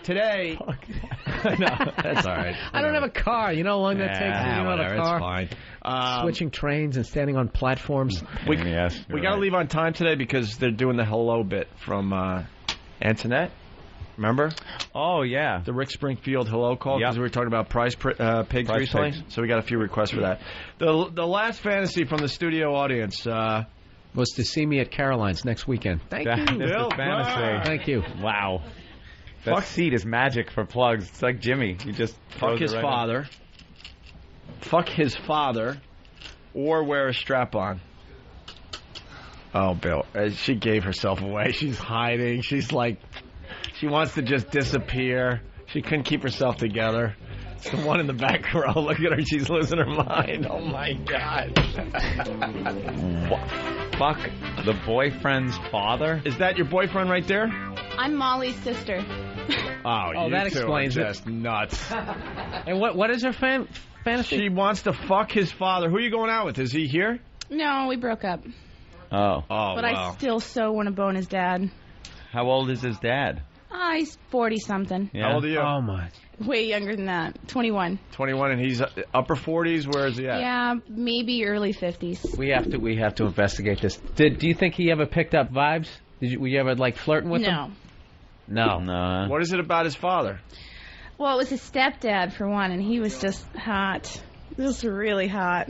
today... No, that's all right. I don't have a car. You know how long that takes? You don't have a car? It's fine. Switching trains and standing on platforms. We got to leave on time today because they're doing the hello bit from Antoinette. Remember? Oh, yeah. The Rick Springfield hello call because we were talking about prize pigs recently. Pigs. So we got a few requests for that. The last fantasy from the studio audience was to see me at Caroline's next weekend. Thank you, Bill. Fantasy. Thank you. Wow. That seat is magic for plugs. It's like Jimmy. You just fuck his father. Fuck his father, or wear a strap-on. Oh, Bill. She gave herself away. She's hiding. She's like... She wants to just disappear. She couldn't keep herself together. It's the one in the back row. Look at her. She's losing her mind. Oh, my God. Fuck the boyfriend's father? Is that your boyfriend right there? I'm Molly's sister. Oh, that explains it. Just nuts. And what is her fantasy? She wants to fuck his father. Who are you going out with? Is he here? No, we broke up. Oh. But I still so want to bone his dad. How old is his dad? He's 40-something. Yeah. How old are you? Oh, my. Way younger than that. 21. 21, and he's upper 40s. Where is he at? Yeah, maybe early 50s. We have to investigate this. Do you think he ever picked up vibes? Were you ever, like, flirting with him? No. What is it about his father? Well, it was his stepdad, for one, and he was just hot. Just really hot.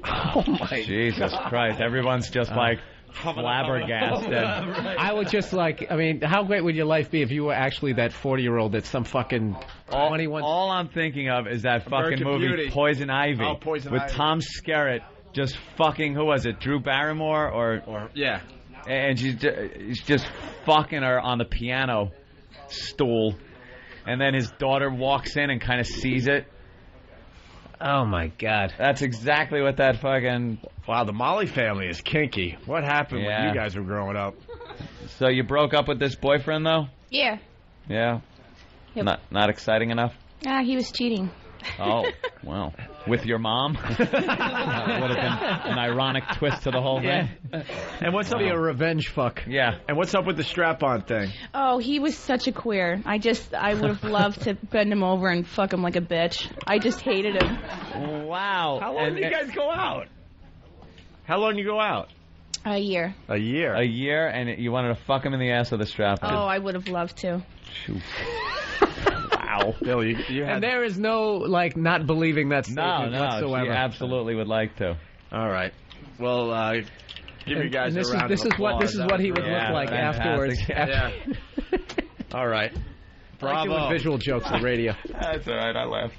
Oh, my Jesus Christ. Everyone's just like flabbergasted. I would just how great would your life be if you were actually that 40-year-old that's some fucking 21... All I'm thinking of is that fucking movie Beauty. Poison Ivy Poison with Ivy. Tom Skerritt just fucking, who was it, Drew Barrymore? Or yeah. And he's just fucking her on the piano stool. And then his daughter walks in and kind of sees it. Oh, my God. That's exactly what that fucking... Wow, the Molly family is kinky. What happened when you guys were growing up? So you broke up with this boyfriend, though? Yeah. Yeah? Yep. Not exciting enough? He was cheating. Oh, well. With your mom? That would have been an ironic twist to the whole thing. And what's up? Be a revenge fuck. Yeah. And what's up with the strap-on thing? Oh, he was such a queer. I would have loved to bend him over and fuck him like a bitch. I just hated him. Wow. How long did you guys go out? How long did you go out? A year. A year? A year, and you wanted to fuck him in the ass with a strap-on. Oh, I would have loved to. Wow. Bill, you had... And there is no, not believing that statement No, whatsoever. she absolutely would like to. All right. Well, give you guys this a round is of applause. This is what he would look like afterwards. Yeah. All right. Bravo. I like doing visual jokes on the radio. That's all right. I laughed.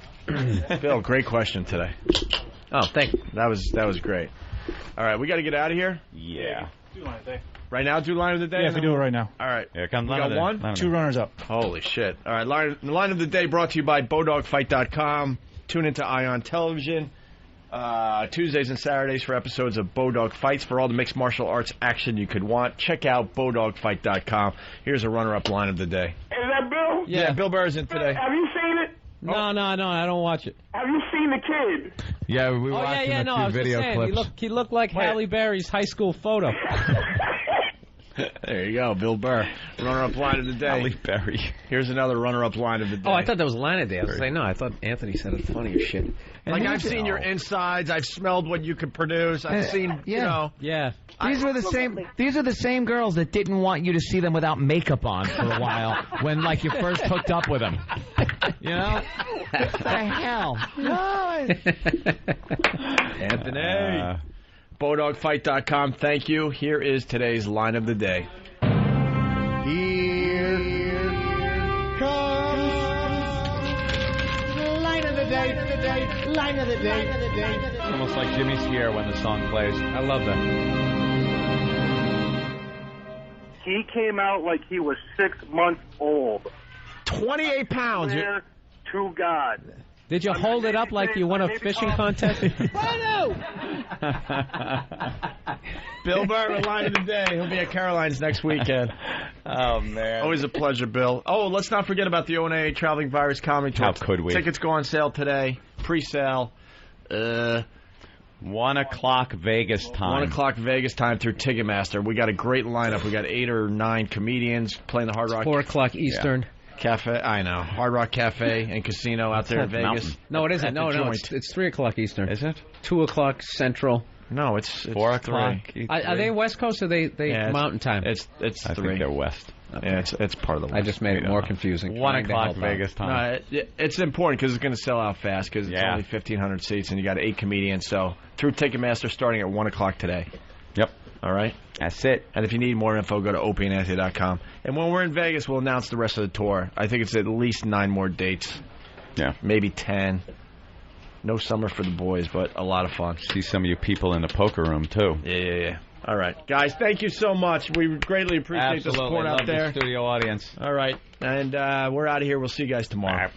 Bill, great question today. Oh, thank you. That was great. All right, we got to get out of here. Yeah. Right now, do line of the day? Yeah, if we do it right now. All right. Here comes we got one? 2 runners up. Holy shit. All right, line of the day brought to you by BowDogFight.com. Tune into Ion Television Tuesdays and Saturdays for episodes of Bowdog Fights. For all the mixed martial arts action you could want, check out BowDogFight.com. Here's a runner-up line of the day. Is that Bill? Yeah, Bill Burr is in today. Have you seen it? No, I don't watch it. Have you seen the kid? Yeah, we watched him a few video clips. He looked like Halle Berry's high school photo. There you go, Bill Burr. Runner-up line of the day. Halle Berry. Here's another runner-up line of the day. Oh, I thought that was line of the day. I was saying, no, I thought Anthony said it funny as shit. Like, I've seen your insides. I've smelled what you could produce. I've seen, you know. Yeah. These are the same girls that didn't want you to see them without makeup on for a while when, like, you first hooked up with them. You know? What the hell? Anthony. BowDogFight.com. Thank you. Here is today's line of the day. Here comes the line of the day, line of the day. Almost like Jimmy Sierra when the song plays. I love that. He came out like he was 6 months old. 28 pounds. Swear to God. Did you hold it up like you won a fishing contest? Bill Burr, the line of the day. He'll be at Caroline's next weekend. Oh, man. Always a pleasure, Bill. Oh, let's not forget about the ONA Traveling Virus Comedy Tour. How could we? Tickets go on sale today. Pre-sale. 1 o'clock Vegas time. 1 o'clock Vegas time through Ticketmaster. We got a great lineup. We got 8 or 9 comedians playing the Hard Rock. 4 o'clock Eastern. Yeah. Cafe, I know. Hard Rock Cafe and Casino out there in Vegas. Mountain. No, it isn't. No, it's 3 o'clock Eastern. Is it? 2 o'clock Central. No, it's 4 o'clock. Are they West Coast or they Mountain Time? It's I 3. think they're West. Okay. Yeah, it's part of the West. I just made it more confusing. 1 o'clock Vegas time. No, it's important because it's going to sell out fast because it's only 1,500 seats and you got 8 comedians. So through Ticketmaster starting at 1 o'clock today. Yep. All right? That's it. And if you need more info, go to opieandanthony.com. And when we're in Vegas, we'll announce the rest of the tour. I think it's at least 9 more dates. Yeah. Maybe 10. No summer for the boys, but a lot of fun. See some of you people in the poker room, too. Yeah. All right. Guys, thank you so much. We greatly appreciate the support out there. Studio audience. All right. And we're out of here. We'll see you guys tomorrow.